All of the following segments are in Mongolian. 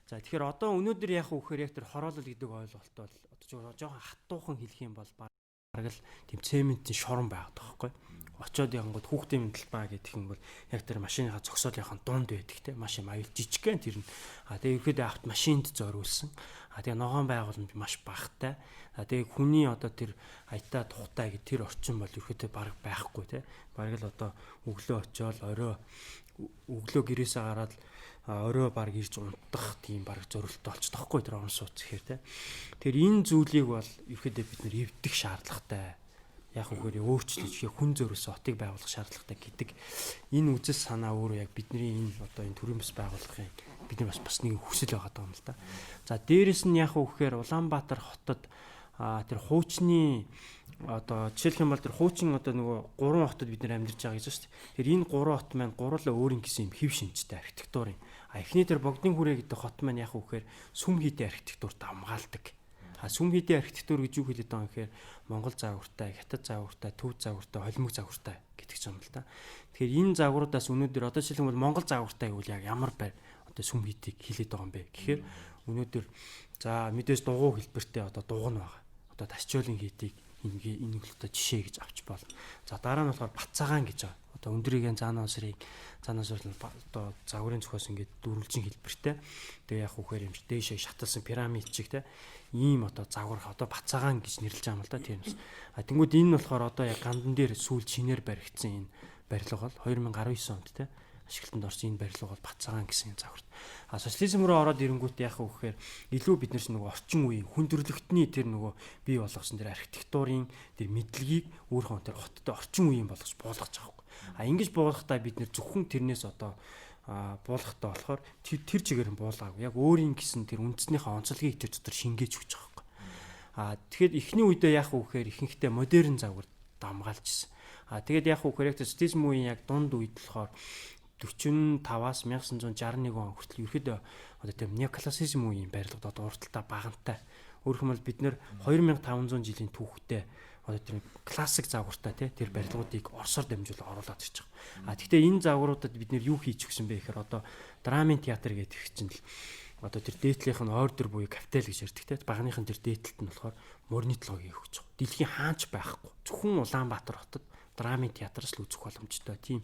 За тэгэхээр одоо өнөөдөр яг үхээр яг тэр хороолол гэдэг ойлголт бол одоо жоохон хаттуухан хэлэх юм бол баг л тийм цементийн шорон байгаад байгаа байхгүй. Очоод янгууд хүүхдийн талбай гэдэг юм бол яг тэр машиныхаа зогсоолынхаа дунд байдаг те машин аюул жижигхэн тэр нь тэгээ ихэд автомашинд зориулсан тэгээ ногоон байгуулалт маш багтай тэгээ хүний одоо тэр аятаа тухтай гэх тэр орчин бол ихэд баг байхгүй те баг л одоо өглөө очиод орой өглөө гэрээсээ гараад орой баг ирж унтах тийм баг зорилттой болчих тахгүй тэр он сууц гэхээр те тэр энэ зүйлийг бол ихэд бид нэр эвдэх шаардлагатай яг үгээр өөрчлөж хүн зөрөөс отыг байгуулах шаардлагатай гэдэг энэ үзэл санаа өөрөө яг бидний энэ одоо энэ төрийн бас байгуулахын бидний бас нэг хүсэл байгаа юм л да. За дээрэс нь яг үгээр Улаанбаатар хотод тэр хуучны одоо жишээлх юм бол тэр хуучин одоо нөгөө 3 хотод бид нэр амьдарч байгаа гэж байна шүү дээ. Тэр энэ 3 хот маань гурлаа өөрийн гэсэн юм хэв шинжтэй архитектурын. Эхний тэр Богдын хүрээ гэдэг хот маань яг үгээр сүм хийдийн архитектурт хамгаалдаг. Сүм хийдийн архитектур гэж юу хэлээд байгаа юм гэхээр Монгол загвартай, Хятад загвартай, Төв загвартай, холимог загвартай гэдэг ч юм л да. Тэгэхээр энэ загваруудаас өнөөдөр одоо жишээлбэл Монгол загвартай гэвэл яг ямар байр одоо сүм хийдийг хэлээд байгаа юм бэ гэхээр өнөөдөр за мэдээж дугуй хэлбэртэй одоо дугуй нь байгаа. Одоо тасчуулын хийдийг энэ хөлтөд жишээ гэж авч болно. За дараа нь болохоор Бацаагаан гэж байгаа. Одоо өндрийн заанаас одоо загварын цохоос ингээд дөрвөлжин хэлбэртэй. Тэгээ яг үхээр юм чи дээшээ шаталсан пирамид чиг те ийм одоо загвар одоо Бацаагаан гэж нэрлэж байгаа юм л да тийм бас. Тэнгүүд энэ нь болохоор одоо яг гандан дээр сүүл шинээр баригдсан энэ барилга бол 2019 онд те ашиглалтанд орсон энэ барилга бол Бацаагаан гэсэн загварт. Социализм руу ороод ирэнгүүт яах вэ гэхээр илүү бид нэрс нөгөө орчин үеийн хүндрэлтний тэр нөгөө бий болгосон тэр архитектурын тэр мэдлэгийг өөрхөн тэр хоттой орчин үеийн болгож буулгаж байгаа юм. Ингэж буулгахдаа бид нэр зөвхөн тэрнээс одоо буулгахтаа болохоор тэр чигээр нь буулгаагүй. Яг өөрийн гэсэн тэр үндснийхээ онцлогийг тэр дотор шингээж өгч байгаа юм. Тэгэхэд эхний үедээ яах вэ гэхээр ихэнхдээ модерн загвар дамгаалж ирсэн. Тэгээд яах вэ гэхээр яг социализм үеийн яг дунд үед болохоор 45-аас 1961 он хүртэл ерөөдөө одоо тийм неоклассицизм үеийн барилгад одоо урталтаа багантай. Өөрөөр хэлбэл бид нэр 2500 жилийн түүхтэй одоо тэр классик загвартай тэр барилгуудыг Оросоор дамжуулан оруулаад ирж байгаа. Гэхдээ энэ загваруудад бид нэр юу хийж өгсөн бэ гэхээр одоо драмын театр гэдэг чинь л одоо тэр дээдлийнх нь ордер буюу капитал гэж ярьдаг багныхын тэр дээдлэлт нь болохоор морнитлогыг өгч байгаа. Дэлхийн хаач байхгүй. Зөвхөн Улаанбаатар хотод драмын театраас л үзэх боломжтой. Тийм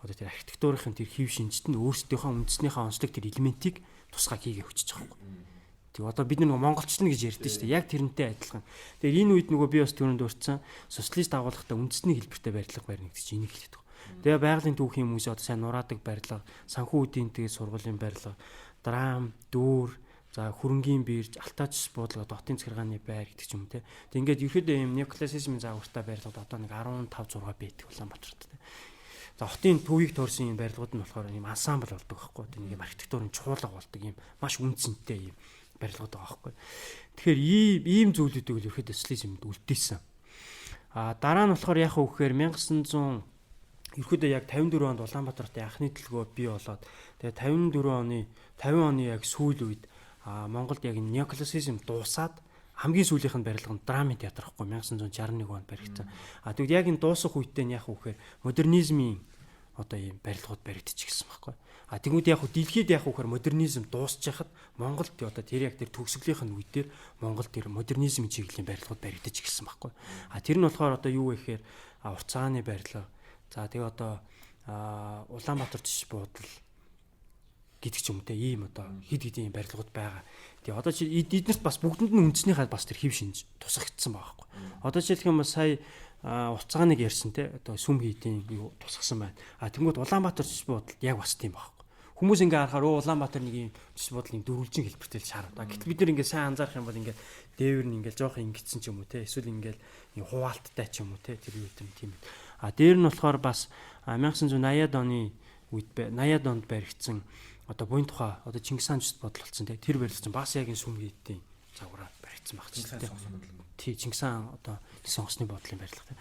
одоо тэр архитектурын тэр хэв шинжит нь өөрсдийнхөө үндэснийхээ онцлог тэр элементийг тусгай хийгээ өчөж байгаа юм. Тэг одоо бид нэг монголчлон гэж ярьдэн шүү дээ. Яг тэрнтэй адилхан. Тэгэхээр энэ үед нөгөө би бас түрүүнд дурдсан социалист агуулгатай үндэсний хэлбэртэй барилга барина гэдэг чинь энийг хэлээд байгаа. Тэгээ байгалийн түүхийн хүмүүс одоо сайн нураадаг барилга, санхүү үдийн тэгээд сургуулийн барилга, драм, дүүр, за хөрөнгийн бирж, алтаач буудлага, дотын захиргааны байр гэдэг ч юм те. Тэг ингээд ерөөдөө юм неоклассицизмын загвартай барилгад одоо нэг 15 6 байдаг Улаанбаатарт те. За хотын төвийг тойрсон юм барилгууд нь болохоор юм ансамбл болдог байхгүй. Тэг нэг юм архитектурын чуулга болдог юм маш үнцэнтэй юм барилгууд байгаа байхгүй. Тэгэхээр ийм зүйлүүдийг л ерөөдөө социализмд үлдээсэн. Дараа нь болохоор яах вэ гэхээр 1900 ерөөдөө яг 54 онд Улаанбаатарт анхны төлгөө бий болоод тэгээ 50 оны яг сүүл үед Монголд яг неоклассицизм дуусаад хамгийн сүүлийнх нь барилга нь драмын театр гэхгүй 1961 онд баригдсан. Тэгвэл яг энэ дуусах үедээ яах вэ гэхээр модернизмын одоо ийм барилгууд баригдчихсан байхгүй. Тэгмүүд яг дэлхийд яг үхээр модернизм дуусч хахад Монголд одоо тэр яг тэр төгсгөлийн үедээр Монгол тэр модернизмын чиглэлийн барилгууд баригдаж эхэлсэн байхгүй. Тэр нь болохоор одоо юу вэ гэхээр Урцааны барилга. За тэгээ одоо Улаанбаатар жиш буудал гэдэг ч юм те ийм одоо хид хидийн барилгууд байгаа. Тэгээ одоо чи эднэрт бас бүгдэнд нь үндснийхээ бас тэр хэв шинж тусгагдсан байгаа байхгүй. Одоо жишээлх юм сая Урцааныг ярьсан те одоо сүм хийдийн юу тусгасан байна. Тэнгүүд Улаанбаатар жиш буудалд яг бас тийм байхгүй. Хүмүүс ингээ харахаар Улаанбаатар нэг юм жиш буудлын дөрвөлжин хэлбэртэй л шаардаг. Гэтэл бид нэр ингээ сайн анзаарах юм бол ингээ дээвэр нь ингээ жоох ингэсэн ч юм уу те эсвэл ингээл хуваалттай ч юм уу те тэр юу юм тийм. Дээр нь болохоор бас 1980-ад оны үед 80-ад онд баригдсан одоо буян тухай одоо Чингис хаан жишд бодол болсон те тэр барилга чинь бас яг энэ сүм хийдийн загвараар баригдсан баг ч те. Тий Чингис хаан одоо сонгосны бодлын барилга те.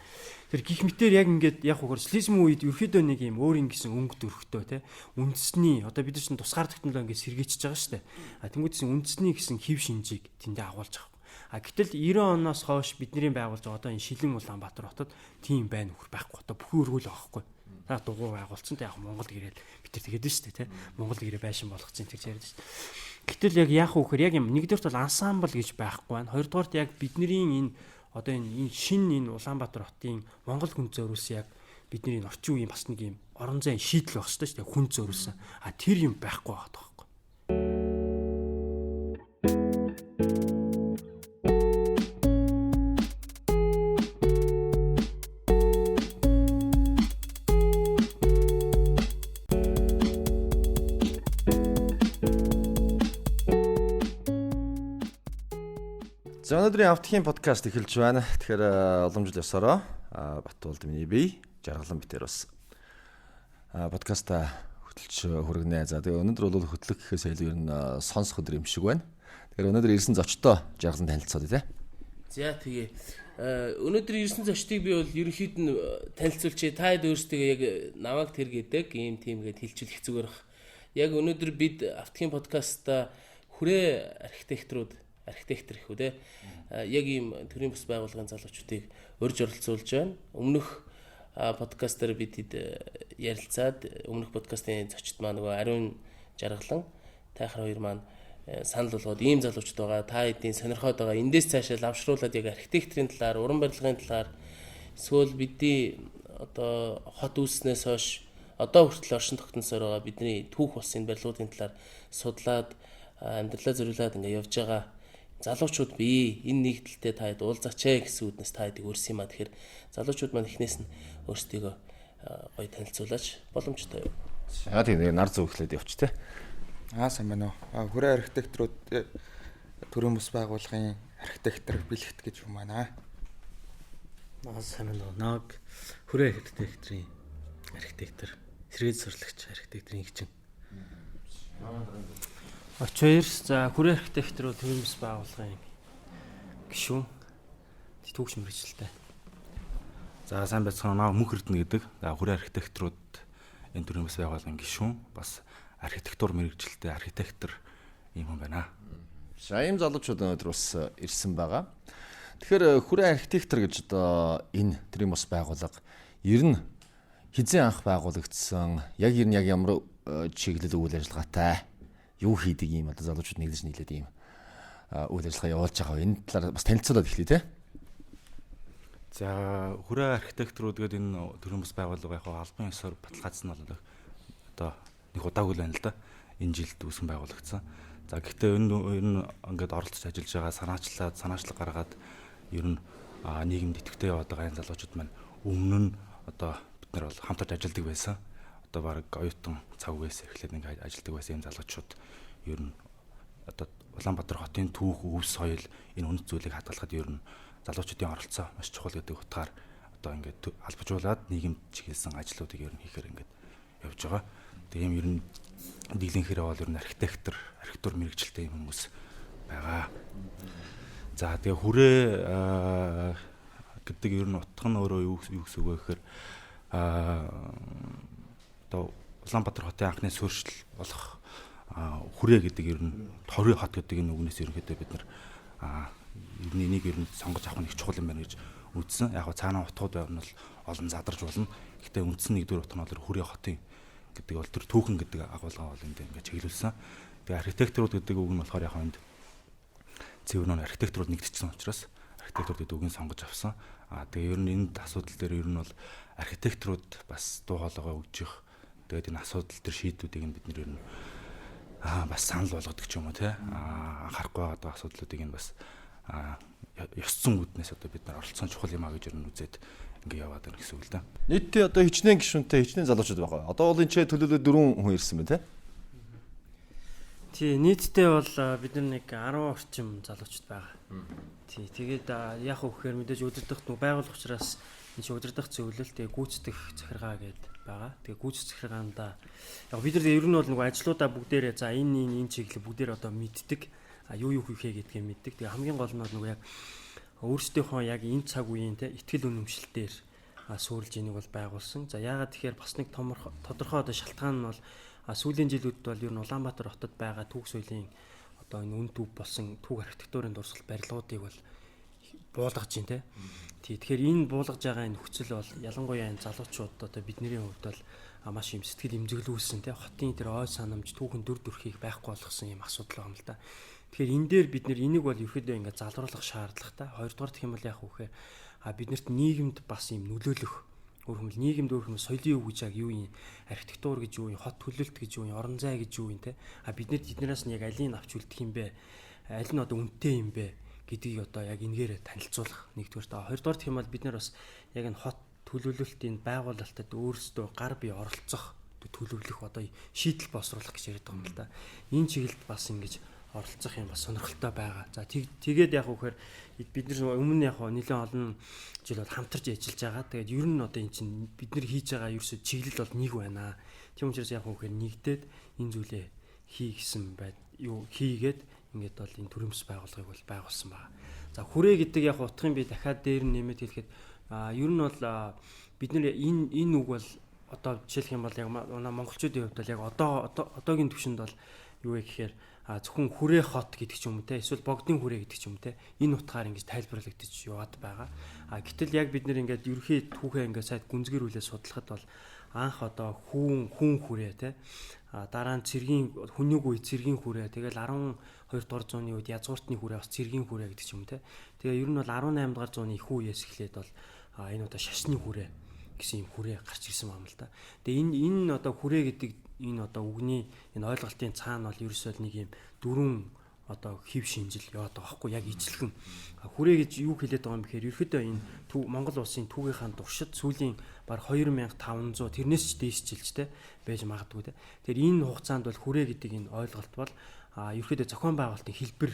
Тэр гих мэтэр яг ингээд яг хуугаар социализм үед ерөөдөө нэг юм өөрийн гэсэн өнгө төрхтөө те үндэсний одоо бид нар чинь тусгаар технологи ингээд сэргээчж байгаа шүү дээ. Тэнгүүдээс үндэсний гэсэн хэв шинжийг тэндээ агуулж байгаа. Гэтэл 90 оноос хойш бидний байгуулж байгаа одоо энэ Шилэн Улаанбаатар хотод тийм байна үхэр байхгүй. Одоо бүхэн өргөл авахгүй. За дугуй байгуулсан те яг Монгол гэрэл бид нар тэгээд шүү дээ те. Монгол гэрээ байшин болгоцсон гэж ярьж шүү дээ. Гэтэл яг яах вэ гэхээр яг юм нэгдүгээрт бол ансамбл гэж байхгүй байна. Хоёрдугаарт яг бидний энэ одоо энэ шинэ энэ Улаанбаатар хотын Монгол хүн зориулсан яг бидний орчин үеийн бас нэг юм орон зайн шийдэл байх хэрэгтэй шүү дээ. Хүн зориулсан. Тэр юм байхгүй байгаа тоххой. За өнөөдрийн автхийн подкаст эхэлж байна. Тэгэхээр уламжлал ёсороо Батуулд миний бие жаргалан битэр бас подкаста хөтлөж хүргэнэ. За тэгээ өнөөдөр бол хөтлөх гэхээс илүү ер нь сонсох өдөр юм шиг байна. Тэгэхээр өнөөдөр ирсэн зочдоо жаргалан танилцуулъя те. За тэгээ өнөөдөр ирсэн зочдыг би бол ерөнхийд нь танилцуулчих. Та хэд өөрсдөө яг намайг тэр гэдэг ийм тим гээд хэлчихлэх зүгээр бах. Яг өнөөдөр бид автхийн подкаста хүрээ архитектор их үү те. Яг ийм төрийн бас байгууллагын залуучуудыг урьж оролцуулж байна. Өмнөх подкастаар бид ярилцаад өмнөх подкастын зочид маань нөгөө Ариун Жаргалан тайхар хоёр маань санал болгоод ийм залуучууд байгаа. Та хэдийн сонирхоод байгаа. Эндээс цаашаа лавшруулад яг архитектурын талаар, уран барилгын талаар эсвэл бидний одоо хот үүснээс хойш одоо хүртэл оршин тогтносоор байгаа бидний түүх болсон барилгуудын талаар судлаад амьдралаа зориулаад ингээ явж байгаа залуучууд бий. Энэ нэгдэлтэй та хэд уулзаач гэсэн үднэс та хэдийг өрсөн юм а. Тэгэхээр залуучууд маань эхнээс нь өөрсдийгөө гоё танилцуулаач боломжтой юу? Аа тийм нар зөвхлээд явч те. Сайн байна уу. Хүрээ архитекторууд төрийн бас байгууллагын архитектор бэлэгт гэж юм байна. Сайн байна уу. Наг хүрээ архитекторын архитектор, сэргээд сурлагч архитекторын хичээн. Очоёрс за хүрээ архитектор төрийн бас байгууллагын гишүүн түүх мэргэжилтэй. За сайн байцгаана. Мөнх Эрдэнэ гэдэг. За хүрээ архитекторууд энэ төрлийн бас байгууллагын гишүүн, бас архитектур мэргэжилтэй архитектор юм байна. За ийм залуучууд өнөөдөр бас ирсэн байгаа. Тэгэхээр хүрээ архитектор гэж одоо энэ төрийн бас байгууллага ер нь хизээ анх байгуулагдсан, яг ер нь яг ямар чиглэл үйл ажиллагаатай юу хийдэг юм одоо залуучууд нэгдэж нийлээд ийм үйл ажиллагаа явуулж байгаа. Энэ талаар бас танилцуулаад эхлэе те. За хүрээ архитекторууд гэдэг энэ төрийн бас байгууллага яг албан ёсоор баталгаажсан бол одоо нэг удаагүй л байна л да. Энэ жилд үүсгэн байгуулагдсан. За гэхдээ энэ ингээд оролцож ажиллаж байгаа санаачлаг гаргаад ер нь нийгэмд идэвхтэй яваад байгаа энэ залуучууд маань өмнө нь одоо бид нар бол хамтарч ажилладаг байсан. Одоо баг оюутан цаг үеэс эхлээд ингээд ажилладаг байсан юм залуучууд ер нь одоо Улаанбаатар хотын түүх, өв соёл энэ үнэт зүйлийг хадгалахад ер нь залуучуудын оролцоо маш чухал гэдэг утгаар одоо ингээд албажуулаад нийгэмд чиглэсэн ажлуудыг ер нь хийхээр ингээд явж байгаа. Тэгээ юм ер нь дийлэнхээр бол ер нь архитектур мэргэжилтэй юм хүмүүс байгаа. За тэгээ хүрээ гэдэг ер нь утга нь өөрөө юу гэсэн үг вэ гэхээр одоо Улаанбаатар хотын анхны суурьшил болох хүрээ гэдэг ер нь хорийн хот гэдэг энэ үгнээс ерөнхийдөө бид нар энийг ер нь сонгож авах нэг чухал юм байна гэж үзсэн. Яг цаанаа утгууд байвал нь олон задарч болно. Гэхдээ үндсэн нэгдүгээр утга нь бол хүрээ хотын гэдэг бол тэр түүхэн гэдэг агуулга бол энд ингээд чиглүүлсэн. Тэгээ архитектурууд гэдэг үг нь болохоор яг энд цэвэр нөр архитектурууд нэгдчихсэн учраас архитектур гэдэг үгийг сонгож авсан. Тэгээ ер нь энэ асуудал дээр ер нь бол архитектурууд бас дуу хоолойгоо өгж их. Тэгээд энэ асуудал төр шийдвүүдийг нь бид нэр ер нь бас санал болгодог ч юм уу те анхаарахгүй байгаа асуудлуудыг нь бас ёс зүйн үүднээс одоо бид нар оролцсон чухал юм а гэж ер нь үзээд ингээ яваад байна гэсэн үг л да. Нийтдээ одоо хичнээн гишүүнтэй хичнээн залуучууд байгаа. Одоо бол энэ ч төлөвлөлөө 4 хүн ирсэн байна те. Тий, нийтдээ бол бид нэг 10 орчим залуучууд байгаа. Тий, тэгээд яах вэ гэхээр мэдээж удирдах байгуулах учраас энэ чинь удирдах зөвлөлт тэгээ гүйцэтгэх захиргаа гэдэг байгаа. Тэгээ гүйцэтгэх захиргаанда яг бид нар ер нь бол нэг ажлуудаа бүгдээрээ за энэ чиглэл бүгдээр одоо мэддэг. Юу хийхээ гэдгийг мэддэг. Тэгээ хамгийн гол нь бол яг өөрсдийнхөө яг энэ цаг үеийн те ихтгэл үнэмшилтээр сүрлж энийг бол байгуулсан. За яагаад тэгэхээр бас нэг тодорхой одоо шалтгаан нь бол сүүлийн жилүүдэд бол ер нь Улаанбаатар хотод байгаа түүх соёлын одоо энэ үн төв болсон түүх архитектурын дурсгал барилгуудыг бол буулгаж байна те. Тэгэхээр энэ буулгаж байгаа энэ нөхцөл бол ялангуяа энэ залуучууд одоо бидний хувьд бол маш юм сэтгэл имзэглүүлсэн те. Хотын тэр ой санамж түүхэн дүр төрхийг байхгүй болгосон юм асуудал байна л да. Тэгэхээр энэ дээр бид энийг бол ерөөдөө ингээд залруулах шаардлагатай. Хоёрдугаар гэх юм бол яг үхээр биднэрт нийгэмд бас юм нөлөөлөх өөрөмөл нийгэмд өөрөмөл соёлын үг гэж яг юу юм, архитектур гэж юу юм, хот төлөлт гэж юу юм, орон зай гэж юу юм те. Биднэрт эднээс нь яг алийг авч үлдэх юм бэ? Аль нь одоо үнэтэй юм бэ гэдгийг одоо яг энэгээр танилцуулах нэгдүгээр та. Хоёрдугаар гэх юм бол бид нар бас яг энэ хот төлөвлөлтийн байгуулалтад өөрсдөө гар бие оролцох төлөвлөх одоо шийдэл босруулах гэж яриад байгаа юм л да. Энэ чиглэлд бас ингэж оролцох юм бас сонирхолтой байгаа. За тэгээд яг үхээр бид нар өмнө яг нэлээд олон жил бол хамтарч ажиллаж байгаа. Тэгээд ер нь одоо эн чинь бид нар хийж байгаа ерөөсө чиглэл бол нэг байна. Тийм учраас яг үхээр нэгдээд энэ зүйлээ хий гэсэн юу хийгээд ингээд бол энэ төрөмс байгууллагыг бол байгуулсан байна. За хүрээ гэдэг яг утгын би дахиад дээр нь нэмээд хэлэхэд ер нь бол бид нар энэ үг бол одоо жишээлх юм бол яг монголчуудын хувьд бол яг одоогийн түвшинд бол юу вэ гэхээр зөвхөн хүрээ хот гэдэг ч юм уу те эсвэл богдын хүрээ гэдэг ч юм уу те энэ утгаар ингэж тайлбарлагдаж яваад байгаа. Гэтэл яг бид нэр ингээд ерөхий түүхээ ингээд сайд гүнзгийрүүлээ судлахад бол анх одоо хүн хүрээ те дараа нь цэргийн хүнийг үе цэргийн хүрээ тэгэл 12 дугаар зууны үед язгууртны хүрээ бас цэргийн хүрээ гэдэг ч юм те. Тэгээ ер нь бол 18 дугаар зууны их үеэс эхлээд бол энэ одоо шашны хүрээ гэсэн юм хүрээ гарч ирсэн юм л да. Тэгээ энэ одоо хүрээ гэдэг энэ одоо үгний энэ ойлголтын цаана бол ерөөсөө нэг юм дөрвөн одоо хэв шинжил яваад байгаа байхгүй яг ижлэгэн хүрээ гэж юу хэлээд байгаа юм бэхээр ерөөдөө энэ Монгол улсын түүхийнхаа туршид сүүлийн баг 2500 тэрнээс ч дээш жилчтэй байж магадгүй те. Тэгэхээр энэ хугацаанд бол хүрээ гэдэг энэ ойлголт бол ерөөдөө зохион байгуулалтын хэлбэр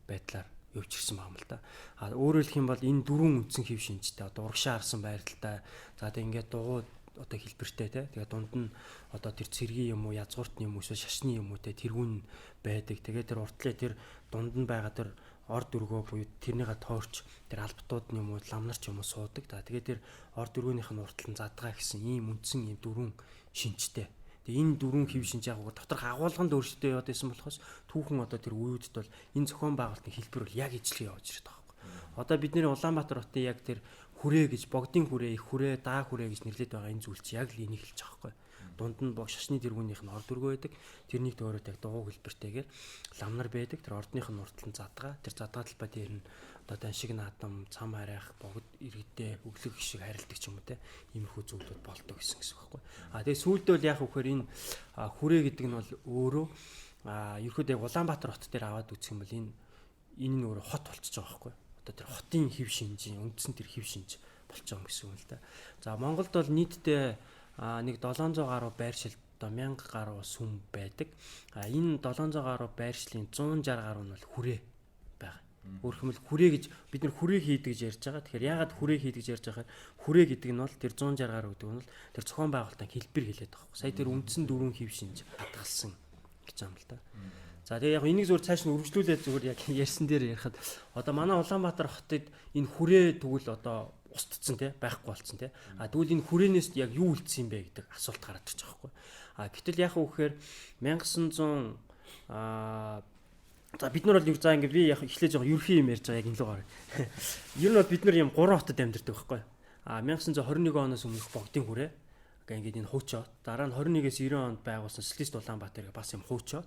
байдлаар явчихсан юм л да. Өөрөөр хэлэх юм бол энэ дөрвөн үндсэн хэв шинжтэй одоо урагшаа харсан байралтай за тэг ингээд дугуй одоо хэлбэртэй те. Тэгээ дунд нь одоо тэр цэргийн юм уу язгууртны юм уу эсвэл шашны юм уу те тэрүүн байдаг. Тэгээ тэр уртлаа тэр дунд нь байгаа тэр орд өргөө буюу тэрнийга тоорч тэр албатууд нь юм уу ламнарч юм уу суудаг. Тэгээ тэр орд өргөөнийх нь уртл нь задгаа гэсэн ийм үндсэн ийм дөрвөн шинжтэй. Тэгээ энэ дөрвөн хэв шинж яг доторх агуулганд өөрчлөлтөө яваад байсан болохоос түүхэн одоо тэр үеүдд бол энэ зохион байгуулалтын хэлбэр бол яг ижлэг явж ирээд байгаа юм. Одоо бидний Улаанбаатар хотын яг тэр хүрээ гэж богдын хүрээ, их хүрээ, даа хүрээ гэж нэрлэдэг байгаа энэ зүйл чи яг л энийг хэлж байгаа байхгүй. Дунд нь шашны тэргүүнийх нь орд өргөө байдаг. Тэрнийг төөрөөд яг дугуй хэлбэртэйгээр ламнар байдаг. Тэр ордных нь уртл нь задгаа. Тэр задгаа талбай дээр нь одоо даншиг наадам, цам харайх, богд иргэдээ өглөг шиг харилдаг ч юм уу те. Иймэрхүү зүйлүүд болдог гэсэн байхгүй. Тэгээ сүүлдээ бол яг үхээр энэ хүрээ гэдэг нь бол өөрөө ерөөдөө яг Улаанбаатар хот дээр аваад үзэх юм бол энэ нь өөрөө хот болчихж байгаа байхгүй. Тэр хотын хэв шинжийн үндсэн тэр хэв шинж болж байгаа юм гэсэн үг л да. За Монголд бол нийтдээ нэг 700 гаруй байршил одоо 1000 гаруй сүм байдаг. Энэ 700 гаруй байршлын 160 гаруй нь бол хүрээ байгаа. Өөрөөр хэлбэл хүрээ гэж бид нар хүрээ хийдэг гэж ярьж байгаа. Тэгэхээр яагаад хүрээ хийдэг гэж ярьж байгаа? Хүрээ гэдэг нь бол тэр 160 гаруй гэдэг нь бол тэр зохион байгуулалтын хэлбэр хэлээд байгаа. Сая тэр үндсэн дөрвөн хэв шинж хатгалсан гэж юм л да. За тэгээ яг энийг зөвхөн цааш нь үргэлжлүүлээд зөвхөн яг ярьсан дээр ярихад одоо манай Улаанбаатар хотод энэ хүрээ тэгвэл одоо устцсан тий байхгүй болцсон тий. Тэгвэл энэ хүрээнээс яг юу үлдсэн юм бэ гэдэг асуулт гараад ирж байгаа байхгүй. Гэтэл яг үхээр 1900 за бид нар бол за ингээ би яг эхлэж байгаа ерхий юм ярьж байгаа яг энэ лугаар. Ер нь бол бид нар юм 3 хотод амьдардаг байхгүй. 1921 оноос өмнөх богдын хүрээ ингээд энэ хуучаа дараа нь 21-ээс 90 онд байгуулсан социалист Улаанбаатар бас юм хуучаа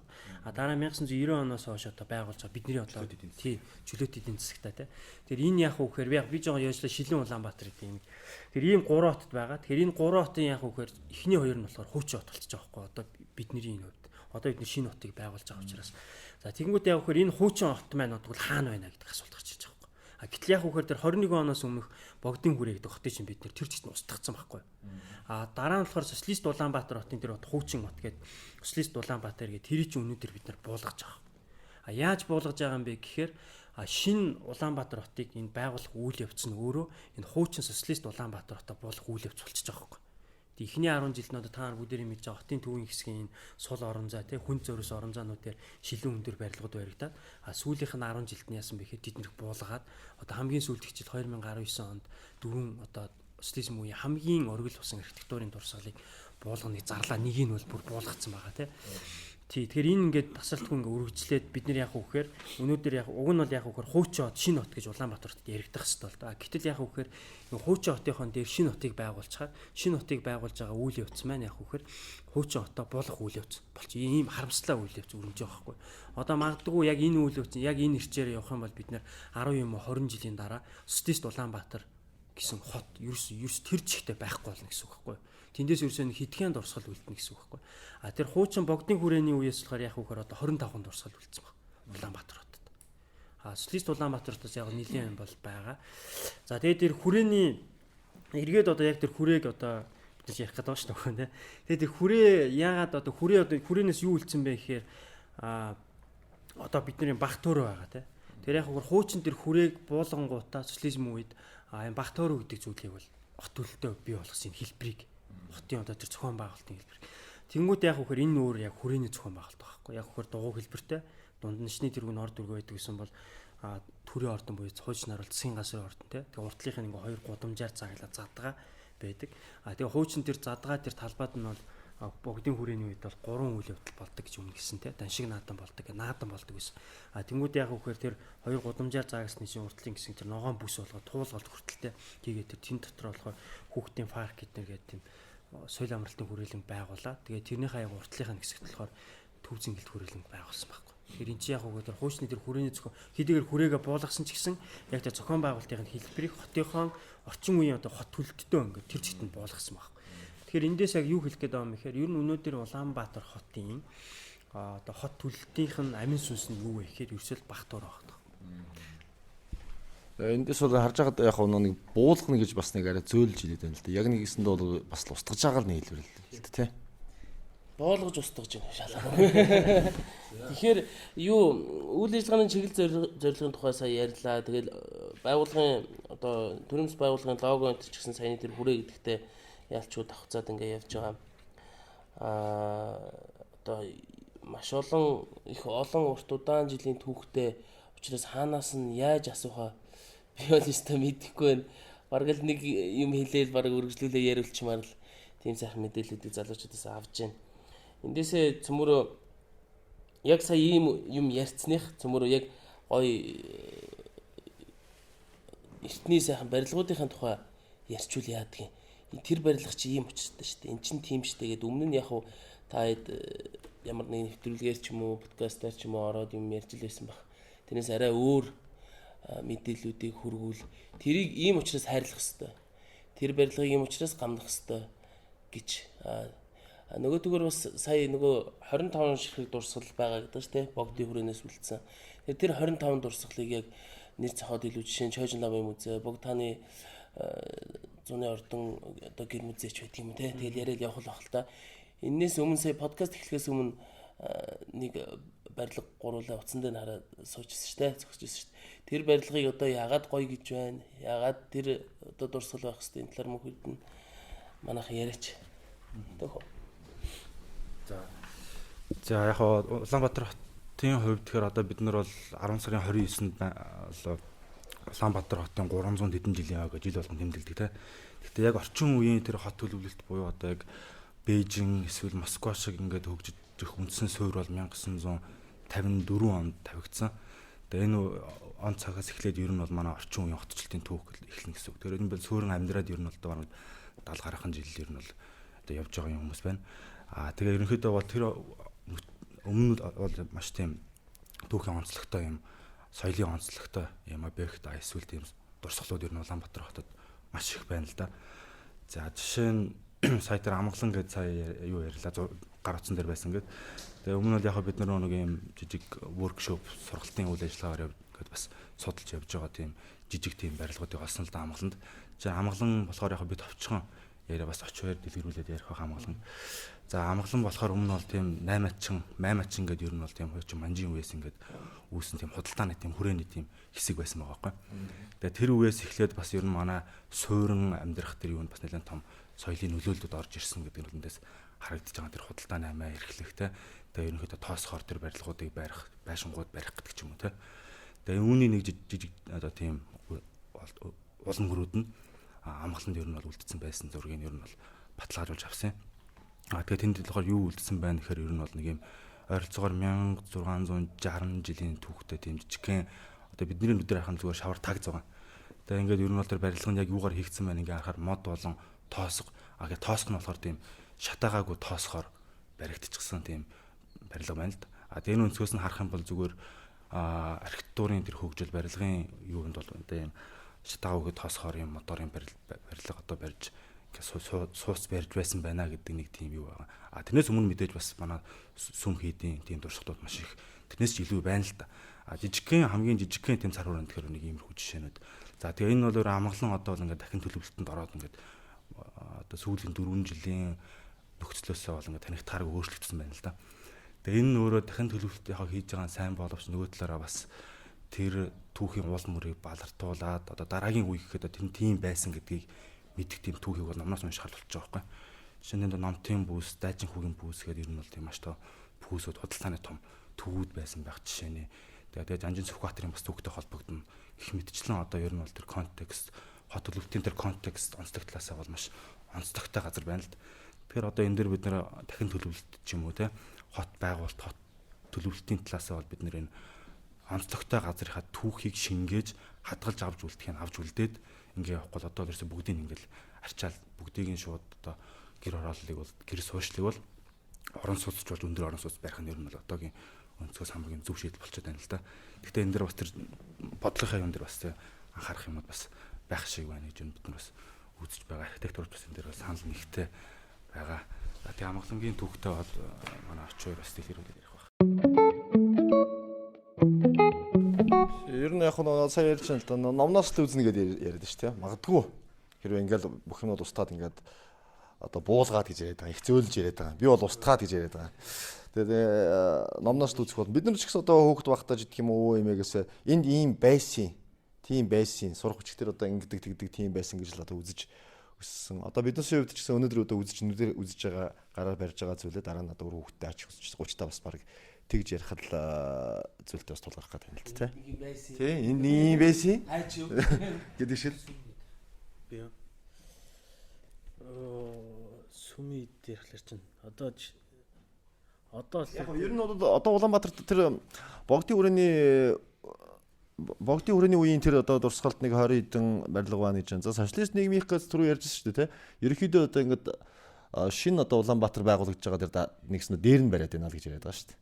дараа нь 1990 оноос хойш одоо байгуулж байгаа бидний бодлоо тий чөлөөт эдийн засагтай тий. Тэр энэ яг үхээр би жоо яажлаа шилэн Улаанбаатар гэдэг юм. Тэр ийм 3 хотод байгаа. Тэгэхээр энэ 3 хотын яг үхээр эхний 2 нь болохоор хуучаа хот болчихж байгаа байхгүй одоо бидний энэ хувьд. Одоо бид шинэ хотыг байгуулж байгаа учраас. За тэгэнгүүт яг үхээр энэ хуучин хот маань бол хаана байна гэдэг асуулт гарч ирж байгаа. Гэтэл яг үхээр тэр 21 оноос өмнөх богдын хүрээ гэдэг хотыг чинь бид нэр тэр чигт устгацсан байхгүй. Дараа нь болохоор социалист Улаанбаатар хотын тэр хуучин хот гэдэг социалист Улаанбаатар гэдэг тэрий чинь өнөөдөр бид нар буулгаж байгаа. Яаж буулгаж байгаа юм бэ гэхээр шинэ Улаанбаатар хотыг энэ байгуулах үйл явц нь өөрөө энэ хуучин социалист Улаанбаатар хотоо буулгах үйл явц болчихж байгаа байхгүй. Эхний 10 жилд нь одоо та нар бүгдээрээ мэдж байгаа хотын төвийн хэсгийн сул орон зай тий хүн зөрөөс орон зайнууд дээр шилэн өндөр барилгууд баригдаад сүүлийнх нь 10 жилд нь яасан бэ гэхэд тэднэрх буулгаад одоо хамгийн сүүлдэх жил 2019 онд дөрвөн одоо социализм үеийн хамгийн оргил усан архитектурын дурсгалыг буулгахыг зарлаа. Нэг нь бол бүр буулгацсан байгаа тий. Тий. Тэгэхээр энэ ингээд тасралтгүй ингээд үргэлжлээд бид нар яг үхээр өнөөдөр яг уг нь бол яг үхээр хуучин хот шинэ хот гэж Улаанбаатарт яригдах хэрэгтэй л да. Гэтэл яг үхээр хуучин хотынхон дээр шинэ хотыг байгуулчихаар шинэ хотыг байгуулж байгаа үйл явц маань яг үхээр хуучин хотоо болох үйл явц болчих. Ийм харамслаа үйл явц өрнөж байгаа байхгүй. Одоо магадгүй яг энэ үйл явц яг энэ ирчээр явах юм бол бид нар 10 юм уу 20 жилийн дараа социалист Улаанбаатар гэсэн хот ерөөс тэр жигтэй байхгүй болно гэсэн үг байхгүй. Тэндээс ерөөсөө нэг хитгэн дурсгал үлдэнэ гэсэн үг байхгүй. А тэр хуучин богдын хүрээний үеэс болохоор яг үхээр одоо 25 дурсгал үлдсэн баг. Улаанбаатар хотод. А социалист Улаанбаатартаас яг нэлийн юм бол байгаа. За тэгээд тэр хүрээний эргээд одоо яг тэр хүрээг одоо бид ярих гэдэг байна шүү дээ. Тэгээд тэр хүрээ яагаад одоо хүрээнээс юу үлдсэн бэ гэхээр одоо бидний бах төөрөө байгаа те. Тэр яг үгээр хуучин тэр хүрээг буулгангуудаа социализм үед энэ бах төөрөө гэдэг зүйлийг бол хот төлөлтөө бий болгосон хэлбэрийг хотын одоо тэр зохион байгуулалтын хэлбэр. Тэнгүүд яг үхээр энэ өөр яг хүрээний зохион байгуулалт байхгүй. Яг үхээр дугуй хэлбэртэй дунд нь шний тэргүүн орд үргэ байдаг гэсэн бол төрийн ордон буюу хуучин харуулт засгийн газрын ордон те. Тэгээ уртлынхын ингээ хоёр гудамжаар цаглаа задгаа байдаг. Тэгээ хуучин тэр задгаа тэр талбайд нь бол богдын хүрээний үед бол 3 үйл явдал болдог гэж өмнө гисэн те. Даншиг наадан болдог, наадан болдог гэсэн. Тэнгүүд яг үхээр тэр хоёр гудамжаар заагсны чинь уртлын гэсэн тэр ногоон бүс болгоод туулгалт хүртэлтэй. Тэгээд тэр тэн дотор болохоор хүүхдийн парк гэдэг тийм соёл амралтын хүрээлэн байгуулаад тэгээ тэрнийхээ яг уртлынхаа хэсэгт болохоор төв зингэлт хүрээлэн байгуулсан байхгүй. Тэгэхээр энэ чинь яг үгээр хуучны тэр хүрээний зохион хэдийгээр хүрээгээ буулгасан ч гэсэн яг тэр зохион байгуулалтын хэлбэрийг хотынхон орчин үеийн одоо хот төлөлттэй ингээд тэр зэгтэнд буулгасан байхгүй. Тэгэхээр эндээс яг юу хэлэх гээд байгаа юм гэхээр ер нь өнөөдөр Улаанбаатар хотын одоо хот төлөлтийнх нь амин сүнс нь юу вэ гэхээр ерөөсөө бах туур байгаа. Эндээс бол харж байгаад яг нэг буулгана гэж бас нэг арай зөөлж хэлээд байна л да. Яг нэг гэсэнд бол бас л устгаж байгаа л нийлбэр л дээ тий. Боолгож устгаж байна шалаа. Тэгэхээр юу үйл ажиллагааны чиглэл зорилгын тухай сая ярьлаа. Тэгэл байгууллагын одоо төрөмс байгууллагын лого энэ ч гэсэн саяны тэр хүрээ гэдэгтээ ялчууд авцаад ингээ явж байгаа. Одоо маш олон их олон урт удаан жилийн түүхтэй учраас хаанаас нь яаж асуухаа би бол өстой мэдэхгүй байна. Бараг л нэг юм хэлээл бараг үргэлжлүүлээ яриулчмаар л тийм сайхан мэдээлэлүүдийг залуучуудаас авж байна. Эндээсээ цөмөрөө яг сая ийм юм ярьцных цөмөрөө яг гоё эртний сайхан барилгуудын тухай ярьчул яадаг юм. Тэр барилга чи ийм учиртай шүү дээ. Эн чин тийм шүү дээ. Гэд өмнө нь яг уу таад ямар нэг нэвтрүүлгээр ч юм уу подкастаар ч юм уу ороод юм ярьж л байсан баг. Тэрнээс арай өөр мэдээллүүдийг хүргүүл тэрийг ийм учраас хайрлах хэвээр. Тэр барилгыг ийм учраас гамнах хэвээр гэж нөгөөдгөр бас сая нөгөө 25 ширхэг дурсгал байгаа гэдэг шүү дээ. Богдын хүрээнээс үлдсэн. Тэр 25 дурсгалыг яг нэр цохоод илүү жишээ нь Чойжин лавын музей, Богдхааны зуны ордон одоо гэр музейч байдаг юм те. Тэгэл яриад явах л бах л та. Эннээс өмнө сая подкаст эхлэхээс өмнө нэг барилга гуруулаа утсан дээр хараад суужсэн шүү дээ. Зогсож байсан шүү дээ. Тэр барилгыг одоо яагаад гоё гэж байна? Яагаад тэр одоо дурсгал байх хэвээр энэ талаар мөхөд нь манайх яриач. Тэхөө. За яг Улаанбаатар хотын хувьд тэгэхээр одоо бид нар бол 10 сарын 29-нд Улаанбаатар хотын 300 хэдэн жилийн ой жил болгон тэмдэглэдэг те. Гэхдээ яг орчин үеийн тэр хот төлөвлөлт буюу одоо яг Бээжин эсвэл Москва шиг ингээд хөгжиж ирэх үндсэн суурь бол 1954 онд тавигдсан. Тэгээ энэ он цагаас эхлээд ер нь бол манай орчин үеийн хотчлтын түүх эхэлнэ гэсэн үг. Тэгэхээр энэ бол суурин амьдраад ер нь бол баруун 70 гаруйхан жил ер нь бол одоо явж байгаа юм хүмүүс байна. Тэгээ ерөнхийдөө бол тэр өмнө бол маш тийм түүхийн онцлогтой юм, соёлын онцлогтой юм объект эсвэл тийм дурсгалууд ер нь Улаанбаатар хотод маш их байна л да. За жишээ нь сая тэр амгалан гэж сая юу ярьлаа гар утсан дээр байсан гэд. Тэгээ өмнө нь яг бид нар нэг юм жижиг воркшоп сургалтын үйл ажиллагаагаар гээд бас судалж явж байгаа тийм жижиг тийм барилгуудыг олсон л да амгаланд. За амгалан болохоор яг бид товчхон яриа бас очоор дэлгэрүүлээд ярих байх амгалан. За амгалан болохоор өмнө нь бол тийм 8 гэдэг ер нь бол тийм хуучин манжин үеэс ингээд үүсэн тийм худалдааны тийм хүрээний тийм хэсэг байсан байгаа байхгүй. Тэгээ тэр үеэс эхлээд бас ер нь манай суурин амьдрах тэр юунд бас нэлээд том соёлын нөлөөлөлд орж ирсэн гэдэг нь үндээс харагдаж байгаа тэр худалдааны амиа эрхлэхтэй. Тэгээ ерөнхийдөө тоосхоор тэр барилгуудыг барих, байшингууд барих гэдэг ч юм уу те. Тэгээ үүний нэг жижиг одоо тийм улам гөрүүд нь амгаланд ер нь бол үлдсэн байсан зургийг ер нь бол баталгаажуулж авсан. Тэгээ тэнд болохоор юу үлдсэн байна гэхээр ер нь бол нэг юм ойролцоогоор 1660 жилийн түүхтэй тийм жижигхэн одоо бидний нүдээр харахад зүгээр шавар таг зогоо. Тэгээ ингээд ер нь бол тэр барилга нь яг юугаар хийгдсэн байна ингээ харахаар мод болон тоосго. Тэгээ тоосго нь болохоор тийм шатаагаагүй тоосгоор баригдчихсан тийм барилга байна л да. Тэр өнцгөөс нь харах юм бол зүгээр архитектурын тэр хөгжил барилгын юунд бол энэ шатаагаагүй тоосгоор юм моторын барилга одоо барьж сууц барьж байсан байна гэдэг нэг тийм юу байгаа. Тэрнээс өмнө мэдээж бас манай сүм хийдийн тийм туршлагууд маш их тэрнээс ч илүү байна л да. Хамгийн жижигхэн тийм цар хураан тэгэхээр нэг иймэрхүү жишээнүүд. За тэгээ энэ бол амгалан одоо бол ингээд дахин төлөвлөлтөнд ороод ингээд одоо сүүлийн 4 жилийн нөхцлөөсөө бол ингээд танигдахаараа өөрчлөгдсөн байна л да. Тэгээ энэ өөрөө дахин төлөвлөлт яг хийж байгаа сайн боловч нөгөө талаараа бас тэр түүхийн уул мөрийг балартуулаад одоо дараагийн үе гэхэд тэр тийм байсан гэдгийг мэдэх тийм түүхийг бол номноос унших болчих жоохоо. Жишээ нь номтын бүс, дайчин хүүгийн бүс гэдэг ер нь бол тийм маш тоо бүсүүд худалдааны том төвүүд байсан байх жишээний. Тэгээд Жанжин Сүхбаатарын бас түүхтэй холбогдно. Их мэдчлэн одоо ер нь бол тэр контекст, хот төлөвлөлтийн тэр контекст онцлог талаасаа бол маш онцлогтой газар байна л да. Тэгэхээр одоо энэ дээр бид нэр дахин төлөвлөлт ч юм уу те хот байгуулалт, хот төлөвлөлтийн талаасаа бол бид нэр энэ онцлогтой газрынхаа түүхийг шингээж хадгалж авч үлдэхийг авч үлдээд ингээ явахгүй бол одоо ерөөсө бүгдийг ингээл арчаал бүгдийг нь шууд одоо гэр хорооллыг бол гэр суурьшлыг бол орон сууцч болж өндөр орон сууц барих нь ер нь бол одоогийн өнцгөөс хамгийн зөв шийдэл болчиход байна л да. Гэхдээ энэ дэр бас тэр бодлогын юм дэр бас анхаарах юмуд бас байх шиг байна гэж бид нар бас үзэж байгаа. Архитектурч бас энэ дэр бас санал нэгтэй байгаа. За тийм амгалангийн түүхтэй бол манай очоо бас дэлгэрүүлээд ярих байна. Ер нь яг нь сая ярьж байна л да. Номноос л үзнэ гэдээ яриад шүү дээ. Магадгүй хэрвээ ингээл бүх юмуд устгаад ингээд одоо буулгаад гэж яриад байгаа. Их зөөлж яриад байгаа. Би бол устгаад гэж яриад байгаа. Тэгээд номноос л үзэх бол бид нар ч гэсэн одоо хөөхд багтаа жидг юм уу эмээгээс энд ийм байсан. Тийм байсан. Сурах хүчгээр одоо ингэдэг тэгдэг тийм байсан гэж л одоо үзэж өссөн. Одоо биднээс хувьд ч гэсэн өнөөдөр одоо үзэж нүдээр үзэж байгаа гараар барьж байгаа зүйлээ дараа нь одоо хөөхдтэй ач 30 та бас баг тэгж ярих л зүйлтэй бас тулгарх гэдэг юм л тэ. Тий, энэ ийм байсан. Хайч юу гэдэг шиг. Би сүми дээр хэлэр чинь одоо яг ер нь одоо Улаанбаатар тэр богдын хүрээний үеийн тэр одоо дурсгалт нэг 20 хэдэн барилга байна гэж байна. За социалист нийгмийн гэж түрүү ярьжсэн шүү дээ, тэ. Ерөнхийдөө одоо ингээд шинэ одоо Улаанбаатар байгуулагдж байгаа тэр нэгснэ дээр нь бариад байна л гэж яриад байгаа шүү дээ.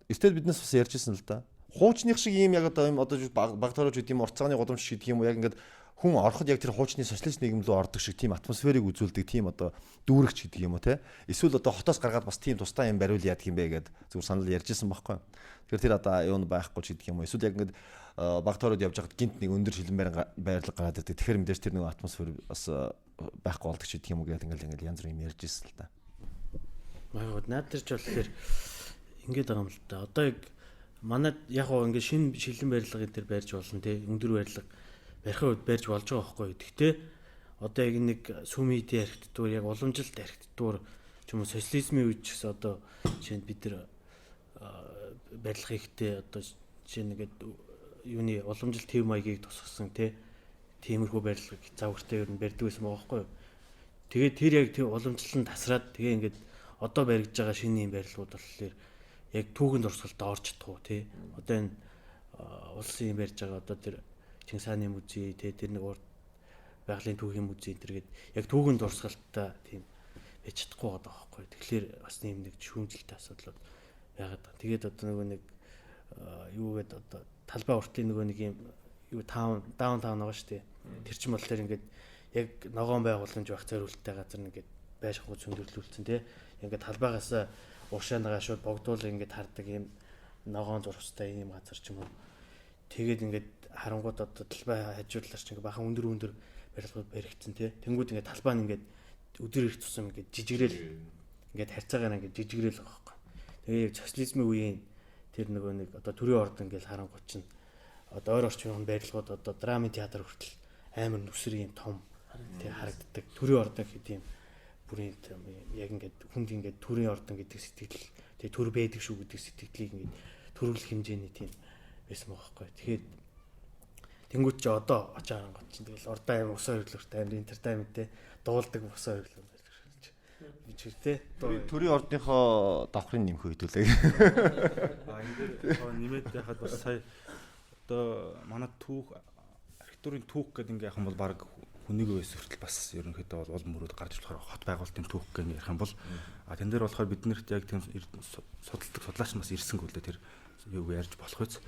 Эртэл биднээс бас ярьжсэн л да. Хуучных шиг ийм яг одоо баг тороож гэдэг юм уртцааны гудамж шиг гэдэг юм уу яг ингээд хүн ороход яг тэр хуучны социалист нийгэм рүү ордог шиг тийм атмосферыг үзүүлдэг тийм одоо дүүрэгч гэдэг юм уу те. Эсвэл одоо хотоос гаргаад бас тийм тусдаа юм бариул яадаг юм бэ гэдэг зүгээр санал ярьжсэн байхгүй. Тэгэхээр тэр одоо юу байхгүй ч гэдэг юм уу. Эсвэл яг ингээд баг тоороод явж байхад гинт нэг өндөр шилэн байрлал гараад ирдэг. Тэгэхээр мэдээж тэр нэг атмосфер бас байхгүй болдог ч гэдэг юм уу гэдэг ингээд янз бүр юм ярьжсэн л да. Наадэрч болохоор ингээд байгаа юм л да. Одоо яг манай яг гоо ингээд шинэ шилэн барилгын дээр барьж болно те. Өндөр барилга барихын үед барьж болж байгаа байхгүй. Гэхдээ одоо яг нэг сүмийн архитектур яг уламжилт архитектур ч юм уу социализмын үед ч гэсэн одоо жишээ нь бид нар барилга хийхдээ одоо жишээ нэгээд юуны уламжилт төв маягийг тусгасан тиймэрхүү барилгыг завгартай ер нь барьдаг байсан байгаа байхгүй. Тэгээд тэр яг тэр уламжлалын тасраад тэгээ ингээд одоо баригдж байгаа шинэ юм барилгууд болохоор яг түүхэн дурсгалд орж чадах уу тий. Одоо энэ улсын юм барьж байгаа одоо тэр Чингис хааны музей тэр нэг урд байгалийн түүхийн музей тэргээд яг түүхэн дурсгалттай тийм байж чадахгүй байгаа байхгүй. Тэгэхээр бас нэг шүүмжлэлтэй асуудлууд байгаад байна. Тэгээд одоо нөгөө нэг юу гэдэг одоо талбай уртлын нөгөө нэг юм юу даунтаун байгаа шүү дээ. Тэр чинь бол тэр ингээд яг ногоон байгууламж байх зориулттай газар ингээд байшин хуу зөндөрлүүлсэн тий. Ингээд талбайгаас уршаанагаа шууд богдуул ингээд хардаг юм ногоон зурцтай юм газар ч юм уу. Тэгээд ингээд харангууд одоо талбай хажуудлаар ч ингээд бахан өндөр барилгууд баригдсан тий. Тэнгүүд ингээд талбай нь ингээд өдөр их тусам ингээд жижигрэл ингээд харьцаагаар ингээд жижигрэл байгаа байхгүй. Тэгээ социализмын үеийн тэр нөгөө нэг одоо төрийн ордон ингээд харангууд чинь одоо ойр орчмын барилгууд одоо драмын театр хүртэл амар нүсэр юм том тий харагддаг. Төрийн ордон гэдэг юм бүрийн яг ингээд хүнд ингээд төрийн ордон гэдэг сэтгэл тий төр байдаг шүү гэдэг сэтгэлийг ингээд төрүүлэх хэмжээний тийм байсан байгаа байхгүй. Тэгэхээр тэнгууд чи одоо очиж харангууд чинь тэгэл урдаа юм ус ойрлогтой амар entertainment те дуулдаг ус ойрлог байж. бичгэртэй. Төрийн ордныхоо давхрын нэмэх хөдөлгөө. Энэ дээр нэмээд яхад бас сая одоо манай түүх архитектурын түүх гэдэг ингээ яхан бол баг хүнийг өс хүртэл бас ерөнхийдөө бол улам мөрөд гарч болохоор хот байгуулалтын түүх гэх ярих юм бол тэн дээр болохоор биднэрт яг тийм судалдаг судлаач бас ирсэнгүй л тэр юу ярьж болох үз.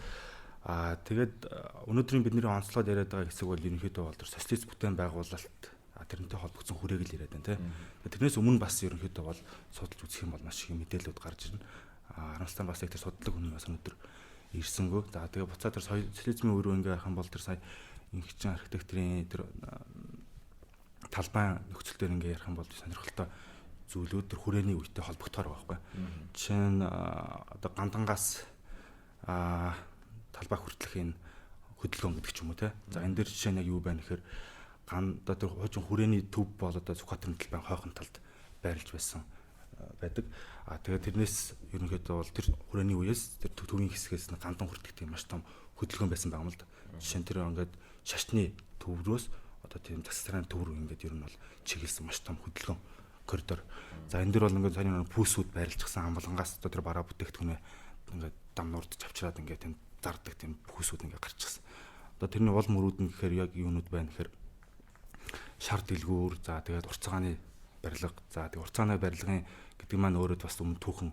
Тэгээд өнөөдрийн бидний онцлоод яриад байгаа хэсэг бол ерөнхийдөө бол тэр социалист бүтээн байгуулалт тэрнтэй холбогдсон хүрээг л яриад байна тийм. Тэрнээс өмнө бас ерөнхийдөө бол судалж үзэх юм бол маш их мэдээлэлүүд гарч ирнэ. Харамсалтай бас яг тэр судлаг хүн бас өнөөдөр ирсэнгүй. За тэгээ буцаад тэр социализмын үе рүү ингээ ярих юм бол тэр сая инхчин архитектурын тэр талбай нөхцөл дээр ингээ ярих юм бол сонирхолтой зүйлүүд тэр хүрээний үетэй холбогдохоор байгаа байхгүй. Жишээ нь одоо гандангаас талбай хүртэлх энэ хөдөлгөөн гэдэг ч юм уу те. За энэ дээр жишээ нь яг юу байна гэхээр одоо тэр хуучин хүрээний төв бол одоо Сүхбаатарын талбайн хойхон талд байрлаж байсан байдаг. Тэгээд тэрнээс ерөнхийдөө бол тэр хүрээний үеэс тэр төвийн хэсгээс нь гандан хүртэлх тийм маш том хөдөлгөөн байсан байгаа юм л да. Жишээ нь тэр ингээд шашны төврөөс одоо тийм засгийн төв рүү ингээд ер нь бол чиглэсэн маш том хөдөлгөөн коридор. За энэ дэр бол ингээд сарын пүүсүүд байрлажсан амбалангаас одоо тэр бараа бүтээгдэхүүнээ ингээд дам нуурдж авчираад ингээд тийм зардаг тийм пүүсүүд ингээд гарчихсан. Одоо тэрний уул мөрүүд нь гэхээр яг юунууд байна гэхээр шар дэлгүүр, за тэгээд уртцагааны барилга, за тэгээд уртцагааны барилгын гэдэг маань өөрөө бас өмнө түүхэн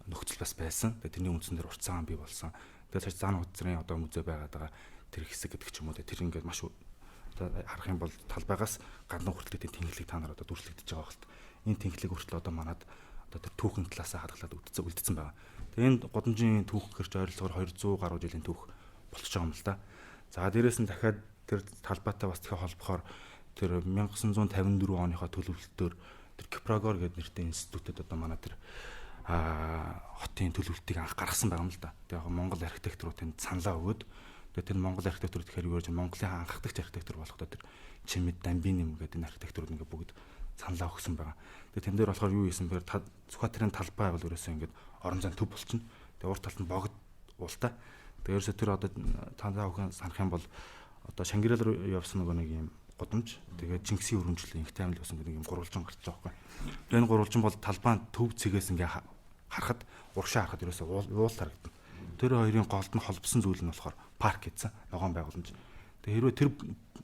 нөхцөл бас байсан. Тэгээд тэрний үндсэн дээр уртцагаан бий болсон. Тэгээд цааш заан хуцрын одоо музей байгаад байгаа тэр хэсэг гэдэг ч юм уу тэр ингээд маш одоо харах юм бол талбайгаас гандан хүртэлтэй тэнхлэг та нар одоо дүрслэгдэж байгаа хэлт. Энэ тэнхлэг хүртэл одоо манад одоо тэр түүхэн талаас хадгалаад үлдсэн байгаа. Тэгээд энэ годамжийн түүх гэрч ойролцоогоор 200 гаруй жилийн түүх болчихж байгаа юм л да. За дээрээс нь дахиад тэр талбайтай бас дахиад холбохоор тэр 1954 оныхоо төлөвлөлтөөр тэр Кипрагор гэдэг нэртэй институтэд одоо манай тэр хотын төлөвлөлтийг анх гаргасан байгаа юм л да. Тэгээд яг Монгол архитектурууд тэнд саналаа өгөөд тэгээд тэр Монгол архитектур гэхээр юу гэж Монголын анхдагч архитектур болохдоо тэр Чимэд Дамбиним гэдэг энэ архитектурууд ингээ бүгд саналаа өгсөн байгаа. Тэгээд тэн дээр болохоор юу хийсэн бээр Сүхбаатарын талбай бол ерөөсөө ингээ орон зайн төв болчихно. Тэгээд урт талд нь богд уултай. Тэгээд ерөөсөө тэр одоо танаа бүхэн санах юм бол одоо Шангирал руу явсан нэг юм годамж тэгээд Чингисийн өргөмжлөлийн их таймал болсон гэдэг юм гурвалжин гарч байгаа байхгүй. Энэ гурвалжин бол талбайн төв цэгээс ингээ харахад урагшаа харахад ерөөсөө уул харагдана. Тэр хоёрын голд нь холбосон зүйл нь болохоор парк гэсэн ногоон байгууламж. Тэгээ хэрвээ тэр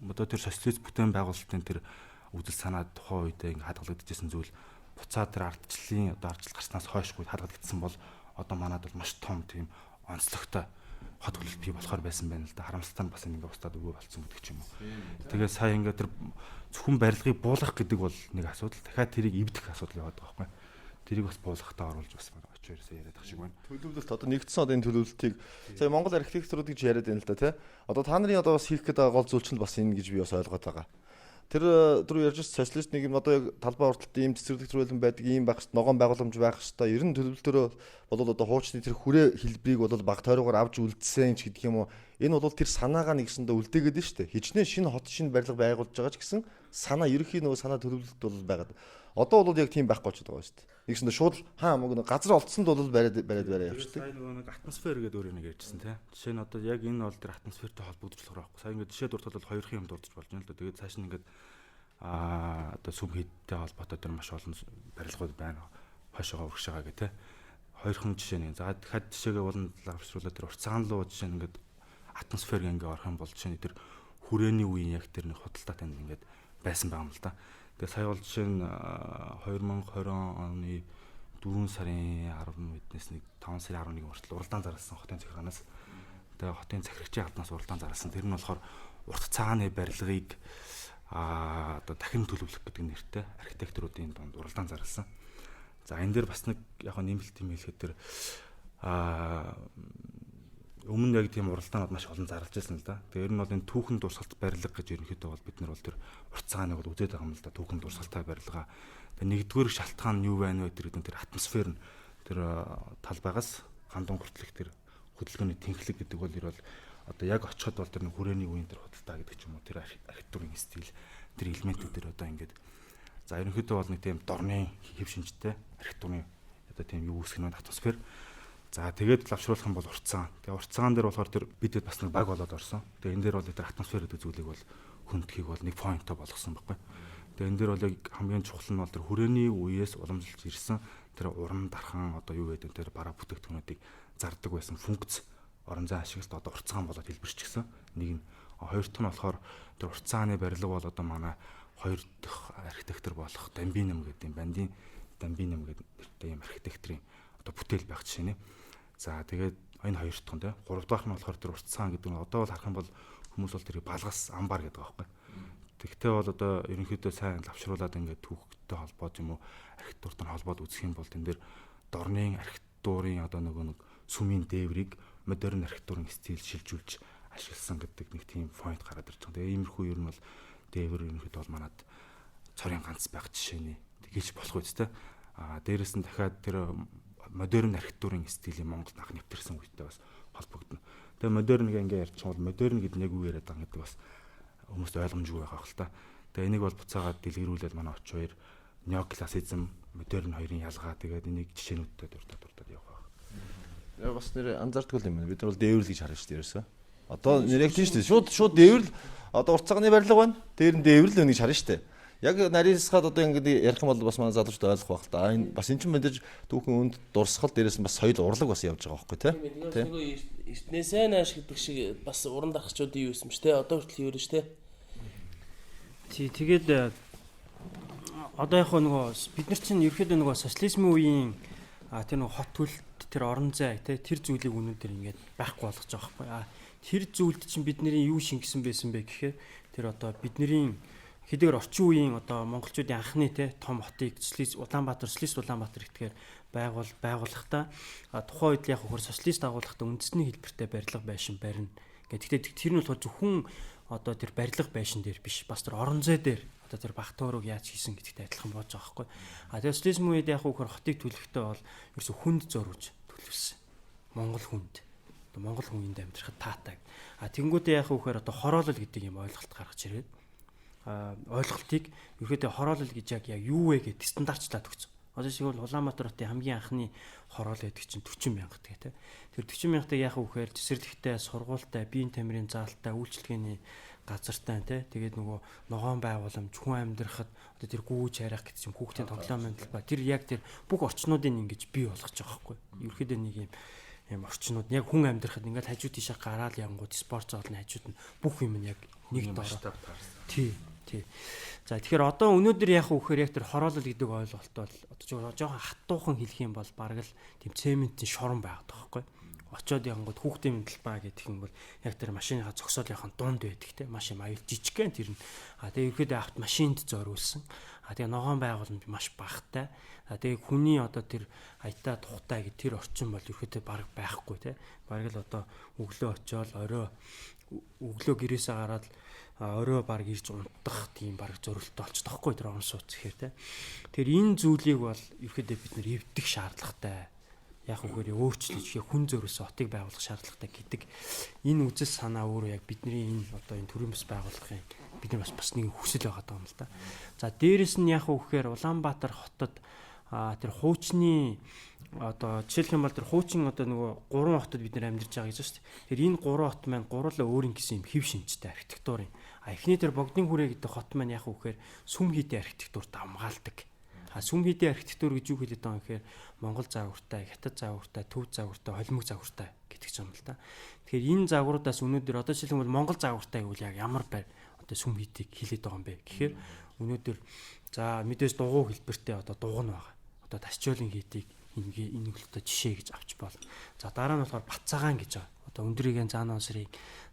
одоо тэр социалист бүтээн байгуулалтын тэр үзэл санаа тухайн үедээ ингээ хадгалагдчихсан зүйл буцаад тэр ардчлалын одоо ардчил гарснаас хойшгүй хадгалагдсан бол одоо манад бол маш том тийм онцлогтой хот хөлөлт бий болохоор байсан байна л да. Харамсалтай нь бас ингээ бусдад өгөө болцсон гэдэг ч юм уу. Тэгээ сая ингээ тэр зөвхөн барилгыг буулгах гэдэг бол нэг асуудал. Дахиад тэрийг эвдэх асуудал яваад байгаа байхгүй. Тэрийг бас буулгахтаа оруулж бас очиорсоо яриад ах шиг байна. Төлөвлөлт одоо нэгдсэн одоо энэ төлөвлөлтийг сая Монгол архитектурууд гэж яриад байна л да тий. Одоо та нарын одоо бас хийх гээд байгаа гол зүйл чинь бас энэ гэж би бас ойлгоод байгаа. Тэр түрүү ярьж байгаа социалист нэг юм одоо яг талбай урталт ийм цэцэрлэг төрөлн байдаг ийм байх ногоон байгууламж байх хэвээр ер нь төлөвлөлтөөрөө бол одоо хуучны тэр хүрээ хэлбэрийг бол баг тойрогоор авч үлдсэн ч гэдэг юм уу энэ бол тэр санаагаа нэгсэндээ үлдээгээд нь шүү дээ хичнээн шинэ хот шинэ барилга байгуулж байгаа ч гэсэн санаа ерөнхий нөгөө санаа төлөвлөлт бол байгаад одоо бол яг тийм байхгүй ч байгаа шүү дээ нэгсэндээ шууд газар олдсонд бол бариад явчихдаг сая нөгөө нэг атмосфер гэдэг өөр нэг ярьжсэн тий жишээ нь одоо яг энэ бол тэр атмосфертэй холбогдож болохоор байхгүй сая ингээд жишээ дуртал бол хоёрын юм дурдж болж байна л да тэгээд цааш нь ингээд одоо сүм хийдтэй холбоотой тэр маш олон барилгууд байна. Хойшоогоо урагшаага гэх тээ. Хоёрхан жишээ нэг. За дахиад жишээгээ болон лавшруулаад тэр уртцагаан руу жишээ нь ингээд атмосфер ингээ орох юм бол жишээ нь тэр хүрээний үеийн яг тэр нэг худалдаа танд ингээд байсан байгаа юм л да. Тэгээ сая бол жишээ нь 2020 оны 4 сарын 10 мэднээс нэг 5 сарын 11 хүртэл уралдаан зарласан хотын захиранаас. Тэгээ хотын захирагчийн албанаас уралдаан зарласан. Тэр нь болохоор уртцагааны барилгыг одоо дахин төлөвлөх гэдэг нэртэй архитектуруудын донд уралдаан зарласан. За энэ дээр бас нэг яг нэмэлт юм хэлэхэд тэр өмнө яг тийм уралдаанууд маш олон зарлж байсан л да. Тэгээ ер нь бол энэ түүхэн дурсгалт барилга гэж ерөнхийдөө бол бид нар бол тэр уртцагааныг бол үзээд байгаа юм л да. Түүхэн дурсгалтай барилга. Тэгээ нэгдүгээр шалтгаан нь юу байна вэ гэдэг тэр атмосфер нь тэр талбайгаас гандан хүртэлх тэр хөдөлгөөний тэнхлэг гэдэг бол ер бол одоо яг очиход бол тэр хүрээний үеийн тэр худалдаа гэдэг ч юм уу тэр архитектурын стил тэр элементүүд тэр одоо ингээд за ерөнхийдөө бол нэг тийм дорны хэв шинжтэй архитектурын одоо тийм юу үүсгэх нь атмосфер. За тэгээд лавшруулах юм бол уртцагаан. Тэгээ уртцагаан дээр болохоор тэр бидэд бас нэг баг болоод орсон. Тэгээ энэ дээр бол тэр атмосфер гэдэг зүйлийг бол хүндхийг бол нэг поинтоо болгосон байхгүй. Тэгээ энэ дээр бол яг хамгийн чухал нь бол тэр хүрээний үеэс уламжилж ирсэн тэр уран дархан одоо юу гэдэг тэр бараа бүтээгдэхүүнүүдийг зардаг байсан функц орон зай ашигт одоо уртцаан болоод хэлбэрчихсэн. Нэг нь хоёр дахь нь болохоор тэр уртцааны барилга бол одоо манай хоёр дахь архитектор болох Дамбинам гэдэг юм бандийн Дамбинам гэдэг нэртэй юм архитекторын одоо бүтээл байх жишээ нэ. За тэгээд энэ хоёр дахь нь те гурав дахь нь болохоор тэр уртцаан гэдэг нь одоо бол харах юм бол хүмүүс бол тэрийг балгас амбар гэдэг байгаа байхгүй. Тэгтээ бол одоо ерөнхийдөө сайн лавшруулад ингээд түүхтэй холбоод юм уу архитектуртай холбоод үзэх юм бол тэн дээр дорны архитектурын одоо нэг сүмийн дээврийг модерн архитектурын стил шилжүүлж ашигласан гэдэг нэг тийм point гараад ирж байгаа. Тэгээ иймэрхүү ер нь бол дээвэр ерөнхийдөө бол манад цорын ганц байх жишээний тэгэж болох үстэй. Дээрээс нь дахиад тэр модерн архитектурын стилийн Монгол анх нэвтэрсэн үедээ бас холбогдно. Тэгээ модерн ингээ ярьчих бол модерн гэдэг нэг үг яриад байгаа гэдэг бас хүмүүст ойлгомжгүй байгаа хэл та. Тэгээ энийг бол буцаагаад дэлгэрүүлээд манай оч хоёр неоклассицизм, модерн хоёрын ялгаа тэгээд энийг жишээнүүдтэй дурдаад явах байх. Яг бас нэр анзаардгүй юм байна. Бид нар бол дээвэрлэл гэж харна шүү дээ ерөөсөө. Одоо нэр яг тийм шүү дээ. Шууд дээвэрлэл одоо уртцааны барилга байна. Дээр нь дээвэрлэл өгнө гэж харна шүү дээ. Яг нарийнсгаад одоо ингэ ярих юм бол бас манай залуучууд ойлгох байх та. Энэ бас эн чинь мэдээж түүхэн өнд дурсгал дээрээс нь бас соёл урлаг бас явж байгаа байхгүй тийм. Эртнээсээ нааш гэдэг шиг бас уран дарахчдын юу юм ш тэ одоо хүртэл юу юм ш тэ. Тий тэгээд одоо яг нөгөө бид нар чинь ерөөхдөө нөгөө социализмын үеийн тэр нөгөө хот төлөлт тэр орон зай тэр зүйлийг өнөөдөр ингээд байхгүй болгож байгаа байхгүй. Тэр зүйлд чинь бидний юу шингэсэн байсан бэ гэхээр тэр одоо бидний хэдийгээр орчин үеийн одоо монголчуудын анхны том хотыг Улаанбаатар гэдгээр байгуулахдаа тухайн үед яг хөр социалист агуулгахдаа үндэсний хэлбэртэй барилга байшин барина. Гэхдээ тэр нь болохоор зөвхөн одоо тэр барилга байшин дээр биш бас тэр орон зай дээр одоо тэр багтуурыг яаж хийсэн гэдэгтэй адилхан болж байгаа байхгүй. Тэгээд социализм үед яг хөр хотыг төлөхдөө бол ерөөсө хүнд зориулж төлөвлөсөн. Монгол хүнд. Одоо монгол хүнд амьдрахад таатай. Тэнгүүдээ яг хөр одоо хороолол гэдэг юм ойлголт гаргаж ирээд ойлголтыг ерөөдөө хороолол гэж яг юу вэ гэдэг стандартчлаад өгсөн. Одоо шиг бол Улаанбаатар хотын хамгийн анхны хороол гэдэг чинь 40 мянга гэдэг. Тэр 40 мянгатыг яах вэ гэхээр цэцэрлэгтэй, сургуультай, биеийн тамирын заалттай, үйлчлэгээний газартай тэгээд нөгөө ногоон байгууламж, хүн амьдрахад одоо тэр гүүж харих гэдэг чинь хүүхдийн тоглоом амьдрал ба тэр яг тэр бүх орчнуудыг ингэж бий болгож байгаа байхгүй. Ерөөдөө нэг юм орчнууд яг хүн амьдрахад ингээд хажуу тийшээ гараал янгууд спорт зоолны хажууд нь бүх юм яг нэг доор. Тий. За тэгэхээр одоо өнөөдөр яах вэ гэхээр яг тэр хороолол гэдэг ойлголт бол одоо жоохон хаттуухан хэлэх юм бол бараг л тийм цементийн шорон байгаад байгаа байхгүй. Очоод янгууд хүүхдийн мэдлбаа гэдэг юм бол яг тэр машиныхаа зогсоолынхаа дунд байдаг те маш юм аюул жижигхэн тэр нь. Тэгээ ерөөдөө автомашинд зориулсан. Тэгээ ногоон байгууламж маш багтай. Тэгээ хүний одоо тэр аятаа тухтай гэдэг тэр орчин бол ерөөдөө бараг байхгүй те. Бараг л одоо өглөө очоод орой өглөө гэрээсээ гараад орой баг ирж унтах тийм баг зөрөлтөө болчихдог байхгүй тэр он сууц гэхээр те. Тэр энэ зүйлийг бол ерөөдөө бид нэр эвдэх шаардлагатай. Яг үгээр өөрчлөж хүн зөрөөс хотыг байгуулах шаардлагатай гэдэг энэ үзэл санаа өөрөө яг бидний энэ одоо энэ төрийн бас байгуулахын бид нар бас нэг хүсэл байгаа юм л да. За дээрэс нь яг үгээр Улаанбаатар хотод тэр хуучны одоо жишээлх юм бол тэр хуучин одоо нөгөө 3 хотод бид нар амьдарч байгаа гэж байна шүү дээ. Тэр энэ 3 хот маань гурлаа өөрийн гэсэн юм хэв шинжтэй архитектурын. Эхний тэр Богдын хүрээ гэдэг хот маань яг үгээр сүм хийдийн архитектурт хамгаалдаг. Сүм хийдийн архитектур гэж юу хэлээд байгаа юм гэхээр Монгол загвартай, Хятад загвартай, Төв загвартай, Холимог загвартай гэдэг юм л да. Тэгэхээр энэ загваруудаас өнөөдөр одоо жишээлбэл Монгол загвартай гэвэл яг ямар байр одоо сүм хийдийг хэлээд байгаа юм бэ гэхээр өнөөдөр за мэдээж дугуй хэлбэртэй одоо дугуй нь байгаа. Одоо тасчуулын хийдийг энэ хөлтөд жишээ гэж авч болно. За дараа нь болохоор Батцаагаан гэж байгаа. Одоо өндөрийн заанаас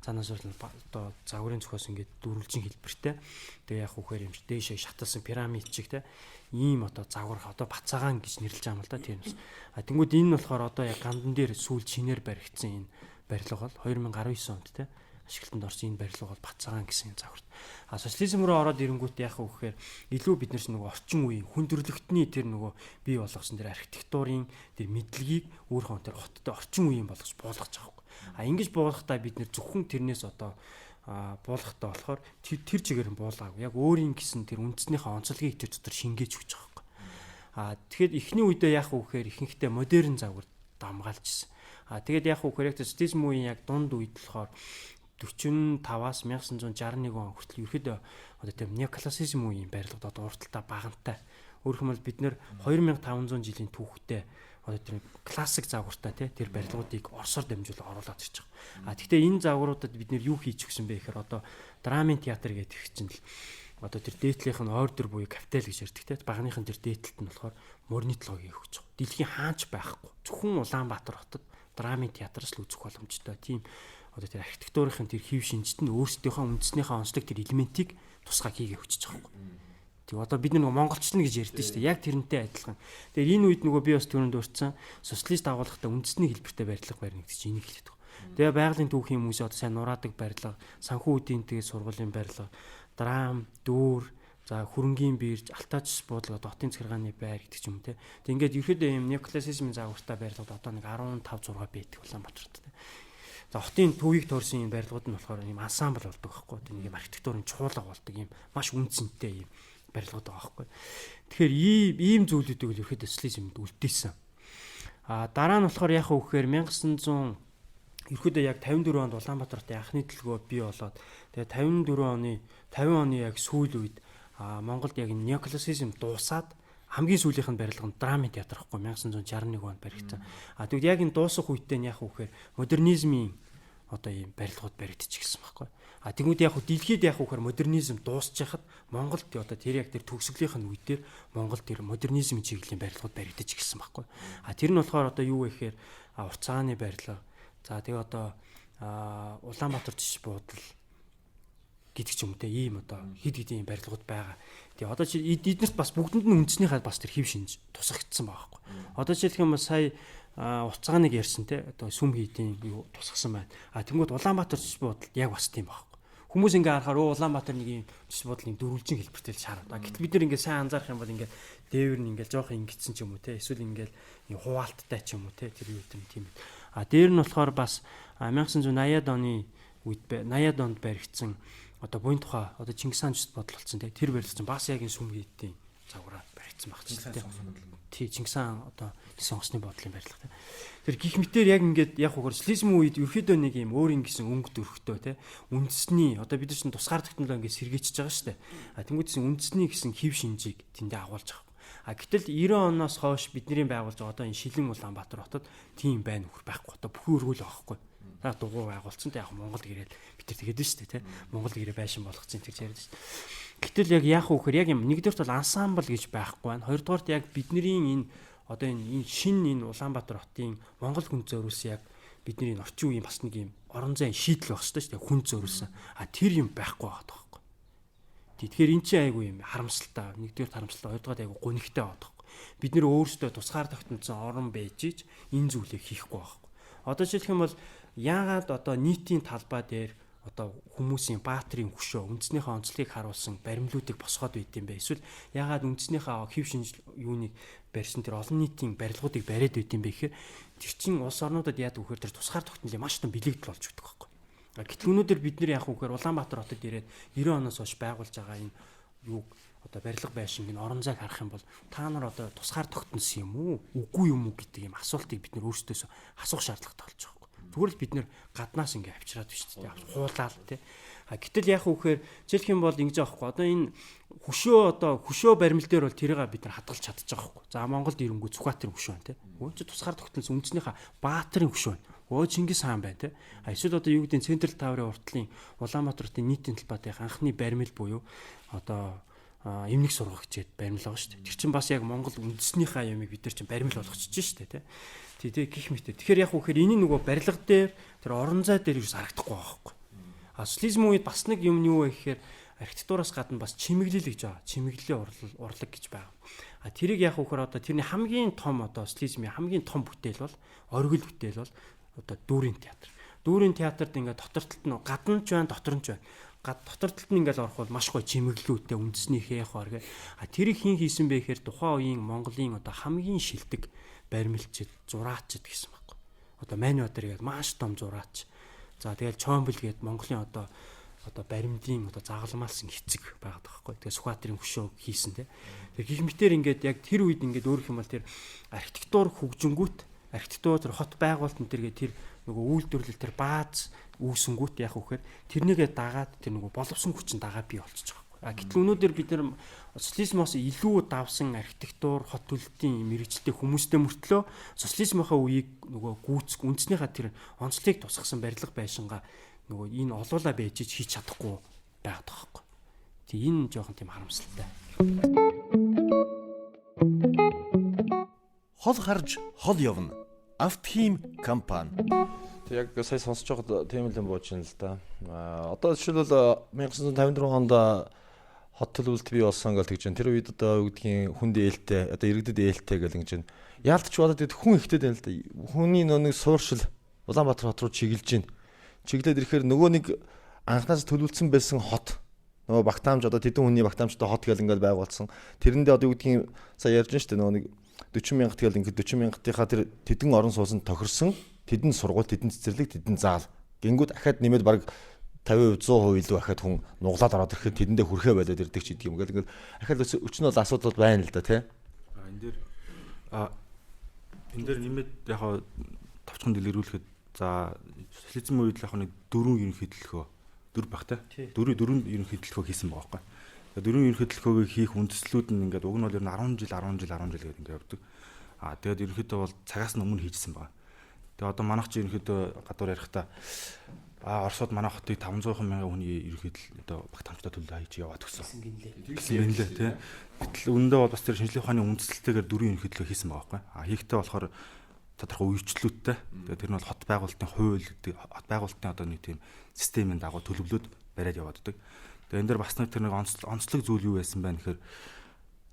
одоо загварын цохоос ингээд дөрвөлжин хэлбэртэй. Тэгээ яг үхээр юм дээшээ шаталсан пирамид чиг те. Ийм одоо загвар одоо Батцаагаан гэж нэрлэж байгаа юм л да тийм бас. Тэнгүүд энэ нь болохоор одоо яг гандан дээр сүүл шинээр баригдсан энэ барилга бол 2019 онд те ашиглалтанд орсон энэ барилга бол Батцаагаан гэсэн загварт. Социализм руу ороод ирэнгүүт яах вэ гэхээр илүү бид нэрс нөгөө орчин үеийн хүндрэлтний тэр нөгөө бий болгосон тэр архитектурын тэр мэдлэгийг өөрхөн тэр хоттой орчин үеийн болгож буулгаж байгаа юм. Ингэж буулгахдаа бид нэр зөвхөн тэрнээс одоо буулгахдаа болохоор тэр чигээр нь буулгаагүй. Яг өөрийн гэсэн тэр үндснийхээ онцлогийг тэр дотор шингээж өгч байгаа юм. Тэгэхэд эхний үедээ яах вэ гэхээр ихэнхдээ модерн загвар дамгаалж ирсэн. Тэгээд яах вэ гэхээр социализм үеийн яг дунд үед болохоор 1945-аас 1961 он хүртэл ерөөдөө одоо тийм неоклассицизм үеийн барилгад одоо урталтаа багантай. Өөрөөр хэлбэл бид нэр 2500 жилийн түүхтэй одоо тэр классик загвартай тэр барилгуудыг Оросоор дамжуулан оруулаад ирж байгаа. Гэхдээ энэ загваруудад бид нэр юу хийж өгсөн бэ гэхээр одоо драмын театр гэдэг их чинь л одоо тэр дээдлийнх нь ордер буюу капитал гэж ярьдаг багныхын тэр дээдлэлт нь болохоор морнитлогыг өгч байгаа. Дэлхийн хаач байхгүй. Зөвхөн Улаанбаатар хотод драмын театраас л үзэх боломжтой. Тийм одоо тэр архитектурын тэр хэв шинжит нь өөрсдийнхөө үндэснийхээ онцлог тэр элементийг тусгай хийгээ өчөж байгаа юм. Тэг одоо бид нэг монголчлон гэж ярьдэн шүү дээ. Яг тэрнтэй адилхан. Тэгэхээр энэ үед нөгөө би бас түрүүнд дурдсан социалист агуулгатай үндэсний хэлбэртэй барилга барина гэдэг чинь энийг хэлээд байгаа. Тэгээ байгалийн түүхийн хүмүүс одоо сайн нураадаг барилга, санхүү үдийн тэгээд сургуулийн барилга, драм, дүүр, за хөрөнгийн бирж, алтаач буудлага, дотын захиргааны байр гэдэг ч юм те. Тэг ингээд ерөөдөө юм неоклассицизмын загвартай барилгад одоо нэг 15 6 байдаг Улаанбаатарт. За хотын төвийг тойрсон юм барилгууд нь болохоор юм ансамбл болдог байхгүй. Тэг нэг юм архитектурын чуулга болдог юм маш үнцэнтэй юм барилгууд байгаа байхгүй. Тэгэхээр ийм зүйлүүдийг л ерөөдөө социализмд үлдээсэн. Дараа нь болохоор яах вэ гэхээр 1900 ерөөдөө яг 54 онд Улаанбаатарт анхны төлгөө бий болоод тэгээ 50 оны яг сүүл үед Монголд яг неоклассицизм дуусаад хамгийн сүүлийнх нь барилга нь драмын театр гэхгүй 1961 онд баригдсан. Тэгвэл яг энэ дуусах үедээ яах вэ гэхээр модернизмын одоо ийм барилгууд баригдчихсан байхгүй. Тэгмүүд яг дэлхийд яг гэхээр модернизм дуусчихад Монголд одоо тэр яг тэр төгсгөлийнх нь үедээр Монгол тэр модернизмын чиглэлийн барилгууд баригдаж ирсэн байхгүй. Тэр нь болохоор одоо юу вэ гэхээр урт цагааны барилга. За тэгээ одоо Улаанбаатар жиш буудал гэдэг ч юм те ийм одоо хэд хэдийн барилгууд байгаа. Тэгээ одоо чи эднэрт бас бүгдэнд нь үндэснийхээ бас тэр хэв шинж тусагдсан байгаа байхгүй. Одоо жишээлх юм сая уцааганыг ярьсан те одоо сүм хийдийн юу тусгасан байна. Тэнгүүд Улаанбаатар жиш буудалд яг бас тийм байхгүй. Хүмүүс ингээ харахаар Улаанбаатар нэг юм жиш буудлын дөрвөлжин хэлбэртэй л шаард. Гэтэл бид нэр ингээ сайн анзаарах юм бол ингээ дээвэр нь ингээ жоох ингэсэн ч юм уу те эсвэл ингээл хуваалттай ч юм уу те тэр юу тийм. Дээр нь болохоор бас 1980-ад оны үед 80-ад онд баригдсан одоо буян тухай одоо Чингис хаан жишд бодол болсон тий тэр барилгацсан бас яг энэ сүм хийдийн загвараар баригдсан баг ч тий Чингис хаан одоо сонгосны бодлын барилга тий тэр гих мэтэр яг ингээд яг хуугаар социализм үед ерөөдөө нэг юм өөр ингэсэн өнгө дөрхтөө тий үндэсний одоо бид нар чинь тусгаар технологи ингээд сэргээчихэж байгаа шүү дээ тэнгуүдсэн үндэсний гэсэн хэв шинжийг тэндээ агуулж байгаа. Гэтэл 90 оноос хойш бидний байгуулж байгаа одоо энэ Шилэн Улаанбаатар хотод тийм байна үхэр байхгүй одоо бүхэн өргөл байхгүй. Дугуй байгуулсан тэ яг Монголд ирээд бид нар тэгээд шүү дээ тий. Монголд ирээ байшин болгоцсон гэж яриад шүү дээ. Гэтэл яг яах вэ гэхээр яг юм нэгдүгээрт бол ансамбл гэж байхгүй байна. Хоёрдугаарт яг бидний энэ одоо энэ шинэ энэ Улаанбаатар хотын Монгол хүн зориулсан яг бидний энэ орчин үеийн бас нэг юм орон зайн шийдэл байх шүү дээ хүн зориулсан. Тэр юм байхгүй байгаа тоххой. Тэгэхээр эн чинь айгүй юм харамсалтай. Нэгдүгээрт харамсалтай, хоёрдугаарт айгүй гонигтай байгаа тоххой. Бид нэр өөрсдөө тусгаар тогтнолцсон орон байж ич энэ зүйлийг хийхгүй байхгүй. Одоо жишээлх юм бол яагаад одоо нийтийн талбай дээр одоо хүмүүсийн баатрийн хөшөө үндэснийхээ онцлогийг харуулсан баримлуудыг босгоод байд юм бэ? Эсвэл яагаад үндэснийхээ хэв шинж юуныг барьсан тэр олон нийтийн барилгуудыг бариад байд юм бэ гэхээр тэр чин улс орнуудад яадаг вэхээр тэр тусгаар тогтнолын маш том бэлэгдэл болж өгдөг байхгүй. Гэтэл өнөөдөр бид нэр яах вэ гэхээр Улаанбаатар хотод ирээд 90 оноос хойш байгуулж байгаа энэ юуг одоо барилга байшинг энэ орон зайг харах юм бол та нар одоо тусгаар тогтносон юм уу? Үгүй юм уу гэдэг юм асуултыг бид нэр өөрсдөөсөө асуух шаардлагатай болж байгаа. Тэгвэл бид нэр гаднаас ингээ авчираад биш үү? Хуулаад тий. Гэтэл яах вэ гэхээр жишээлх юм бол ингэж аахгүй. Одоо энэ хөшөө баримл дээр бол тэрийг бид нар хадгалж чадчих жоохгүй. За Монголд ирэнгүү Зүхбаатарын хөшөө байна тий. Өө чи тусгаар тогтнолсон үндэснийхээ Баатарын хөшөө байна. Өө Чингис хаан байна тий. Эсвэл одоо юу гэдэг нь Централ Таврын уртлын Улаанбаатарын нийтийн талбайд анхны баримл буюу одоо эмнэг сургах гэжээд баримл байгаа шүү дээ. Тэр чинь бас яг Монгол үндэснийхээ ямыг бид нар чинь баримл болгочихж шүү дээ тий. Тэг гих мэт. Тэгэхээр яг үхээр энэ нөгөө барилга дээр тэр орон зай дээр юу харагдахгүй байгаа байхгүй. Социализм үед бас нэг юм юу вэ гэхээр архитектураас гадна бас чимэглэл гэж байгаа. Чимэглэлийн урлаг гэж байгаа. Тэрийг яг үхээр одоо тэрний хамгийн том одоо социализмын хамгийн том бүтээл бол оргил бүтээл бол одоо дүүрийн театр. Дүүрийн театрт ингээд дотор талд нь гадна ч байна, дотор нь ч байна. Дотор талд нь ингээд орох бол маш гоё чимэглэлүүдтэй үндэснийхээ яг оргэ. Тэрийг хин хийсэн бэ гэхээр тухайн үеийн Монголын одоо хамгийн шилдэг баримлчид, зураачид гэсэн байхгүй. Одоо Манбатар гэдэг маш том зураач. За тэгэл Чомбл гэдэг Монголын одоо баримлын одоо загалмаалсан эцэг байгаад байгаа байхгүй. Тэгээ Сүхбаатарын хөшөө хийсэн тий. Тэгээ гих мэтэр ингээд яг тэр үед ингээд өөрөх юм бол тэр архитектур хөгжингүүт архитектур тэр хот байгуулалтын тэргээ тэр нөгөө үйлдвэрлэл тэр бааз үүсэнгүүт яах вэхээр тэрнийгээ дагаад тэр нөгөө боловсон хүчин дагаа бий болчихж байгаа. Гэтэл өнөөдөр бид нар социализмоос илүү давсан архитектур, хот төлөлтийн мэрэгчлээ хүмүүстэй мөртлөө социализмынхаа үеийг нөгөө гүйцэх үндснийхаа тэр онцлогийг тусгасан барилга байшингаа нөгөө энэ олуулаа байж хийж чадахгүй байгаад байгаа байхгүй. Тэг энэ жоохон тийм харамсалтай. Хол харж хол явна. Автхим компани. Тэг яг сая сонсож байгаад тийм л юм бууж байна л да. Одоо жишээлбэл 1954 онд хот төлөвлөлт бий болсон гэж тэгж байна. Тэр үед одоо юу гэдгийг хүнд ээлтэй, одоо иргэдэд ээлтэй гэж ингэж байна. Яалтч бодоод ихэд хүн ихтэй байна л да. Хүний нэг сууршил Улаанбаатар хот руу чиглэж байна. Чиглээд ирэхээр нөгөө нэг анхнаас төлөвлөсөн байсан хот нөгөө Багтаамж одоо тэдэн хүний Багтаамжтай хот гэл ингээд байгуулсан. Тэрэндээ одоо юу гэдгийг сая ярьж байна шүү дээ. Нөгөө нэг 40 мянгат гэл ингээд 40 мянгатынхаа тэр тэдэн орон суусан тохирсон тэдэн сургууль, тэдэн цэцэрлэг, тэдэн заал. Гингүүд ахаад нэмээд баг 50%, 100% илүү ахаад хүн нуглаад ороод ирэхэд тэдэндээ хүрхээ болоод ирдэг ч гэдэг юм. Ингээд ахаад өчнө бол асуудал байна л да тий. Энэ дээр нэмээд яг товчхон дэлгэрүүлэхэд за социализм үед яг нэг дөрвөн ерөнхий төлөвлөгөө дөрв багтай. Дөрвөн ерөнхий төлөвлөгөө хийсэн байгаа байхгүй. Дөрвөн ерөнхий төлөвлөгөөг хийх үндэслэлүүд нь ингээд уг нь бол 10 жил гэдэг ингээд явдаг. Тэгээд ерөнхийдөө бол цагаас нь өмнө хийжсэн байгаа. Тэгээд одоо манайх чи ерөнхийдөө гадуур ярихдаа Оросод манай хотыг 500 мянган хүний ерөнхийдөө одоо Багтаамжтай төлөө хийж яваад өгсөн. Гэсэн юм лээ тий. Гэтэл үүндээ бол бас тэр шинжлэх ухааны үндэслэлтэйгээр дөрвөн ерөнхий төлөө хийсэн байгаа байхгүй. Хийхдээ болохоор тодорхой үйлчлэлттэй. Тэгээд тэр нь бол хот байгуулалтын хууль гэдэг хот байгуулалтын одоо нэг тийм системийн дагуу төлөвлөлөд бариад яваад байдаг. Тэгээд энэ дээр бас нэг тэр нэг онцлог зүйл юу байсан бэ гэхээр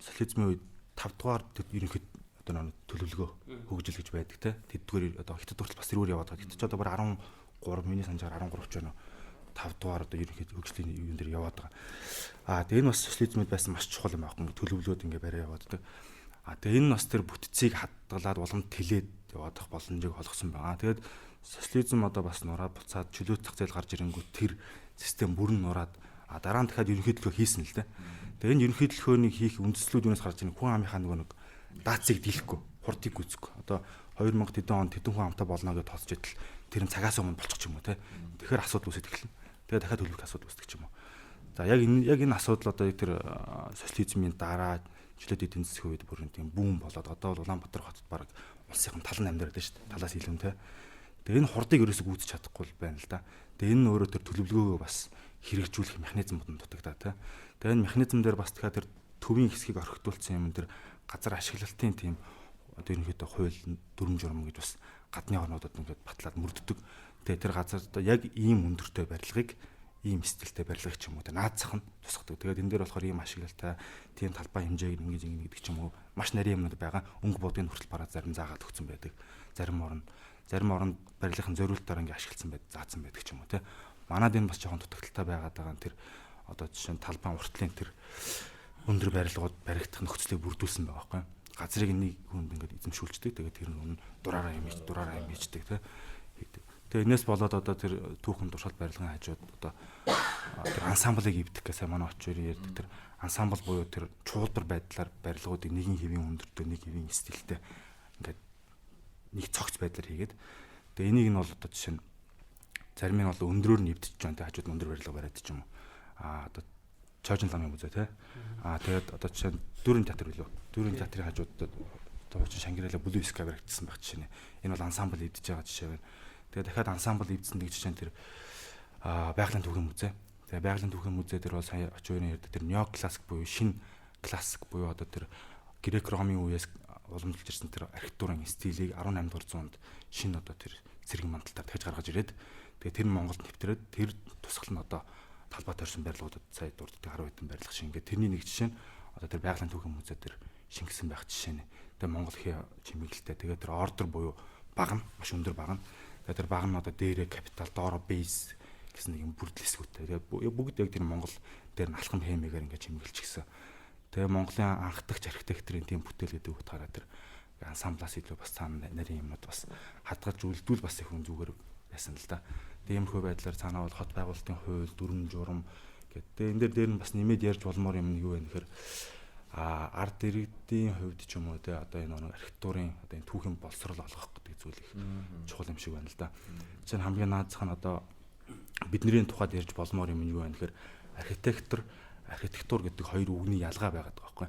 социализмын үед 5 дугаар ерөнхий одоо нэг төлөвлөгөө хөгжил гэж байдаг те. Тэдгээр одоо хятад хүртэл бас тэрүүр яваад байгаа. Гэтэл ч одоо бүр 13 миний санджаар 13 ч байна. 5 дугаар одоо ерөнхий хөгжлийн юун дээр яваад байгаа. Тэгээ энэ бас социализмд байсан маш чухал юм аахгүй. Төлөвлөлөөд ингээ барай яваад байгаа. Тэгээ энэ бас тэр бүтцийг хадгалаад уламж тэлээд яваадах боломжийг олгосон байгаа. Тэгээд социализм одоо бас нураад буцаад чөлөө зах зээл гарч ирэнгүүт тэр систем бүрэн нураад дараа нь дахиад ерөнхий төлөвлөгөө хийсэн л дээ. Тэгээ энэ ерөнхий төлөвлөгөөнийг хийх үндэслэлүүд юунаас гарч ирэх хүн амынхаа нөгөө нэг даацыг дийлэхгүй, хурдыг гүйцэхгүй. Одоо 2000 тэдэн он тэдэн хүн амтай болно гэж тооцож идэл тэр нь цагаас өмнө болчих юм уу те. Тэгэхээр асуудал үүсэж эхэлнэ. Тэгээ дахиад төлөвлөх асуудал үүсдэг юм уу. За яг энэ асуудал одоо тэр социализмын дараа жилүүд эдийн засгийн үед бүр тийм бүүн болоод одоо бол Улаанбаатар хотод баг улсынхан тал нь амьдраад байна шүү дээ. Талаас илүү те. Тэгээ энэ хурдыг ерөөсөө гүйцэж чадахгүй байна л да. Тэгээ энэ өөрөө тэр төлөвлөгөөгөө бас хэрэгжүүлэх механизмууд нь дутагдаа те. Тэгээ энэ механизм дээр бас дахиад тэр төвийн хэсгийг орхитуулсан юм тэр газар ашиглалтын тийм одоо ерөнхийдөө хууль дүрм журам гэж бас гадны орнуудад ингээд батлаад мөрддөг. Тэгээ тэр газар одоо яг ийм өндөртэй барилгыг ийм стилтэй барилгыг ч юм уу наад зах нь тусгадаг. Тэгээд энэ дээр болохоор ийм ашиглалтай тийм талбай хэмжээг ингэж ингэ гэдэг ч юм уу маш нарийн юмнууд байгаа. Өнгө буудын хүртэл бараа зарим заагаад өгсөн байдаг. Зарим оронд барилгын зориултаар ингэ ашигласан заасан байдаг ч юм уу те. Манад энэ бас жоохон дутагдaltaй байгаад байгаа тэр одоо жишээ нь талбайн уртлын тэр өндөр барилгууд баригдах нөхцөлийг бүрдүүлсэн байгаа байхгүй. Газрыг нэг хүнд ингээд эзэмшүүлждэг. Тэгээд тэр нь дураараа юм хийждэг те. Тэгээ энэс болоод одоо тэр түүхэн туршилт барилгын хажууд одоо тэр ансамблыг ивдэх гэсэн манай очоор ярьдаг. Тэр ансамбл буюу тэр чуулбар байдлаар барилгуудыг нэгэн хэвийн өндөртөө нэг хэвийн стилтэй ингээд нэг цогц байдлаар хийгээд тэгээ энийг нь бол одоо жишээ нь зарим нь бол өндрөөр нь ивдэж байгаа те хажууд өндөр барилга бариад ч юм уу. Одоо Чожин ламын музей те. Тэгээд одоо жишээ нь Дүүрэн театр билүү. Дүүрэн театрын хажуудад одоо Шангирала Блюска баригдсан байх жишээ нэ. Энэ бол ансамбл эвдэж байгаа жишээ байна. Тэгээд дахиад ансамбл эвдсэн нэг жишээ нь тэр байгалийн түүхэн музей. Тэгээд байгалийн түүхэн музей дээр бол сая очиорын ярьдаг тэр неоклассик буюу шинэ классик буюу одоо тэр грек-ромын үеэс уламжилж ирсэн тэр архитектурын стилийг 18 дугаар зуунд шинэ одоо тэр цэрэг мандалтаар дахиж гаргаж ирээд тэгээд тэр нь Монголд нэвтрээд тэр тусгал нь одоо талбай тойрсон барилгуудад сая дурддаг 10 хэдэн барилга шиг ингээд тэрний нэг жишээ нь одоо тэр байгалийн түүхэн музей дээр шингэсэн байх жишээ нэ. Тэгээ Монгол хий чимэглэлтэй тэгээ тэр ордер буюу баг нь маш өндөр баг нь. Тэгээ тэр баг нь одоо дээрээ капитал доороо бейс гэсэн нэг юм бүрдлэсгүүтэй. Тэгээ бүгд яг тэр Монгол дээр нь алхам хэмээгээр ингээд чимэглэж гисэн. Тэгээ Монголын анхдагч архитекторын тийм бүтээл гэдэг утгаараа тэр ансамблаас илүү бас цаана нарийн юмнууд бас хадгалж үлдүүл бас их хүн зүгээр байсан л да. Тиймэрхүү байдлаар цаанаа бол хот байгуулалтын хууль, дүрм журам гэдэг. Энэ дээр нь бас нэмээд ярьж болмоор юм юу вэ гэхээр ард иргэдийн хувьд ч юм уу те одоо энэ нэг архитектурын одоо энэ түүхэн боловсрол олгох гэдэг зүйл их чухал юм шиг байна л да. Жишээ нь хамгийн наазах нь одоо бидний тухайд ярьж болмоор юм юу вэ гэхээр архитектур гэдэг хоёр үгний ялгаа байгаад байгаа байхгүй.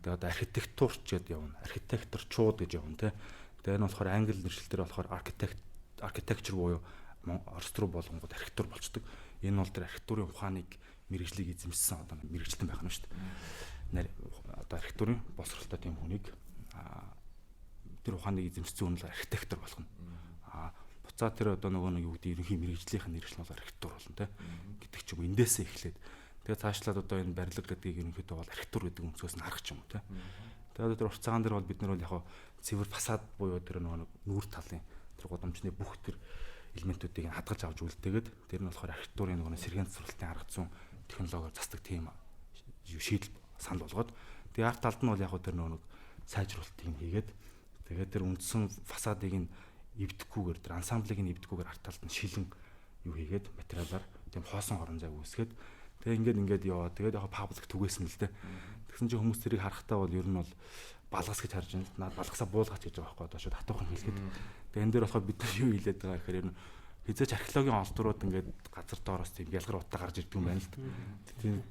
Тэгээ одоо архитектурч гэдээ явна. Архитекторчууд гэж явна те. Тэгээ энэ болохоор англи нэршилтээр болохоор architecture буюу орос руу болгонгод архитектур болчдөг. Энэ бол тэр архитектурын ухааныг мэрэгжлийг эзэмшсэн одоо мэрэгчлэн байх нь шүү дээ. Одоо архитектурын боловсролтой тийм хүнийг тэр ухааныг эзэмшсэн хүн л архитектор болох нь. Буцаа тэр одоо нөгөө нэг юу гэдэг ерөнхий мэрэгжлийнхэн нэршил бол архитектур болно те гэдэг ч юм эндээсээ эхлээд тэгээ цаашлаад одоо энэ барилга гэдгийг ерөнхийдөө бол архитектур гэдэг өнцгөөс нь харах ч юм уу те. Тэгээ одоо тэр урт цагаан дээр бол бид нар бол яг цэвэр фасад буюу тэр нөгөө нүүр талын тэр гудамжны бүх тэр элементүүдийг хадгалж авч үлдээгээд тэр нь болохоор архитектурын нөгөө сэргээн засварлалтын арга зүйн технологиор засдаг тийм шийдэл санал болгоод тэгээ арт талд нь бол яг тэр нөгөө сайжруулалтыг хийгээд тэгээд тэр үндсэн фасадыг нь эвдэхгүйгээр тэр ансамблыг нь эвдэхгүйгээр арт талд нь шилэн юу хийгээд материалаар тийм хоосон хорон зайг үүсгээд тэгээ ингээд яваа. Тэгээд яг паблик түгээсэн л дээ. Тэгсэн чинь хүмүүс тэрийг харахтаа бол ер нь бол балгас гэж харж байна. Наад балгасаа буулгаач гэж байгаа байхгүй одоо шууд хатуухан хэлгээд. Тэгээ энэ дээр болохоор бид нар юу хийлээд байгаа гэхээр ер нь хязгаарч археологийн олдрууд ингээд газар доороос тийм бялгар утаа гарч ирдэг юм байна л да.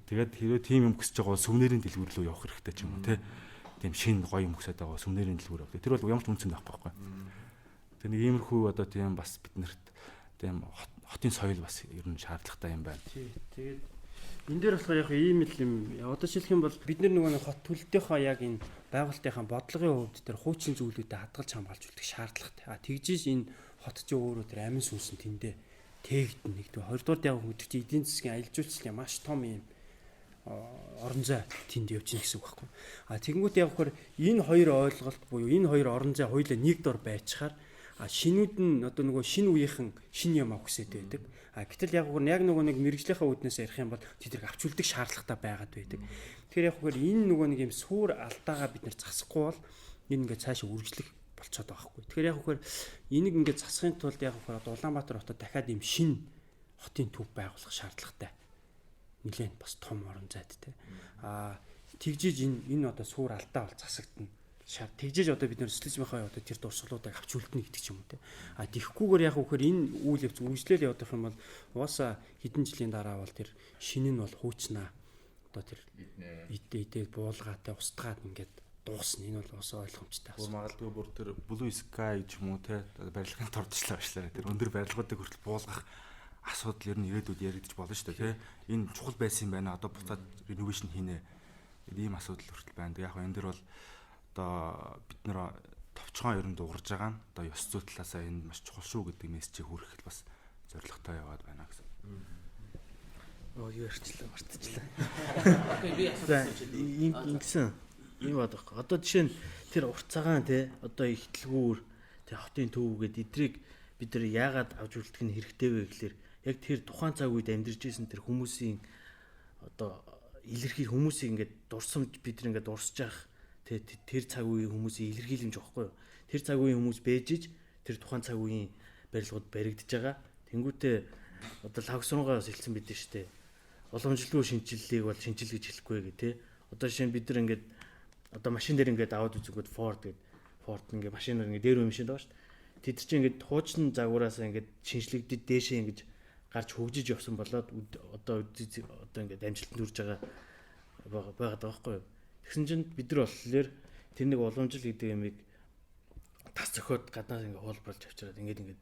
Тэгээд хэрвээ тийм юм хүсэж байгаа бол сүмнэрийн дэлгүүр рүү явах хэрэгтэй ч юм уу те. Тийм шин гоё юм хүсэж байгаа сүмнэрийн дэлгүүр явах. Тэр бол ямар ч үнцэн байхгүй байхгүй. Тэр нэг иймэрхүү одоо тийм бас биднэрт тийм хотын соёл бас ер нь шаардлагатай юм байна. Тэгээд энэ дээр болохоор яг ийм л юм. Одоо жишээлх юм бол бид нөгөө хот төлөлтийнхаа яг энэ байгуулалтынхаа бодлогын хувьд тэр хуучин зүйлүүдэд хадгалж хамгаалж үлдэх шаардлагатай. Тэгжиж энэ хот чи өөрөө тэр амин сүнсэн тэндээ тээгдэн нэгдүгээр. Хоёрдугаар яг хөдөлж эдийн засгийн аялал жуулчлалын маш том юм орон зай тэнд явж гин гэсэн үг байхгүй. Тэгэнгүүт яг хөр энэ хоёр ойлголт буюу энэ хоёр орон зай хоёулаа нэг дор байцхаар шинүүд нь одоо нөгөө шинэ үеийнхэн шинэ юм авах хүсэж байдаг. Гэтэл яг нөгөө нэг мэрэгжлийнхаа үүднээс ярих юм бол тэдэрэг авч үлдэх шаардлагатай байгаад байдаг. Тэгэхээр яг энэ нөгөө нэг юм суур алдаагаа бид нэр засахгүй бол энэ ингээд цаашаа үргэлжлэх болцоод байгаа хгүй. Тэгэхээр яг энийг ингээд засахын тулд яг одоо Улаанбаатар хотод дахиад юм шинэ хотын төв байгуулах шаардлагатай. Нилээн бас том орон зайд те. Тэгжиж энэ одоо суур алдаа бол засагдана. Тэгжиж одоо бид нэр социализмынхаа одоо тэр дурсгалуудыг авч үлдэнэ гэдэг ч юм уу те. Тэгэхгүйгээр яг энэ үйл явц үргэлжлэл явах юм бол угаасаа хэдэн жилийн дараа бол тэр шинэ нь бол хуучнаа одоо тэр идээд буулгаатай устгаад ингээд дуусна. Энэ бол уусаа ойлгомжтой байна. Магадгүй бүр тэр Blue Sky ч юм уу те барилгын тордчлаа башлаа. Тэр өндөр барилгуудыг хүртэл буулгах асуудал ер нь ирээдүйд яригдчих болно шүү дээ те. Энэ чухал байсан юм байна. Одоо буцаад renovation хийнэ. Ийм асуудал хүртэл байна. Яг энэ дэр бол одоо бид нэр товчхон ер нь дуурж байгаа нь одоо ёс зүй талаасаа энэ маш чухал шүү гэдэг мессежийг хүргэх бас зорилготой яваад байна гэсэн. Юу ярьчлаа мартчихлаа. Ингэсэн юм бадаг. Одоо жишээ нь тэр урт цагаан те одоо ихтлгүүр тэр хотын төв гэдэг эдрийг бид нар яагаад авч үлдэх нь хэрэгтэй вэ гэхэлэр яг тэр тухайн цаг үед амьдарч исэн тэр хүмүүсийн одоо илэрхийл хүмүүсийг ингээд дурсамж бид нар ингээд дурсаж явах тэр цаг үеийн хүмүүсийн илэрхийлэмж واخгүй юу. Тэр цаг үеийн хүмүүс бэжиж тэр тухайн цаг үеийн барилгууд баригдаж байгаа. Тэнгүүтээ одоо лавсруугаас хэлсэн бид нь штэ. Уламжлалгүй шинжилгээг бол шинжил гэж хэлэхгүй гэх тээ. Одоо жишээ нь бид нар ингээд одоо машин дээр ингээд аваад үзэнгүүт Ford ингээд машинаар ингээд дээр өмшөнд байгаа штэ. Тэд чинь ингээд хуучин загвараас ингээд шинжлэгдэд дээшээ ингээд гарч хөгжиж явсан болоод одоо ингээд амжилтанд хүрж байгаа байгаад байгаа байхгүй юу. Тэгсэн чинь бид нар болохоор тэр нэг уламжлал гэдэг юмыг тас зөхиод гаднаас ингээд хуулбарлаж авчираад ингээд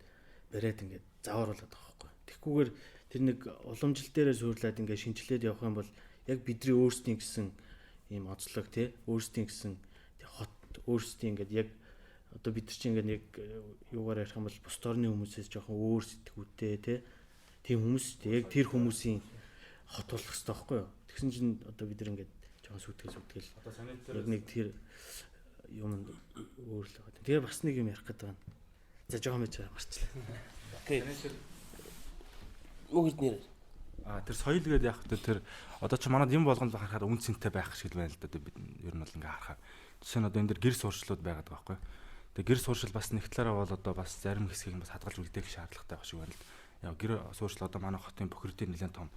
бариад ингээд завааруулдаг байгаа байхгүй. Тэгхгүйгээр тэр нэг уламжлал дээрээ суурлаад ингээд шинжилээд явах юм бол яг бидний өөрсдийн гэсэн ийм онцлог тий өөрсдийн гэсэн хот өөрсдийн ингээд яг одоо бид нар чинь ингээд яг юугаар ярих юм бол бус орны хүмүүсээс жоохон өөр сэтгүүтэй тий тийм хүмүүс тий яг тэр хүмүүсийн хот болох хэрэгтэй байхгүй юу. Тэгсэн чинь одоо бид нар ингээд жоохон сүтгэл одоо санитар яг нэг тэр юм өөр л байгаа. Тэгээ бас нэг юм ярих гэдэг байна. За жоохон байж марчлаа. Окей. Мөгд нэр. Тэр соёл гэдэг яг тэр одоо ч манад юм болгонд харахад үн цэнтэй байх шиг байна л да бид ер нь бол ингээ харахаар. Жишээ нь одоо энэ дэр гэр суурьшлууд байгаад байгаа байхгүй. Тэгээ гэр суурьшил бас нэг талаараа бол одоо бас зарим хэсгийг бас хадгалж үлдээх шаардлагатай байх шиг байна л. Яг гэр суурьшил одоо манай хотын бохирдын нэлээд том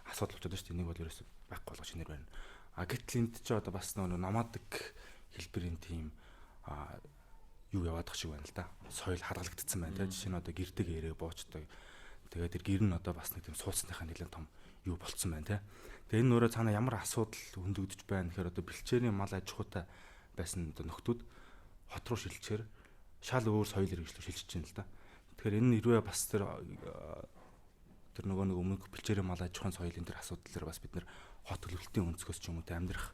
асуудал болчиход байна шүү дээ. Энийг бол ерөөсөй байхгүй болгож нэр байна. Гэтэл энд ч одоо бас нөгөө номадик хэлбэрийн тийм юу яваад тах шиг байна л да. Соёл хадгалагдсан байна те. Жишээ нь одоо гэрдэг ярээ боочтой. Тэгээд тэр гэр нь одоо бас нэг тийм суудсныхаа нэлээд том юу болцсон байна те. Тэгээд энэ өөрөө цаана ямар асуудал хөндөгдөж байна гэхээр одоо бэлчээрийн мал аж ахуйтай байсан одоо нөхдүүд хот руу шилжчихээр шал өөр соёл хэрэгжлөөр шилжиж байна л да. Тэгэхээр энэ хэрвээ бас тэр нөгөө нэг өмнөх бэлчээрийн мал аж ахуйн соёлын тэр асуудал дээр бас бид нэр хот төлөвлөлтийн өнцгөөс ч юм уу амьдрах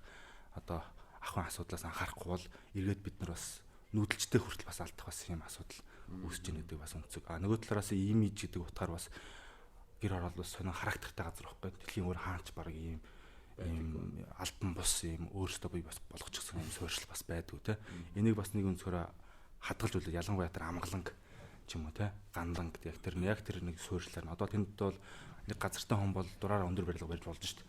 одоо ахуйн асуудлаас анхаарахгүй бол эргээд бид нар бас нүүдэлчтэй хүртэл бас алдах бас юм асуудал үүсэж байгаа гэдэг бас өнцөг. Нөгөө талаараас имиж гэдэг утгаар бас гэр орол бас сонин характертай газар байхгүй. Дэлхийн өөр хаач баг ийм альбан бус ийм өөрөөсөө бий бас болгочихсон юм суурьшил бас байдгүй те. Энийг бас нэг өнцгөрөө хадгалж үлээ ялангуяа тэр амгаланг ч юм уу те ганланг яг тэр нэг суурьшлаар нь одоо тэнд бол нэг газартай хүн бол дураараа өндөр барилга барьж болж шít.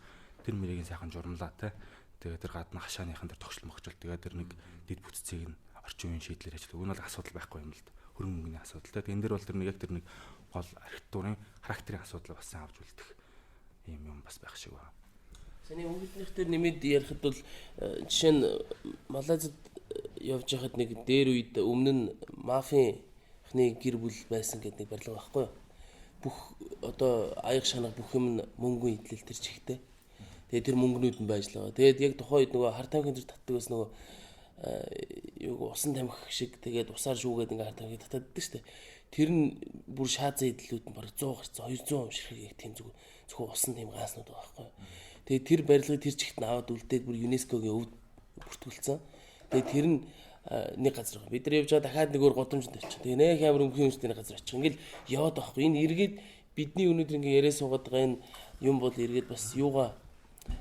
Тэр мөрийг сайхан журмлаа те. Тэгээд тэр гадна хашааныхан тэр тогшил мохчол тэгээд тэр нэг дид бүтцийг нь орчин үеийн шийдлэр ажилладаг. Үүн бол асуудал байхгүй юм л да. Хөрөнгө мөнгөний асуудал. Тэгээд энэ дэр бол тэр нэг яг тэр нэг гол архитектурын характерын асуудал бас авч үлдэх юм бас байх шиг байна. Саний өнгөлнийх дээр нэмээд ярихад бол жишээ нь Малайзад явж байхад нэг дээр үед өмнө нь мафийнхны гэр бүл байсан гэдэг нэг барилга байхгүй юу? Бүх одоо аяг шанах бүх юм мөнгөний идэлэл тэр чигтэй. Тэгээд тэр мөнгнүүд нь байж л байгаа. Тэгээд яг тухайн үед нөгөө хар тамхин зэрэг татдаг бас нөгөө юу усан тамхи шиг тэгээд усаар шүүгээд ингээ хар тамхи татдаг шүү дээ. Тэр нь бүр шаазын идэлүүд нь бараг 100 гарсан 200 ширхэг яг тийм зөвхөн усан тийм ганснууд байгаа байхгүй. Тэгээд тэр барилгыг тэр чигт нь аваад үлдээд бүр ЮНЕСКОгийн өвд бүртгүүлсэн. Тэгээд тэр нь нэг газар байгаа. Бид нар явж байгаа дахиад нэг өөр годомжинд очив. Тэгээд нэх ямар өмхөн юмштэй газар очих. Ингээл яваад байхгүй. Энэ эргээд бидний өнөөдөр ингээ яриа суугаад байгаа энэ юм бол эргээд бас юугаа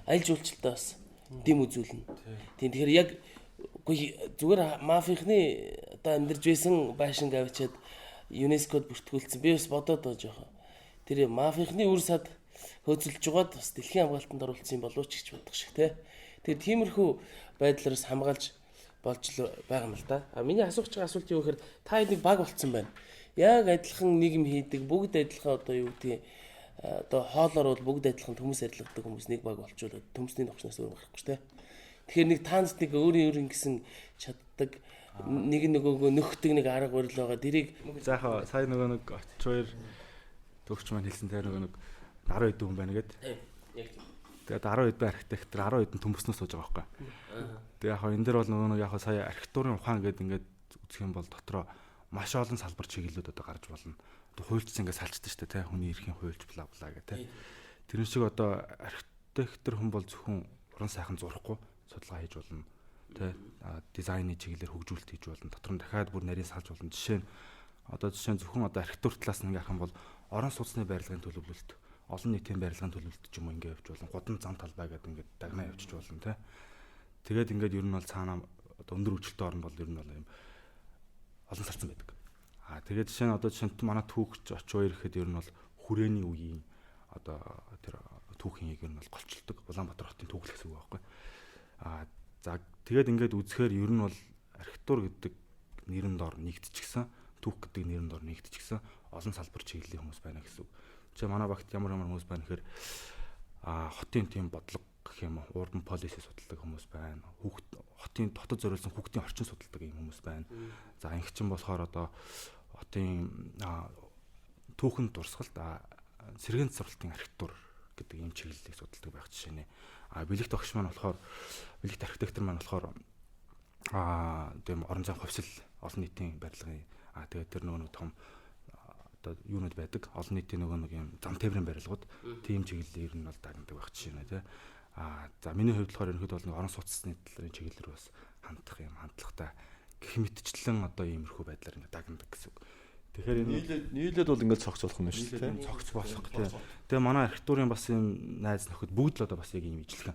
аль жуулчлалтаа бас дэм үзүүлнэ. Тийм тэгэхээр яг зүгээр мафийнхны одоо амьдарч байсан байшинг авчиад ЮНЕСКОд бүртгүүлсэн. Би бас бодоод байгаа жоохон. Тэр мафийнхны үр сад хөөцөлж байгаад бас дэлхийн хамгаалтанд оруулсан юм болов ч гэж бодох шиг те. Тэгэхээр тиймэрхүү байдлаараас хамгаалж болж байгаа юм л да. Миний асуух байгаа асуулт юу гэхээр та нэг баг болцсон байна. Яг адилхан нийгэм хийдэг бүгд адилхан одоо юу гэдэг одоо хоолоор бол бүгд адилхан төмөс арилгадаг хүмүүс нэг баг болчулаад төмсний нөхцнөөс өөр гарахгүй шүү дээ. Тэгэхээр нэг таанц нэг өөрийн гэсэн чаддаг нэг нөгөөгөө нөхдөг нэг арга барил байгаа. Дэрийг за яхаа сая нөгөө нэг очир төгч маань хэлсэн тэр нөгөө нэг 10 хэд хүн байна гэдэг. Тэгээд 10 хэд бай архитектор 10 хэд төмөснөөс сууж байгаа байхгүй. Тэгээд яхаа энэ дэр бол нөгөө нэг яхаа сая архитектурын ухаан гэдэг ингээд үзэх юм бол дотроо маш олон салбар чиглэлүүд одоо гарч болно. Одоо хуульчс ингээд салчдаг шүү дээ, хүний эрхийн хуульч бла бла гэх тэ. Тэрэн шиг одоо архитектор хүн бол зөвхөн уран сайхан зурхгүй судалгаа хийж болно. Тэ дизайны чиглэлээр хөгжүүлэлт хийж болно. Дотор нь дахиад бүр нарийн салж болно. Жишээ нь зөвхөн одоо архитектур талаас нь ярих юм бол орон сууцны барилгын төлөвлөлт, олон нийтийн барилгын төлөвлөлт ч юм ингээд явж болно. Гудам зам талбай гэдэг ингээд дагнаа явуулж болно тэ. Тэгээд ингээд ер нь бол цаанаа одоо өндөр хөгжилтэй орн бол ер нь бол юм олон сарцсан байдаг. Тэгээд жишээ нь манай түүхч очоо ирэхэд ер нь бол хүрээний үеийн одоо тэр түүхийн яг ер нь бол голчилдог. Улаанбаатар хотын түүхэл гэсэн үг байхгүй. За тэгээд ингээд үзэхээр ер нь бол архитектур гэдэг нэрэн дор нэгдчихсэн, түүх гэдэг нэрэн дор нэгдчихсэн олон салбар чиглэлийн хүмүүс байна гэсэн үг. Жишээ манай багт ямар хүмүүс байна гэхээр хотын тийм бодлого гэх юм уу, уран полиси судалдаг хүмүүс байна. Хотын дотод зориулсан хүүхдийн орчин судалдаг юм хүмүүс байна. За ингэчин болохоор одоо хотын түүхэнд дурсгалт сэргээн зурвалтын архитектур гэдэг юм чиглэлийг судалдаг байх жишээ нэ. Бэлэгт огш маань болохоор бэлэгт архитектор маань болохоор тийм орон зайн хувьсэл олон нийтийн барилгын тэгээд тэр нөгөө том одоо юунууд байдаг олон нийтийн нөгөө нэг юм зам тээврийн барилгууд тийм чиглэлээр нь бол дагнадаг байх жишээ нэ тий. За миний хувьд болохоор ерөнхийдөө бол орон сууцны талын чиглэлээр бас хандлагатай гэх мэтчлэн одоо иймэрхүү байдлаар ингэ дагнадаг гэсэн үг. Тэгэхээр энэ нийлээд бол ингээд цогц болох юм шүү дээ. Цогц болох тий. Тэгээ манай архитектурын бас юм найз нөхөд бүгд л одоо бас яг ийм ижлэх.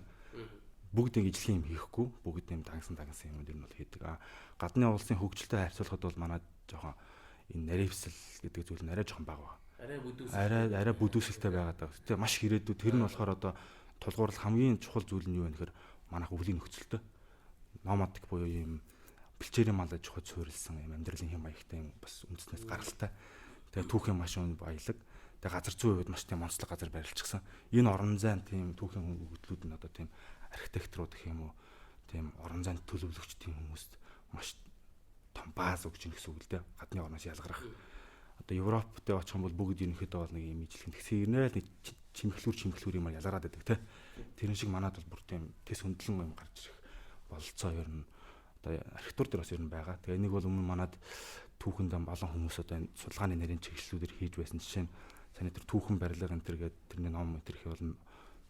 Бүгд ингэ ижлэх юм хийхгүй, бүгд юм дагсан юмуд ер нь бол хийдэг. Гадны улсын хөгжилтэй харьцуулахад бол манай жоохон энэ наривсэл гэдэг зүйл нь арай жоохон бага. Арай бүдүүсэлтэй байгаад байгаа. Тэгээ маш хэрээдүүд тэр нь болохоор одоо тулгуурлах хамгийн чухал зүйл нь юу вэ гэхээр манайх өвлийн нөхцөлтэй. Номадик буюу юм бэлчээрийн мал аж ахуйд суурилсан юм амьдралын хэм маягтай юм бас үндэснээс гаралтай. Тэгээ түүхийн маш өндөр баялаг. Тэгээ газар зүйн хувьд маш тийм онцлог газар барилчихсан. Энэ орон зайн тийм түүхийн хөгжлүүд нь одоо тийм архитекторууд гэх юм уу тийм орон зайд төлөвлөгчдийн хүмүүст маш том бааз өгч ийн гэсэн үг л дээ. Гадны орноос ялгарах. Одоо Европт очих юм бол бүгд ерөнхийдөө бол нэг юм ижлэх тэгсэрнэ л нэг чимхлүүр юмар ялгараад байдаг те. Тэрэн шиг манад бол бүр тийм тэс хөндлөн юм гарч ирэх бололцоо ер нь одоо архитектур дээр бас ер нь байгаа. Тэгээ нэг бол өмнө манад түүхэнд олон хүмүүс одоо энэ судалгааны нарийн чиглэлүүдээр хийж байсан жишээ нь саний тэр түүхэн барилга энэ төр гэдэг тэрний ном тэр их бол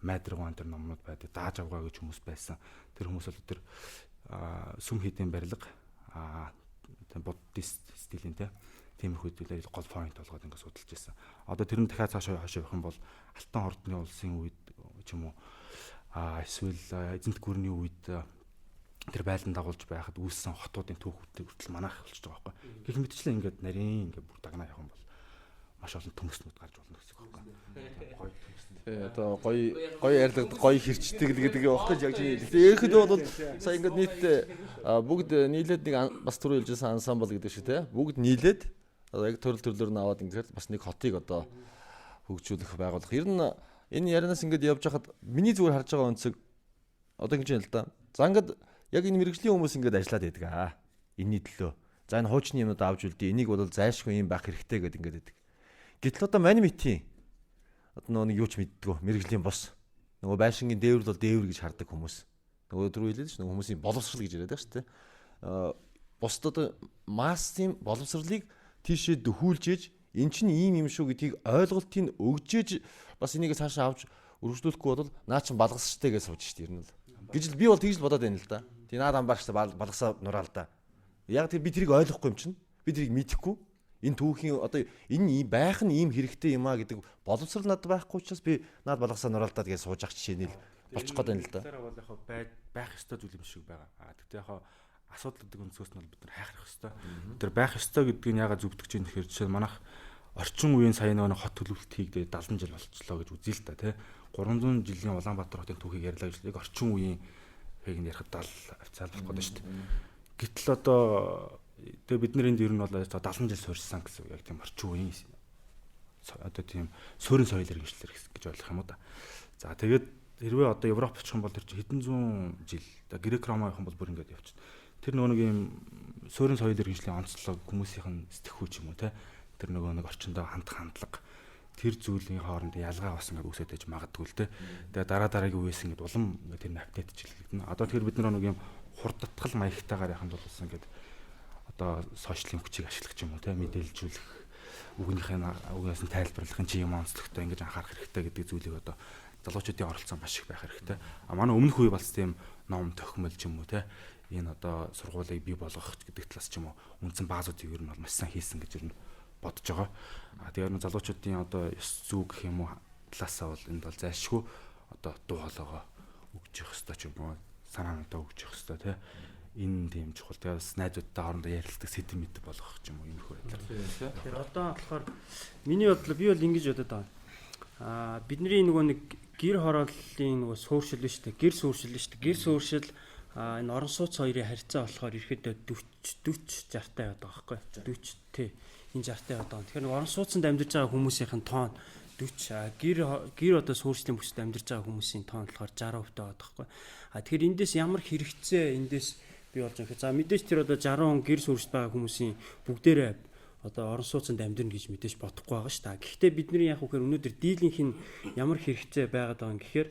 майдрагван тэр номнууд байдаг. Дааж авгаа гэж хүмүүс байсан. Тэр хүмүүс бол тэр сүм хийдийн барилга тэр буддист стилийн тиймэрхүү зүйлээр гол point болгоод ингээд судалж байсан. Одоо тэр нь дахиад цаашаа явах юм бол Алтан ордны улсын үед ч юм уу эсвэл эзэнт гүрний үед тэр байлдан дагуулж байхад үүссэн хотуудын түүхүүдийг хүртэл манайх болчихж байгаа байхгүй. Гэх мэтчлэн ингээд нарийн ингээд бүр дагнаа явах юм бол маш олон төмөснүүд гарч болно гэсэн үг байхгүй. Гоё төмөснүүд. Одоо гоё ярьлагд гоё хэрчдэг л гэдэг явах гэж яг чинь. Тэгээ ерөөхдөө бол сая ингээд нийтдээ бүгд нийлээд нэг бас түрүү хэлжсэн ансамбл гэдэг шиг те. Бүгд нийлээд одоо яг төрлөөр нь аваад ингээд бас нэг хотыг одоо хөгжүүлэх байгуулах. Ер нь энэ ярианаас ингээд явж хахад миний зүгээр харж байгаа өнцөг одоо ингэж юм л да. За ингээд яг энэ мэрэгжлийн хүмүүс ингээд ажиллаад байдаг аа. Энийний төлөө. За энэ хуучны юмнууд авч үлдээ. Энийг бол зайлшгүй юм байх хэрэгтэй гэдэг ингээд байдаг. Гэтэл одоо мань митийн одоо нэг юу ч мэддэггүй мэрэгжлийн бос. Нөгөө байшингийн дээвэр бол дээвэр гэж хардаг хүмүүс. Нөгөө түрүү хэлээд ш нь хүмүүсийн боловсрал гэж яриад байгаа шүү дээ. Бусд одоо массын боловсралыг тийшээ дөхүүлж ээж эн чинь ийм юм шүү гэдгийг ойлголтыг өгжээж бас энийг цаашаа авч өргөжлүүлэхгүй бол наа чин балгасчтай гэж сууж штэ ер нь л. Гэж би бол тэгж л бодоод байна л да. Тий наад амбаарчтай балгасаа нураал да. Яг тэр би тэрийг ойлгохгүй юм чинь. Би тэрийг мэдэхгүй. Энэ түүхийн одоо энэ байх нь ийм хэрэгтэй юм а гэдэг боловсрал надад байхгүй учраас би наад балгасаа нураалдаад гэж сууж ах жишээ нь л болчих гээд байна л да. Тэр бол яг байх ёстой зүйл юм шиг байгаа. Тэгтээ яг асуудал гэдэг өнцгөөс нь бол бид нар хайхрах ёстой. Тэр байх ёстой гэдгийг яагаад зүгтгэж юм тэгэхээр жишээ манайх орчин үеийн сая нэг хот төлөвлөлт хийгдээ 70 жил болчихлоо гэж үзье л та тий. 300 жилийн Улаанбаатар хотын түүхийг ярьлаа гэж яг орчин үеийн хэгийг ярихад 70 авцаал болох гэдэг шүү дээ. Гэтэл одоо тэгээ бид нар энд ер нь бол 70 жил суурьсан гэсэн яг тийм орчин үеийн одоо тийм суурин соёл иргэншлэр гэж ойлгох юм уу да. За тэгээд хэрвээ одоо Европ очих юм бол тэр чинь хэдэн зуун жил Грек Ром явах юм бол бүр ингээд явчихна. Тэр нөгөө нэг юм суурин соёл иргэншлийн онцлог хүмүүсийнх нь сэтгэхүй ч юм уу те тэр нөгөө нэг орчиндөө хандах хандлага тэр зүйлийн хооронд ялгаа бас ингээд үсэж магадгүй л те. Тэгээ дараагийн үеэс ингээд улам ингээд тэр апдейтчлэгдэнэ. Одоо тэгэхээр бид нар нэг юм хурдтгал маягтайгаар яханд бол бас ингээд одоо сошиалын хүчийг ашиглах юм уу те мэдээлжүүлэх үгнийхээс нь тайлбарлахын чи юм онцлогтой ингээд анхаарах хэрэгтэй гэдэг зүйлийг одоо залуучуудын оролцоо маш их байх хэрэгтэй. Манай өмнөх үе бас тийм ном тохимол ч юм уу те энэ одоо сургуулийг бий болгох гэдэг талаас ч юм уу үндсэн баазуудыг ер нь бол маш сайн хийсэн гэж ер нь бодож байгаа. Тэгээд залуучуудын одоо ёс зүй гэх юм уу талаасаа бол энд бол зайлшгүй одоо дуу хоолойгоо өгж явах хэрэгтэй ч юм уу санаануудаа өгж явах хэрэгтэй те энэ тийм чухал. Тэгээд бас найзуудтай хоорондоо ярилцдаг сэдэв мэд болгох ч юм уу иймэрхүү байдлаар. Тэгэхээр одоо болохоор миний бодлоо би бол ингэж бодод байгаа. Бидний нөгөө нэг гэр хорооллын нөгөө сууршил биш үү? Гэр сууршил биш үү? Гэр сууршил энэ орон сууц хоёрын харьцаа болохоор ирэхэд 40 60 таа байдаг байхгүй 40 тий энэ 60 таа байдаг. Тэгэхээр орон сууцанд амьдарч байгаа хүмүүсийн тоон 40 гэр одоо суурьшлийн бүсэд амьдарч байгаа хүмүүсийн тоон болохоор 60% таа байдаг байхгүй. Тэгэхээр эндээс ямар хэрэгцээ эндээс бий болж байгаа. За мэдээж тэр одоо 60 гэр суурьшд байгаа хүмүүсийн бүгдээрээ одоо орон сууцанд амьдрна гэж мэдээж бодохгүй байгаа шүү дээ. Гэхдээ бидний яг үхээр өнөөдөр дийлийнх нь ямар хэрэгцээ байгаад байгаа юм гэхээр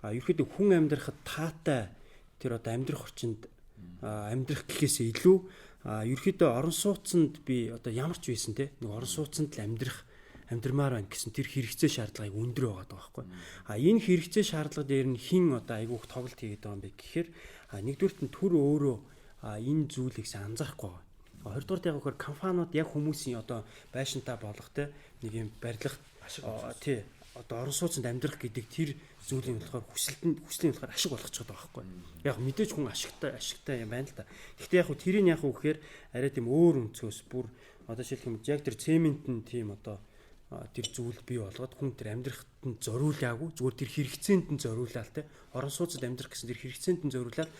ерөөхдөө хүн амьдрахад таатай тэр одоо амьдрах орчинд амьдрах гэхээсээ илүү ерөөхдөө орон сууцанд би одоо ямар ч байсан те нэг орон сууцанд л амьдрмаар байна гэсэн тэр хэрэгцээ шаардлагыг өндөр байгаа байхгүй. Энэ хэрэгцээ шаардлага дээр нь хин одоо айгүйх тоглолт хийгээд байгаа юм бэ гэхээр нэгдүгürt нь төр өөрөө энэ зүйлийг анзаарахгүй байгаа. Хоёрдугаар яг үхээр компаниуд яг хүмүүсийн одоо байшинтаа болох те нэг юм барилгах тий одоо орон сууцанд амьдрах гэдэг тэр зүйлийн болохоор хүслийн болохоор ашиг болгочиход байгаа байхгүй. Яг мэдээж хүн ашигтай юм байна л да. Гэхдээ яг хөө тэрийг яг үхээр арай тийм өөр өнцгөөс бүр одоо жишээлх юм яг тэр цемент нь тийм одоо тэр зүйл бий болгоод хүн тэр амьдрахад нь зориулаагүй зүгээр тэр хэрэгцээнд нь зориулаад те орон сууцад амьдрах гэсэн тэр хэрэгцээнд нь зориулаад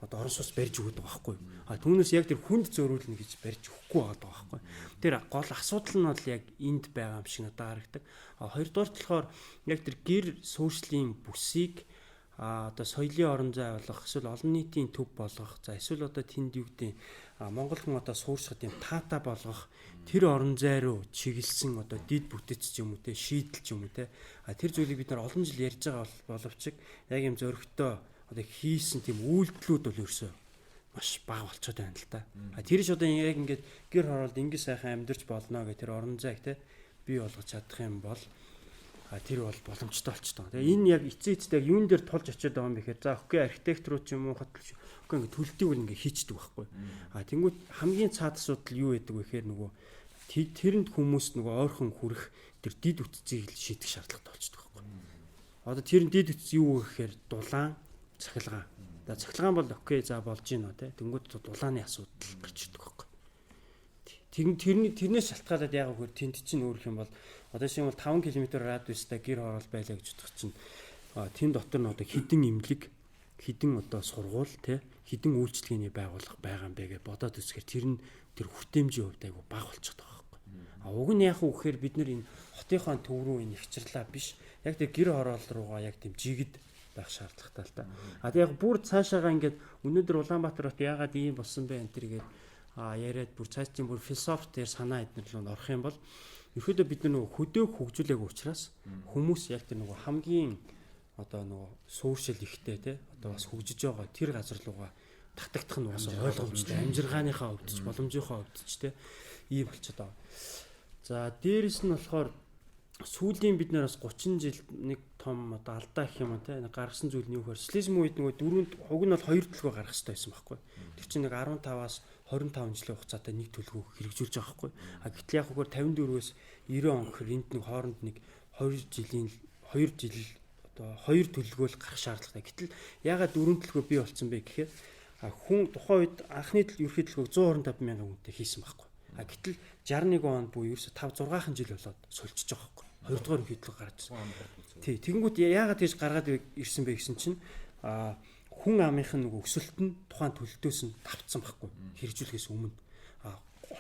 одоо орон сууц барьж өгöd байгаа байхгүй. Түүнээс яг тэр хүнд зөөрүүлнэ гэж барьж өгөхгүй байгаа байхгүй. Тэр гол асуудал нь бол яг энд байгаа юм шиг надад харагдаг. Хоёрдугаар болохоор яг тэр гэр суурьшлийн бүсийг одоо соёлын орон зай болох эсвэл олон нийтийн төв болгох за эсвэл одоо тэнд юу гэдэг Монгол хүн одоо суурьшихад юм таата болгох тэр орон зай руу чиглэсэн одоо дид бүтэц ч юм уу те шийдэл ч юм уу те тэр зүйлийг бид нар олон жил ярьж байгаа боловч яг юм зөрөгтэй одоо хийсэн тийм үйлдэлүүд бол ерөөсөө маш бага болчиход байна л да. Тэр ч одоо яг ингээд гэр хороолд ингэ сайхан амьдарч болно гэх тэр орон зайг те бий болгож чадах юм бол тэр бол боломжтой болчихдог. Тэгээ энэ яг эцээцтэй яг юун дээр тулж очиод байгаа юм бэхээр за окей архитектурууд ч юм уу хөтлөж окей ингээд төлтийг бол ингээд хийчдэг байхгүй. Тэнгүүд хамгийн цаад асуудал юу байдаг вэ гэхээр нөгөө тэрэнд хүмүүс нөгөө ойрхон хүрэх тэр дид үтцийг шийдэх шаардлагатай болчихдог байхгүй. Одоо тэр дид үтц юу гэхээр дулаан, цахилгаан. За цахилгаан бол окей за болж гинэ те. Тэнгүүд дулааны асуудал гарч ирдэг байхгүй. Тэрнээс шалтгаалаад яг хөр тэнд чинь өөрөх юм бол одоо шинэ бол 5 км радиустай гэр хороол байлаа гэж бодох чинь тэнд дотор нь одоо хідэн имлэг хідэн одоо сургууль те хідэн үйлчлэгээний байгууллага байгаа юм бэ гэж бодоод үзэхээр тэр хүртээмжийн хувьд айгу бага болчиход байгаа байхгүй. Уг нь яг үхээр бид нар энэ хотынхаа төв рүү энэ ихчрлаа биш яг тэр гэр хороол руугаа яг тийм жигд байх шаардлагатай л та. Яг бүр цаашаага ингээд өнөөдөр Улаанбаатар хот яагаад ийм болсон бэ энэ тэргээд яриад бүр цааш чинь бүр философи дээр санаа эднэр рүү орох юм бол ерөөдөө бид нөгөө хөдөөх хөгжүүлээг учраас хүмүүс яг тэр нөгөө хамгийн одоо нөгөө суурьшил ихтэй те одоо бас хөгжиж байгаа тэр газар руугаа татагдах нь бас ойлгомжтой амжиргааныхаа хувьд ч боломжийнхаа хувьд ч те ийм болчиход байгаа. За дээрэс нь болохоор сүүлийн бид нараас 30 жил нэг том одоо алдаа гэх юм те гаргасан зүйл нь юу гэхээр социализм үед нөгөө дөрөнд хуг нь бол 2 төлгөө гаргах хэрэгтэй байсан байхгүй. Тэр чинь нэг 15-аас 25 жилийн хугацаатай нэг төлгөө хэрэгжүүлж байгаа байхгүй. Гэтэл яг хөөөр 54-өөс 90 он гэхээр энд нэг хооронд нэг 2 жил одоо 2 төлгөө л гарах шаардлагатай. Гэтэл ягаад 4 төлгөө бий болсон бэ гэхээр хүн тухайн үед анхны ерөнхий төлгөөг 125 мянган хүнтэй хийсэн байхгүй. Гэтэл 61 онд буюу ерөөсө 5-6 жил болоод сольчиж байгаа байхгүй. Хоёрдугаар ерөнхий төлөв гарч ирсэн. Тий, тэгэнгүүт ягаад тийж гаргаад ирсэн бэ гэсэн чинь хүн амынх нь нөгөө өсөлт нь тухайн төлөлтөөс нь давтсан байхгүй хэрэгжүүлэхээс өмнө.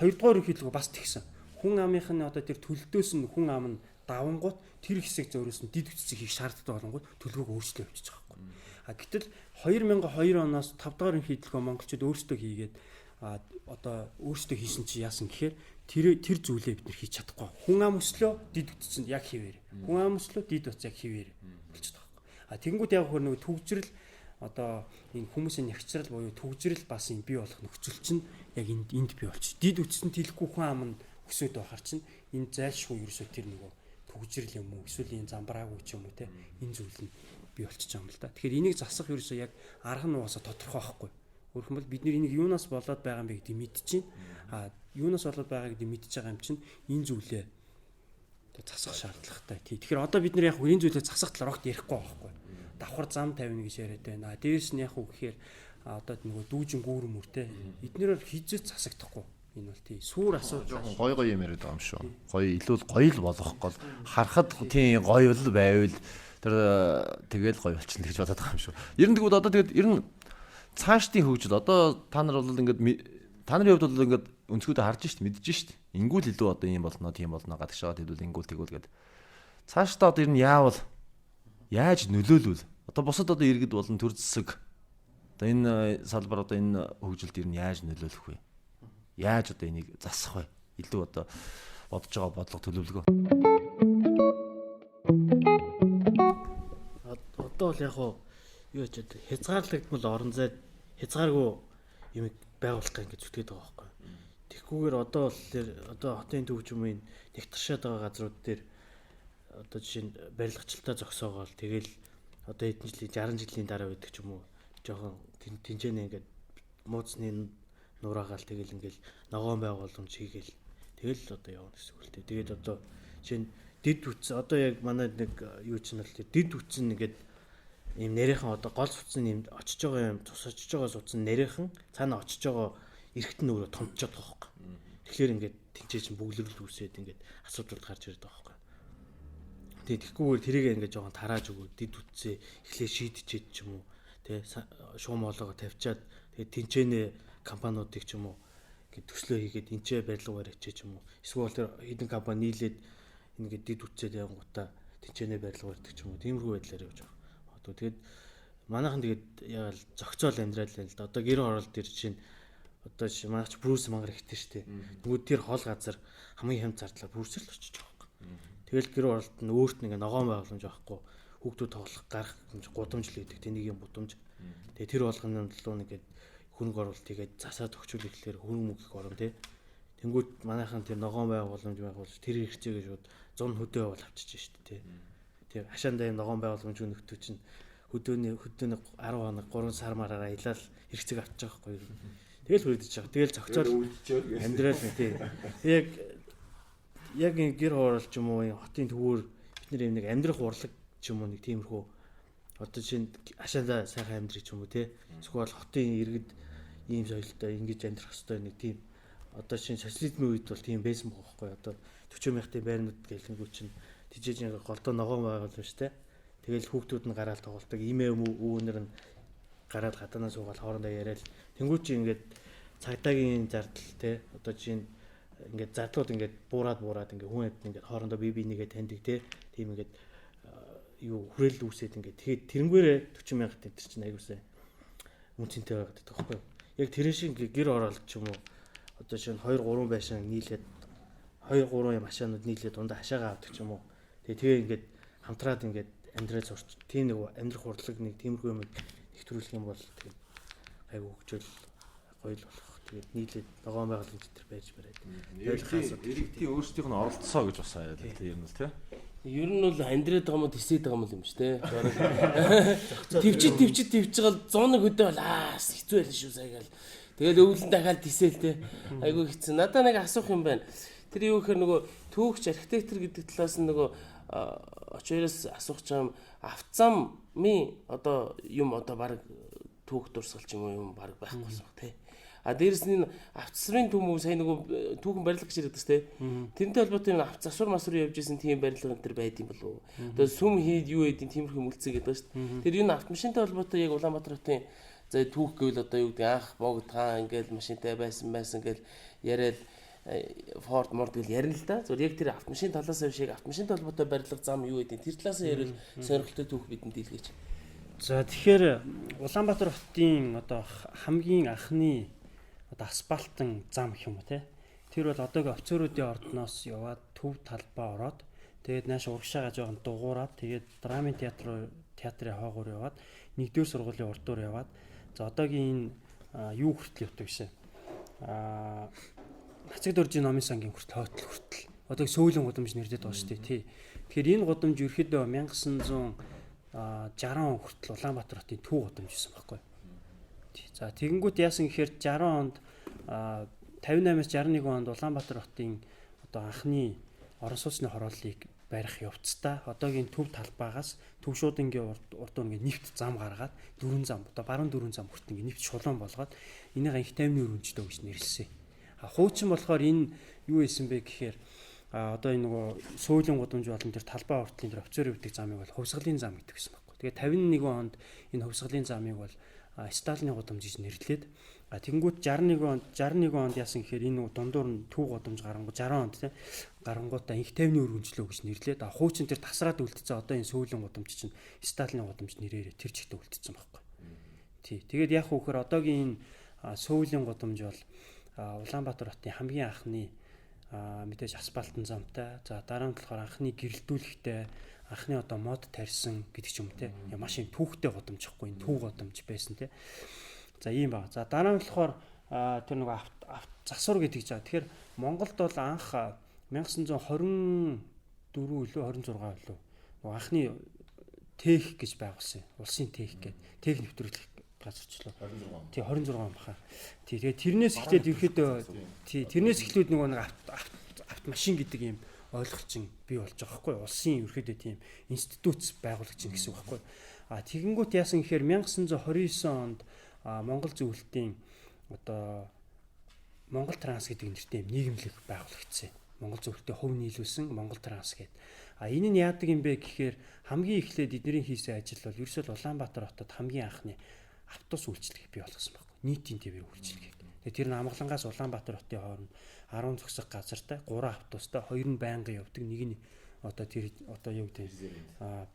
Хоёрдугаар ерөнхий төлөв бас тэгсэн. Хүн амынх нь одоо тэр төлөлтөөс нь хүн ам нь давангууд тэр хэсэг зөөрөөс нь дид үтцийг хийх шаардлагатай болгонгууд төлөвөг өөрчлөлт явуулж байгаа байхгүй. Гэтэл 2002 оноос 5 дахь ерөнхий төлөв монголчууд өөрсдөө хийгээд одоо өөрсдөө хийсэн чи яасан гэхээр тэр зүйлээ бид нэр хийж чадахгүй. Хүн ам өслөө дид үтцэнд яг хിവэр. Хүн ам өслөө дид үтц яг хിവэр болчиход байгаа. Тэнгүүд яг хөр нөгөө төгжрөл одоо энэ хүмүүсийн нягчрал буюу төгжрөл бас энэ бий болох нөхцөл чинь яг энд бий болчих. Дид үтцэнд хэлэхгүй хүн ам нь өсөд байхаар чинь энэ зайлшгүй ерөөсөө тэр нөгөө төгжрөл юм уу эсвэл энэ замбраагүй ч юм уу те энэ зүйл нь бий болчих юм л да. Тэгэхээр энийг засах ерөөсөө яг арга нь угаасаа тодорхой байхгүй. Өөрөөр хэлбэл бид энийг юунаас болоод байгаа юм бэ гэдгийг мэдчихээн. Юунаас болоод байгааг гэдгийг мэдчихэж байгаа юм чинь энэ зүйлээ засах шаардлагатай. Тэгэхээр одоо бид нэр яг энэ зүйлээ засах талаар огт ярихгүй байхгүй. Давхар зам тавина гэж яриад байна. Дээрс нь яг уу гэхээр одоо нөгөө дүүжин гүүр мөртэй эднэрээр хизээ засагдахгүй. Энэ бол тий суур асуудал гоё юм яриад байгаа юм шүү. Гоё илүү гоё л болох гол харахад тий гоё л байвал тэр тэгэл гоё болчихно гэж бодоод байгаа юм шүү. Ер нь тэгвэл одоо тэгээд ер нь цаашдын хөгжил одоо та нар бол ингээд та нарын хувьд бол ингээд өнцгүүдээ харж шít мэдж шít. Ингүүл илүү одоо юм болно тийм болно гадаг шагаад хэлвэл ингүүл тэгвэл гээд цаашдаа одоо ер нь яавал яаж нөлөөлвөл одоо бусад одоо иргэд болон төр зэсэг одоо энэ салбар одоо энэ хөгжилд ер нь яаж нөлөөлөх вэ? Яаж одоо энийг засах вэ? Илүү одоо бодож байгаа бодлого төлөвлөгөө. Одоо бол яг юу ч хязгаарлагдмал орон зайд хязгааргүй юм байгуулах гэж зүтгээд байгаа байхгүй. Тэгхгүйгээр одоо бол хотын төв ч юм уу нэгтэршээд байгаа газрууд дээр одоо жишээ нь барилгачлалтаа зогсоогоол тэгэл одоо хэдэн жилийн 60 жилийн дараа байдаг ч юм уу жоохон тэнцэнэ ингээд мууцны нураагаал тэгэл ингээл ногоон байгууламж хийгээл тэгэл одоо явна гэсэн үг л дээ. Тэгээд одоо жишээ нь дид үтс одоо яг манай нэг юу ч нь л дид үтс нэгээд ийм нэрийнхэн одоо гол суцсан юм очиж байгаа юм тус очиж байгаа суцсан нэрийнхэн цаана очиж байгаа эргэтэн өөрөө томчоод байгаа хөөхгүй. Тэгэхээр ингээд тэнцээ чинь бүглэрэл үүсээд ингээд асуудал гарч ирээд байгаа хөөхгүй. Тэгээд тэгхгүйгээр тэрийг ингээд жоохон тарааж өгөө дид үтсээ эхлээ шийдчихэд ч юм уу тий шуум олоогоо тавьчаад тэгээд тэнцэнэ компаниудыг ч юм уу ингээд төслөө хийгээд энчээ барилгаар ачиж ч юм уу эсвэл тэр хэдэн компани нийлээд ингээд дид үтсээд явангуудаа тэнцэнэ барилгаар гэдэг ч юм уу тиймэрхүү байдлаар явж байгаа. Одоо тэгээд манайхан тэгээд яг л зохицоол амьдрал л да. Одоо гэр оролт төр чинь одоо манайч Брюс мангар ихтэй штэ. Тэгвэл тэр хол газар хамгийн хямд зардлаар Брюсэр л очиж байгаа юм. Тэгэл гэр оролт нь өөрт нэг ногоон байгууламж байхгүй. Хүүхдүүд тоглох гарах гудамж л үүдэг. Тэнийг юм гудамж. Тэгээ тэр болгоны төлөө нэгээд хөрөнгө оруулалт хийгээд засаад өгчүүл ирэхлээр хөрөнгө мөнгө их орно тий. Тэнгүүд манайхан тэр ногоон байгуулж тэр хэрэгцээгээ шууд 100 хөдөө бол авчиж штэ тий. Тэр хашаандаа юм ногоон байгууламж өнөختөө чинь хөдөөний 10 хоног 3 сар мараараа илаал хэрэгцээг авчих байхгүй юу. Тэгэл хүрээдэж байгаа. Тэгэл зохицол амьдрал нь тий. Яг энэ гэр хоорол ч юм уу хотын төвөр бид нэг амьдрах урлаг ч юм уу нэг тиймэрхүү одоо чинь хашаандаа сайхан амьдрах ч юм уу тий. Эсвэл хотын иргэд ийм соёлтой ингэж амьдрах хэвээр нэг тийм одоо чинь социализмын үед бол тийм байсан байхгүй одоо 40 мянгатын байрнууд гэлэнгүү чинь тижээж голдоо ногоон байгууламж штэ. Тэгэл хүүхдүүд нь гараал тоглолдог. Имээ өвөнөр нь гараад гадаанаа суугаад хоорондоо яриад тэнгуү чи ингээд цагдаагийн зардал те одоо чинь ингээд зардлууд ингээд буураад ингээд хүн хэд ингээд хоорондоо бие бинийгээ таньдаг те тийм ингээд юу хүрээлэл үүсээд ингээд тэгээд тэрнгээрээ 40 мянга төгрөг чинь аягуулсан үнцэнтэй байгаад байгаа байхгүй юу. Яг тэр шиг гэр оролт ч юм уу одоо чинь 2 3 байшин нийлээд 2 3 юм хашаанууд нийлээд дундаа хашаагаа авдаг ч юм уу. Тэгээ ингээд хамтраад ингээд амьдрал сурч тийм нэг амьдрах урлаг нэг тиймэрхүү юм нэвтрүүлэх юм бол тэгээд айгу хөгжөөл гоё л болох. Тэгээд нийлээд ногоон байгууламж төр байж барайд. Иргэдийн өөрсдийнх нь оролцоо гэж бас аа тийм юм л тий. Ер нь бол амьдраад байгаа юм тисээд байгаа юм шүү дээ. Төвчж байгаа 100 хөдөө бол хэцүү байл шүү саягаал. Тэгэл өвлөн дахиад тисээл те. Айгу хэцүү. Надаа нэг асуух юм байна. Тэр юу гэхээр нөгөө түүхч архитектор гэдэг талаас нь нөгөө очоороос асуух юм автзамын одоо юм одоо баг түүх дурсгал ч юм уу юм баг байхгүй болсон те. А дээрэс нь автосрын төмөв сая нөгөө түүхэн барилга гэж яриад тест те. Тэрнтэй холбоотой юм засвар масвар явж исэн тийм барилга энэ төр байд юм болов уу? Одоо сүм хийд юу гэдэг тиймэрхүү мүлцээ гэдэг шүү дээ. Тэр юу н автомашинтай холбоотой яг Улаанбаатар хотын за түүх гэвэл одоо юу гэдэг анх богдхан ингээл машинтай байсан ингээл яриад Форд морд гэл ярина л да. Зүгээр яг тэр автомашин талаас нь шиг автомашинтай холбоотой барилга зам юу гэдэг тэр талаас нь ярил сонирхолтой түүх бидэнд дийлгэж. За тэгэхээр Улаанбаатар хотын одоо хамгийн анхны одоо асфальтын зам гэх юм уу те. Тэр бол одоогийн офицеруудын ордноос яваад төв талбай ороод тэгээд нааш урагшаа гаж байгаа дугуураад тэгээд драмын театрын хойгоор яваад нэгдүгээр сургуулийн урдуур яваад за одоогийн юу хүртэл явдаг гэсэн. Нацаг дөржийн номын сангийн хүртэл хойтол хүртэл одоогийн сөүлэн гудамж нэрдэд байгаа шүү дээ тий. Тэгэхээр энэ гудамж ерөөдөө 1960 он хүртэл Улаанбаатар хотын төв гудамж байсан байхгүй. За тэгэнгүүт яасан гэхээр 60 онд 58-аас 61 онд Улаанбаатар хотын одоо анхны орон сууцны хорооллыг барих явцдаа одоогийн төв талбайгаас төв шуудангийн урдуур ингээд нэвт зам гаргаад 4 зам одоо баруун 4 зам хүртэл ингээд нэвт шулуун болгоод энийг анх таймны өргөнчтэй гэж нэрлэсэн. Хуучин болохоор энэ юу исэн бэ гэхээр одоо энэ нөгөө сөүлийн гудамж болон тэр талбай уртлын тэр офицерын өвдөг замыг бол хувьсгалын зам гэдэг гэсэн байна. Тэгээ 51 онд энэ хувьсгалын замыг бол Сталины гудамж гэж нэрлээд тэгэнгүүт 61 онд яасан гэхээр энэ дундуур нь төв гудамж гарангуй 60 онд тий гарангуутаа инх тайвны өргөнчлөө гэж нэрлээд хуучин тэр тасраад үлдсэн одоо энэ сөүлийн гудамж чинь Сталины гудамж нэрээр тэр чигтээ үлдсэн байхгүй. Тий. Тэгээд яг хөөхөр одоогийн энэ сөүлийн гудамж бол Улаанбаатар хотын хамгийн анхны мэдээж асфальтын замтай. За дараа нь болохоор анхны гэрэлтүүлэхтэй анхны одоо мод тарьсан гэдэг ч юм те. Машин түүхтэй гудамжихгүй энэ төв гудамж байсан те. За ийм баг. За дараа нь болохоор тэр нэг засвар гэдэг жаа. Тэгэхээр Монголд бол анх 1924 үлээ 26 үлээ. Анхны тех гэж байгуулсан. Улсын тех гэдэг. Тех нэвтрүүлэх газарчлаа. Тий 26 он баха. Тий тэгээ тэрнээс эхлээд ерөөдөө тий тэрнээс эхлээд нөгөө нэг автомашин гэдэг юм ойлголцсон бий болж байгаа байхгүй улсын ерөөдөө тийм институт байгуулагч гэсэн үг байхгүй. Тэгэнгүүт яасан гэхээр 1929 онд Монгол зөвлөлтийн одоо Монгол Транс гэдэг нэртэй нийгэмлэг байгуулагдсан. Монгол зөвлөлтөд хөв нийлүүлсэн Монгол Транс гэдэг. Энэ нь яадаг юм бэ гэхээр хамгийн эхлээд эдний хийсэн ажил бол ерөөсөө Улаанбаатар хотод хамгийн анхны автобус үйлчлэгийг бий болгосон байхгүй. Нийтийн төвийн үйлчлэгийг. Тэгээ тэр нь Амгалангаас Улаанбаатар хотын хооронд 10 зогсох газартай 3 автобустай 2 нь байнгын явдаг, нэг нь одоо тэр одоо юу гэдэг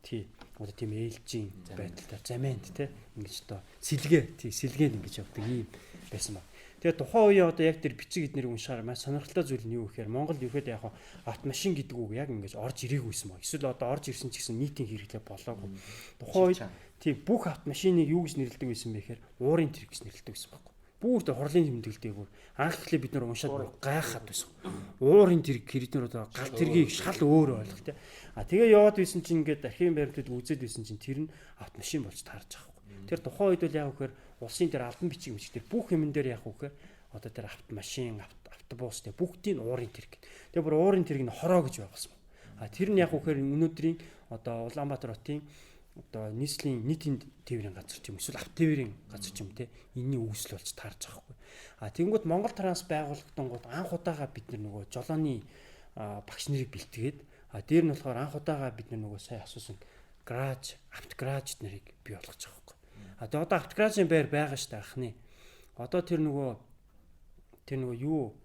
тий одоо тийм ээлжийн байдалтай замент те ингэж одоо сэлгээд ингэж явдаг ийм байсан баг. Тэгээ тухайн үеийн одоо яг тэр бичиг эднэр уншихаар маш сонирхолтой зүйл нь юу гэхээр Монгол ерөөдөө яг автомашин гэдэг үг яг ингэж орж ирээгүйсэн баг. Эсвэл одоо орж ирсэн ч гэсэн нийтийн хэрэглээ болоогүй. Тухайн үед тий бүх автомашиныг юу гэж нэрлэдэг байсан бэ гэхээр уурын тэр гэж нэрлэдэг байсан баг. Бүр тэр хорлын тэмдэглэдэг. Анх эхлээ бид нар уншаад гайхаад байсан. Уурын тэр хэрэг одоо гал тэргийг шал өөр ойлгох те. Тэгээ яваад байсан чинь ингээд архивын баримтууд үзээд байсан чинь тэр нь автомашин болж таарч байгаа байхгүй. Тэр тухайн үед бол яг үхээр улсын тэр албан бичиг мэж тэр бүх юмн дээр яг үхээр одоо тэр автомашин, автобус те бүгдийн уурын тэр гэдэг. Тэгээ бүр уурын тэрийг нь хороо гэж байгуулсан. Тэр нь яг үхээр өнөөдрийн одоо Улаанбаатар хотын одоо нийтийн тээврийн газар ч юм эсвэл автотээврийн газар ч юм те энэний үүсэл болж таарч байгаа хгүй. Тэнгүүд Монгол Транс байгуулагдангууд анх удаага бид нөгөө жолооны багш нарыг бэлтгээд дээр нь болохоор анх удаага бид нөгөө сайн асуусан автогараж нарыг бий болгож байгаа хгүй. Тэгээ одоо автогаражийн байр байгаа шүү дээ анхны. Одоо тэр нөгөө юу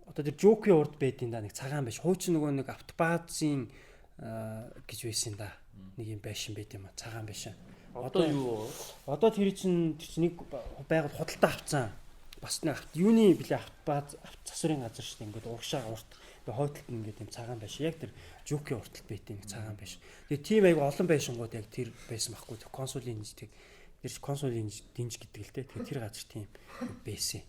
одоо тэр жокийн урд байдیں۔ Да нэг цагаан биш. Хуучин нөгөө нэг автобазын гэж байсан да. Нэг юм байшин байт юм а. Цагаан байшин. Одоо юу? Одоо тэр чинь нэг байгууллага худалдаа авцсан. Бас нэг юуны блэ автобаз засварын газар шүү дээ. Ингээд урагшаа урт. Тэгээ хойдолд нь ингээд юм цагаан байшин. Яг тэр жокийн урталт байт нэг цагаан байшин. Тэгээ тийм айгу олон байшингууд яг тэр байсан байхгүй. Консулын тэр консулын динж гэдэг л дээ. Тэгээ тэр газар тийм байсан.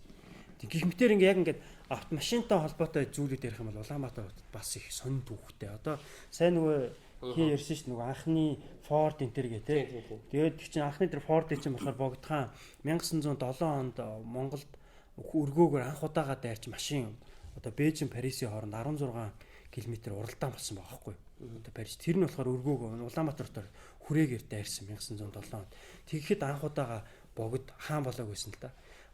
Гэх мэтэр ингээд автомашинтай холбоотой зүйлүүд ярих юм бол Улаанбаатар бас их сонин түүхтэй. Одоо сайн нөгөө хин ярьсан шүү нөгөө анхны Ford Inter гэдэг тийм. Тэгээд чинь анхны тэр Ford чинь болохоор богдхан 1907 онд Монголд өргөөгөр анх удаага дайрч машин одоо Бээжин Парисын хооронд 16 км уралдаан болсон байгаа байхгүй. Одоо Парис тэр нь болохоор өргөөгөө Улаанбаатартаар хүрээгээр дайрсан 1907 онд. Тэгэхэд анх удаага богд хаан болоог байсан л да.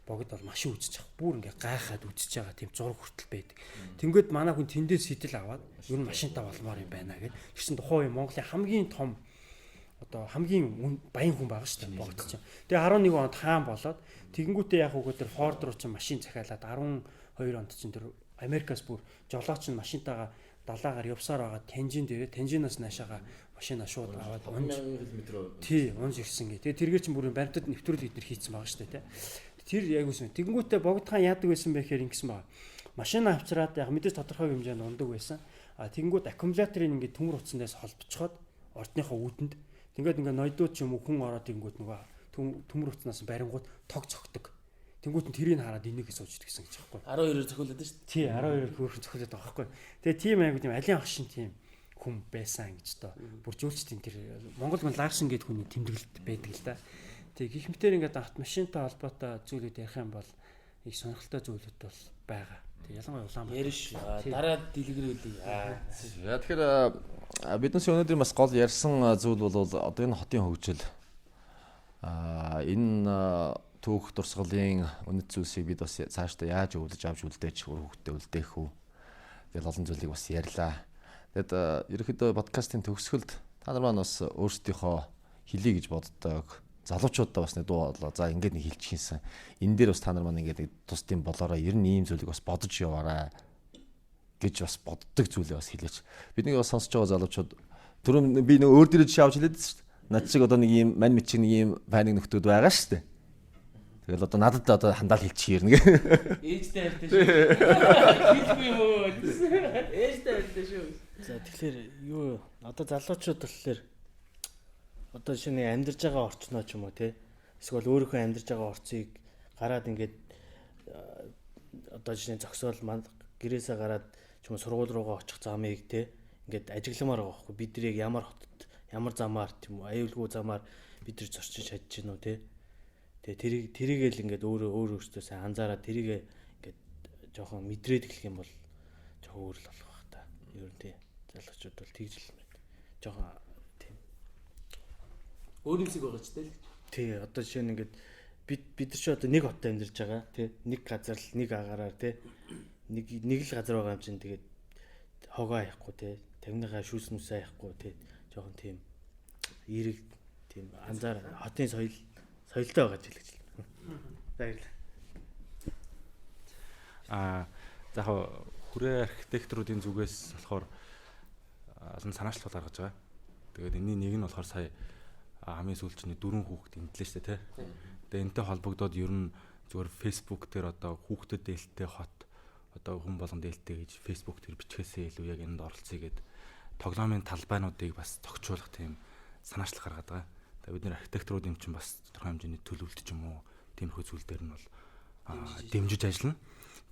Богд бол машин үзэж байгаа. Бүр ингээ гайхаад үзэж байгаа тийм зураг хүртэл байдаг. Тэнгүүд манай хүн тэндээс сэтэл аваад ер нь машинтай болмоор юм байна гэд. Тэгсэн тухайн үе Монголын хамгийн том одоо хамгийн баян хүн байгаа шүү дээ богд чинь. Тэгээ 11 онд хаан болоод тэгэнгүүтээ яг үгүй тэр Ford руу чинь машин захиалаад 12 онд чинь тэр Америкаас бүр жолооч нь машинтайгаа далаагаар явсаар байгаа Танжин дээрээ Танжинаас наашаага машина шууд аваад унж ирсэн гэ. Тэгээ тэргээр чинь бүр баримтад нэвтрүүл эднэр хийцэн байгаа шүү дээ тий. Тэр яг үсэн. Тэгэнгүүтээ богдхан яадаг байсан бэ гэхээр ингэсэн байна. Машина авчраад яг мэдээж тодорхой хэмжээнд ундаг байсан. Тэгэнгүүт аккумуляторыг ингээд төмөр утсандаас холбоцоход ордныхоо үүдэнд тэгээд ингээд ноёдууд ч юм уу хүн ороод ингүүт нөгөө төмөр утснаас барингууд тог цогтөг. Тэнгүүт нь тэрийг хараад энийг сууждаг гэсэн гэж байхгүй. 12-оор зохиолоод шүү дээ. Тий, 12-оор хөөрхөн зохиолоод байгаа байхгүй. Тэгээ тийм айгуу тийм алин агшин тийм хүн байсан гэж тоо. Бүржүүлчдийн тэр Монгол Ларсон гэдэг хүний тэмдэглэлт байдаг л да. Тэг гих мэтэр ингээд автомашинтай холбоотой зүйлүүд ярих юм бол их сонирхолтой зүйлүүд бол байгаа. Тэг ялангуяа Улаанбаатар. Яриш дараа дэлгэрүүлээ. Тэгэхээр биднээс өнөөдөр бас гол ярьсан зүйл бол одоо энэ хотын хөгжил энэ түүх дурсгалын үнэт зүйлсийг бид бас цаашдаа яаж өвлөж авч үлдээж хөвгтөө үлдээх үү гэж олон зүйлийг бас ярьлаа. Тэгэд ерөнхийдөө подкастын төгсгөлд та нар маань бас өөрсдийнхөө хэлий гэж боддог залуучуудаа бас нэг дуу болоо. За ингээд нэг хэлчихсэн. Энэ дээр бас та нар маань ингээд тусдын болоороо ер нь ийм зүйлийг бас бодож яваарай гэж бас боддог зүйлээ бас хэлээч. Бидний бас сонсож байгаа залуучууд түрүүн би нэг өөр дээрээ жишээ авч хэлээд шүү дээ. Над шиг одоо нэг ийм мань мичиг нэг ийм файныг нөхдүүд байгаа шүү дээ. Тэгэл одоо надад одоо хандаал хэлчих ярнэ. Ээжтэй хайртай шүү. Хэлгүй юм уу? Ээжтэй хайртай шүү. За тэгэхээр юу одоо залуучууд болохоор одоо шинэ амьдарч байгаа орчноо ч юм уу те эсвэл өөрийнхөө амьдарч байгаа орцыг гараад ингээд одоо шинэ зөксөөл гэрээсээ гараад ч юм уу сургууль руугаа очих замыг те ингээд ажигламаар байгаа байхгүй бид нарыг ямар хотод ямар замаар тийм үү аюулгүй замаар бид нар зорчиж чадж гинөө те тэгээ тэрийгэл ингээд өөртөө сайн анзаараад тэрийгээ ингээд жоохон мэдрээд эхлэх юм бол жоохон өөр л болох байх та ер нь те залуучууд бол тэгж л байна жоохон өөр юмсэг байгаа ч тэл. Тий, одоо жишээ нь ингээд бид нар ч одоо нэг хотод амьдарч байгаа, тий. Нэг газар л нэг агаараар тий. Нэг л газар байгаа юм чинь тэгээд хогоо аяхгүй тий. Тамныхаа шүүс нүсээ аяхгүй тий. Жохон тийм эерэг тийм анзаар хотын соёлтой байгаа ч хэлж байна. Баярлалаа. За хүрээ архитекторуудын зүгээс болохоор олон санаачлал гаргаж байгаа. Тэгээд энэний нэг нь болохоор сая хамгийн сүүлчний 4 хүүхэд имтлээ шүү дээ, тий. Тэгээд энэтэй холбогдоод ер нь зүгээр Facebook дээр одоо хүүхдэд дээлтэй хот одоо хүн болгон дээлтэй гэж Facebook дээр бичгээсээ илүү яг энд оролцъё гэд тоглоомын талбайнуудыг бас зохицуулах тийм санаачлал гаргаад байгаа. Тэгээд бид нэр архитекторууд юм чинь бас тодорхой хэмжээний төлөвлөлт ч юм уу тиймэрхүү зүйл дээр нь бол дэмжиж ажиллана.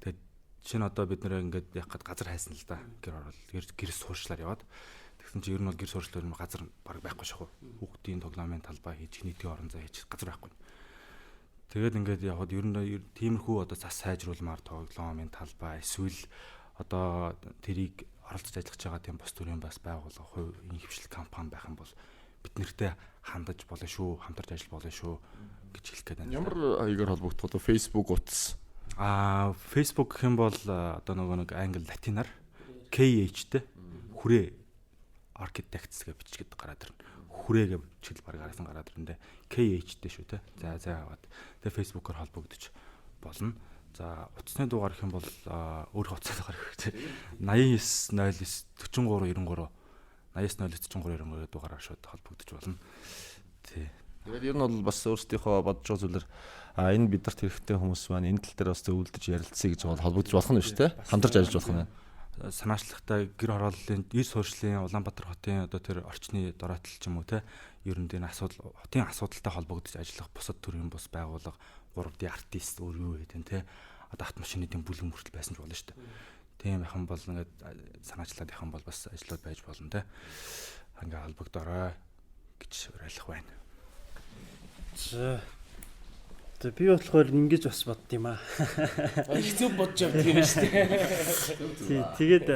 Тэгээд жишээ нь одоо бид нэр ингээд яг газар хайсан л да. Гэр суурьшлаар яваад тэгсэн чинь ер нь бол гэр суурьшлаар юм газар баг байхгүй шахуу. Хүүхдийн тоглоомын талбай хийж нийтийн орон зай хийж газар байхгүй. Тэгээд ингээд яваад ер нь тиймэрхүү одоо зас сайжруулмаар тоглоомын талбай эсвэл одоо тэрийг оролцож ажиллаж байгаа тийм бос төрийн бас байгууллага хувийн хвшил компани байх юм бол бид нартэй хандаж болно шүү, хамтарч ажиллаж болно шүү гэж хэлэх гээд байна. Ямар хаягаар холбогдох вэ? Facebook утас. Facebook гэх юм бол одоо нэг англи латинаар KH-тэй хүрээ architects гэж бичгээд гараад ирнэ. Хүрээгээ бичил баг гарсан гараад ирнэ. KH-тэй шүү те. За аваад. Тэгээ Facebook-оор холбогдож болно. За утасны дугаар гэх юм бол өөр утасны дугаар гэх чинь 8909 4393 8909 4393 дугаараар шууд холбогдож болно. Тий. Тэгээд ер нь бол бас өөрсдийнхөө бодож байгаа зүйлэр энэ бидэрт хэрэгтэй хүмүүс маань энэ тал дээр бас зөвлөдөж ярилцъя гэж бол холбогдож болох нь шүү дээ. Хамтарч ажиллаж болох нь. Санаачлагтай гэр хорооллын ир суурьшлын Улаанбаатар хотын одоо тэр орчны дороотл ч юм уу те ер нь энэ асуудал хотын асуудалтай холбогдож ажиллах бусад төрлийн бус байгууллага 3D артист өөр юу гэдэг те одоо автомашины дэм бүлэг мөртөл байсан ч болно шүү дээ. Тийм яхан бол ингээд санаачлаад яхан бол бас ажлууд байж болно те. Ингээ холбогдорой гэж уриалах байна. За би болохоор ингэж бас бодд юм аа. Хэцүү бодож явдаг юм шүү дээ. Тэгээд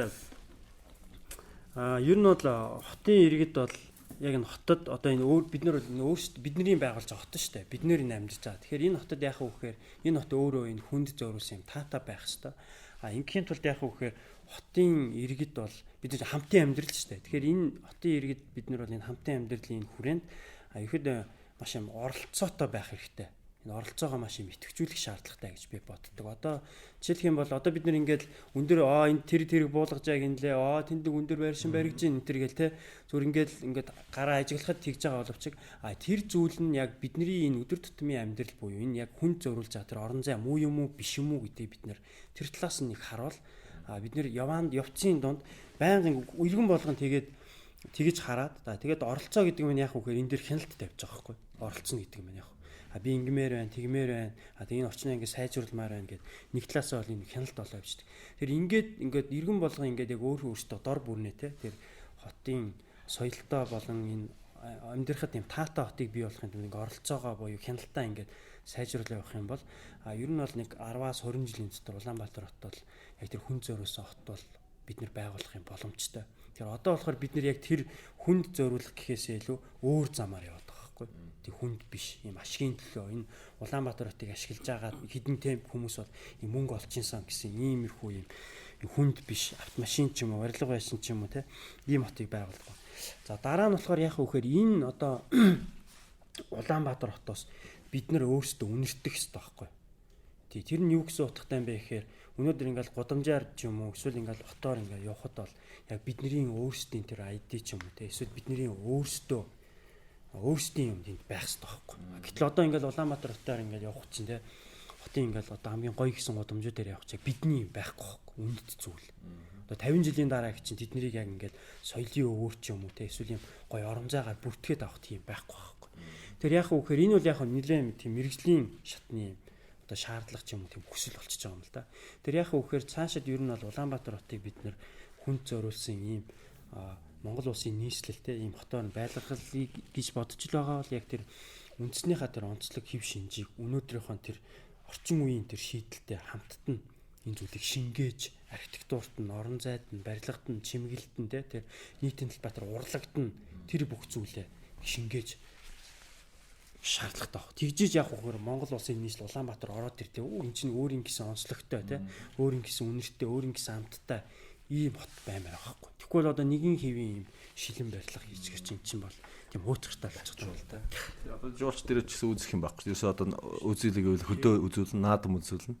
ер нь бол хотын иргэд бол яг энэ хотод одоо энэ бид нар өөрсдөө бидний байгуулж байгаа хот шүү дээ. Бид нэр энэ амьдарч байгаа. Тэгэхээр энэ хотод яах вэ гэхээр энэ хот өөрөө энэ хүнд зориулсан юм таатай байх хэвээр. Ингийн тулд яах вэ гэхээр хотын иргэд бол бид нар хамтын амьдрал шүү дээ. Тэгэхээр энэ хотын иргэд бид нар бол энэ хамтын амьдралын хүрээнд ихэд маш юм оролцоотой байх хэрэгтэй. Энэ оролцоогоо маш юм идэвхжүүлэх шаардлагатай гэж би боддог. Одоо жишээлх юм бол одоо бид нэр ингээд өндөр энэ тэр буулгаж яг инлээ тэндэг өндөр байршин баригж ин энэ гэл те зүр ингээд гараа ажиглахад тэгж байгаа боловч тэр зүйл нь яг бидний энэ өдөр тутмын амьдрал буюу энэ яг хүнд зориулж байгаа тэр орон зай муу юм уу биш юм уу гэдгийг бид нэр тэр талаас нь нэг харуул бид нэр явцын дунд байнгын иргэн болгон тэгэж хараад тэгээд оролцоо гэдэг нь яах вэ гэхээр энэ дэр хяналт тавьж байгаа байхгүй оролцсон гэдэг нь яах би ингэмээр байна, тэгмээр байна. Тэгээ энэ орчноо ингээд сайжруулмаар байна гэд нэг талаасаа бол энэ хяналт болоо явждаг. Тэр ингээд иргэн болгон ингээд яг өөртөө дор бүрнээ те. Тэр хотын соёлтой болон энэ амьдрахад юм таатай хотыг бий болохын тулд ингээд оролцоогоо буюу хяналтаа ингээд сайжруулах явах юм бол ер нь бол нэг 10-аас 20 жилийн дотор Улаанбаатар хот бол яг тэр хүн зориулсан хот бол бид нэр байгуулах юм боломжтой. Тэгэхээр одоо болохоор бид нэр яг тэр хүнд зориулах гэхээсээ илүү өөр замаар яваад байгаа байхгүй. Тэг хүнд биш юм ашигын төлөө энэ Улаанбаатар хотыг ашиглаж байгаа хідэн темп хүмүүс бол юм мөнгө олчихсан гэсэн иймэрхүү юм хүнд биш автомашин ч юм уу барилга байсан ч юм уу те ийм хотыг байгуулдаг. За дараа нь болохоор яах вэ гэхээр энэ одоо Улаанбаатар хотоос бид нэр өөрсдөө үнэртэх хэрэгтэй байхгүй. Тэр нь юу гэсэн утгатай юм бэ гэхээр өнөөдөр ингээл гудамжаар ч юм уу эсвэл ингээл хотоор ингээл явхад бол яг бидний өөрсдийн тэр ID ч юм уу те эсвэл бидний өөрсдийн юм тэнд байх хэрэгтэй байхгүй. Гэтэл одоо ингээл Улаанбаатар хотоор ингээл явах чинь те хотын ингээл одоо хамгийн гоё гэсэн гудамжууд дээр явах чинь бидний байхгүй байхгүй үнэт зүйл. Одоо 50 жилийн дараа их чинь тэднийг яг ингээл соёлын өвөр ч юм уу те эсвэл юм гоё орон зайгаар бүртгээд авах тийм байхгүй байхгүй. Тэр яг үхээр энэ бол яг нэлээд тийм мэрэгжлийн шатны одоо шаардлага ч юм уу тийм хүсэл болчихж байгаа юм л да. Тэр яг үхээр цаашид ер нь бол Улаанбаатар хотыг бид нэр хүнд зориулсан ийм Монгол улсын нийслэлтэй ийм хотоор байлгахыг гэж бодож л байгаа бол яг тэр үндснийхаа тэр онцлог хэв шинжийг өнөөдрийнхөө тэр орчин үеийн тэр шийдэлтэй хамтд нь энэ зүйлийг шингээж архитектурт нь, орон зайд нь, барилгад нь, чимэглэлт нь тэр нийтийн талбай тэр урлагт нь тэр бүх зүйлээ шингээж шаардлагатай баг. Тэгжиж явах хөөр Монгол улсын нийслэл Улаанбаатар ороод ир энэ чинь өөрийн гэсэн онцлогтой өөрийн гэсэн үнэртэй, өөрийн гэсэн амттай ийм хот баймаар байхгүй. Тэгвэл одоо нэгэн хэвийн ийм шилэн барилга хийж гэр чинь бол тийм өөцгөртэй болчих юм л да. Одоо жуулч дээр ч гэсэн үзэх юм байхгүй. Ерөөсөө одоо үзүүлэг гэвэл хөдөө үзүүлнэ, наадам үзүүлнэ.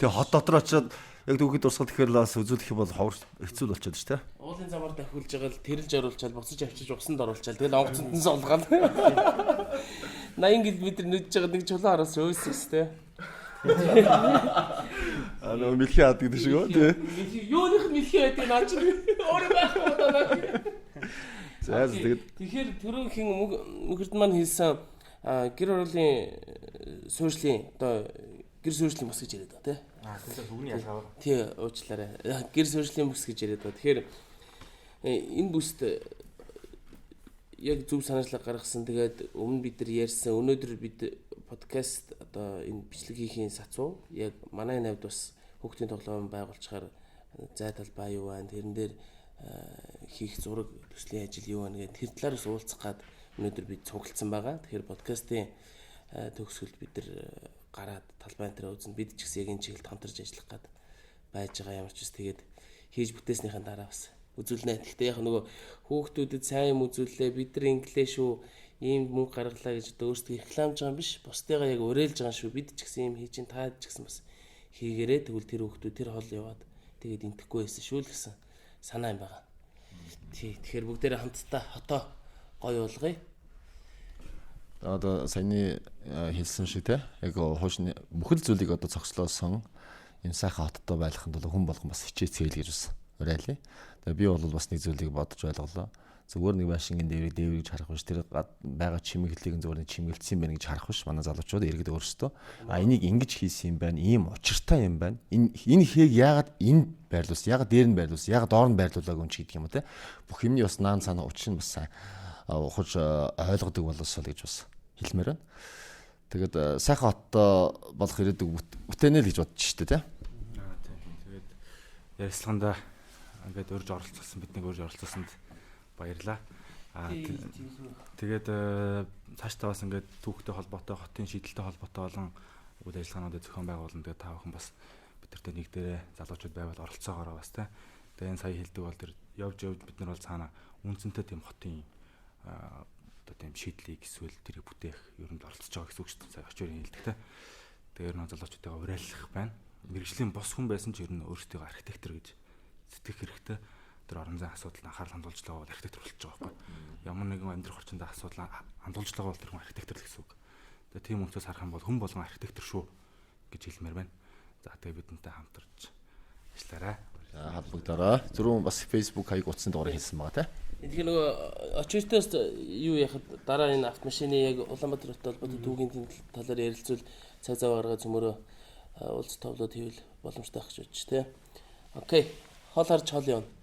Тэгээ хот дотор очиод яг дүүхэд урсгал тэгэхээр бас үзүүлэх юм бол ховор хэцүү болчиход ш тэ. Уулын замаар давхилж байгаа л тэрэлж оруулчаал буцаж авчиж усанд оруулчаал тэгэл онгоцонд нь солгаал. 80 км нүдж байгаа нэг чулуун араас өөсөс тэ. Нөө мэлхий хаад гэдэг шиг үү тий. Юуных нь мэлхий байдаг наа чи өөрөө байхгүй удаа. Тэгэхээр түрүүхийн мөхөрд маань хэлсэн гэр оролын суурьшлийн одоо гэр суурьшлийн бус гэж яриад байгаа тий. Тэгэхээр бүгний ялгаа. Тий уучлаарай. Гэр суурьшлийн бус гэж яриад байгаа. Тэгэхээр энэ бүст яг зөв санаачлаг гаргасан. Тэгээд өмнө бид нар ярьсан өнөөдөр бид подкаст одоо энэ бичлэг хийхийн сацуу яг манай навд бас хүүхдийн тоглоом байгуулчихаар зай талбай юу байна тэрэн дээр хийх зураг төслийн ажил юу байна гэдэг тэр талаараас уулзах гад өнөөдөр бид цуглдсан байгаа. Тэгэхээр подкастын төгсгөлд бид нар гараад талбай дээр үзэн бид ч гэсэн яг энэ чиглэлд хамтарч ажиллах гад байж байгаа ямар ч үс тэгээд хийж бүтээснийхэн дараа бас үзүүлнэ. Гэхдээ яг нөгөө хүүхдүүдэд сайн юм үзүүллээ бид нар инглээ шүү ийм мөнгө гаргалаа гэж одоо өөрсдөө рекламж байгаа юм биш. Бусдыгаа яг уриалж байгаа шүү. Бид ч гэсэн юм хийж ин таад ч гэсэн бас хийгээрээ тэгвэл тэр хүүхдүүд тэр хол яваад тэгээд интэхгүй байсан шүү л гэсэн санаа юм байгаа. Тий. Тэгэхээр бүгдээрээ хамтдаа хотоо гоё болгоё. Одоо саяны хэлсэн шиг те яг хуушны бүхэл зүйлийг одоо цогцлоосон энэ сайхан хоттой байханд бол хүн болгон бас хичээцгээл гэж бас уриалъя. Тэгээ би бол бас нэг зүйлийг бодож ойлголоо. Зүгээр нэг байшингийн дээврийг харах биш тэр байгаа чимэглэлийг зүгээр нэг чимгэлцсэн байх гэж харах биш. Манай залуучууд иргэд өөрсдөө энийг ингэж хийсэн юм байна. Ийм учиртай юм байна. Энэ хээг яагаад энд байрлуулсан? Яагаад дээр нь байрлуулсан? Яагаад доор нь байрлуулаагүй юм чи гэдэг юм уу те. Бүх юмний бас наан цаана учир нь бас сайн ухаж ойлгодог болосоо гэж бас хэлмээр байна. Тэгээд сайхан хоттой болох ирээдүг бүтээнэ л гэж бодчих шүү дээ те. Тэгээд ярилцлаганда ингээд урьж оролцсон биднийг урьж оролцсонд баярлаа. Тэгээд цаашдаа бас ингээд түүхтэй холбоотой, хотын шийдэлтэй холбоотой олон үйл ажиллагаануудыг зохион байгуулна. Тэгээд та бүхэн бас бидэртэй нэг дээрээ залуучууд байвал оролцоогоороо бас тэ. Тэгээд энэ сая хэлдэг бол тэр явж бид нар бол цаана үнцэнтэй тийм хотын одоо тийм шийдлийг эсвэл тэрийг бүтээх ер нь оролцож байгаа гэсэн үг шүү дээ. Сая очиорын хэлдэг тэ. Тэгээд ер нь залуучуудаа уриалах байна. Мэргэжлийн бос хүн байсан ч ер нь өөрсдөө архитектор гэж сэтгэх хэрэгтэй. Тэр орон зайн асуудал анхаарал хандуулж байгаа бол архитектор болж байгаа байхгүй. Ямар нэгэн амьдрах орчинд асуудал хандуулж байгаа бол тэр хүн архитектор л гэсэн үг. Тэгээ тийм өнцгөөс харах юм бол хүн болгон архитектор шүү гэж хэлмээр байна. За тэгээ бидэнтэй хамтарч ажиллаарай. Холбогдороо. Түрүүн бас Facebook хаяг утасны дугаар хэлсэн байгаа тийм. Тэгэхээр нөгөө очиртоос юу яхад дараа энэ автомашины яг Улаанбаатар хотод холбоотой түүхийн талаар ярилцвал цаг зав гаргаад зөмөрөө уулз тоглоод хийвэл боломжтой байх гэж бодчих тий. Окей. Хол харж хол явна.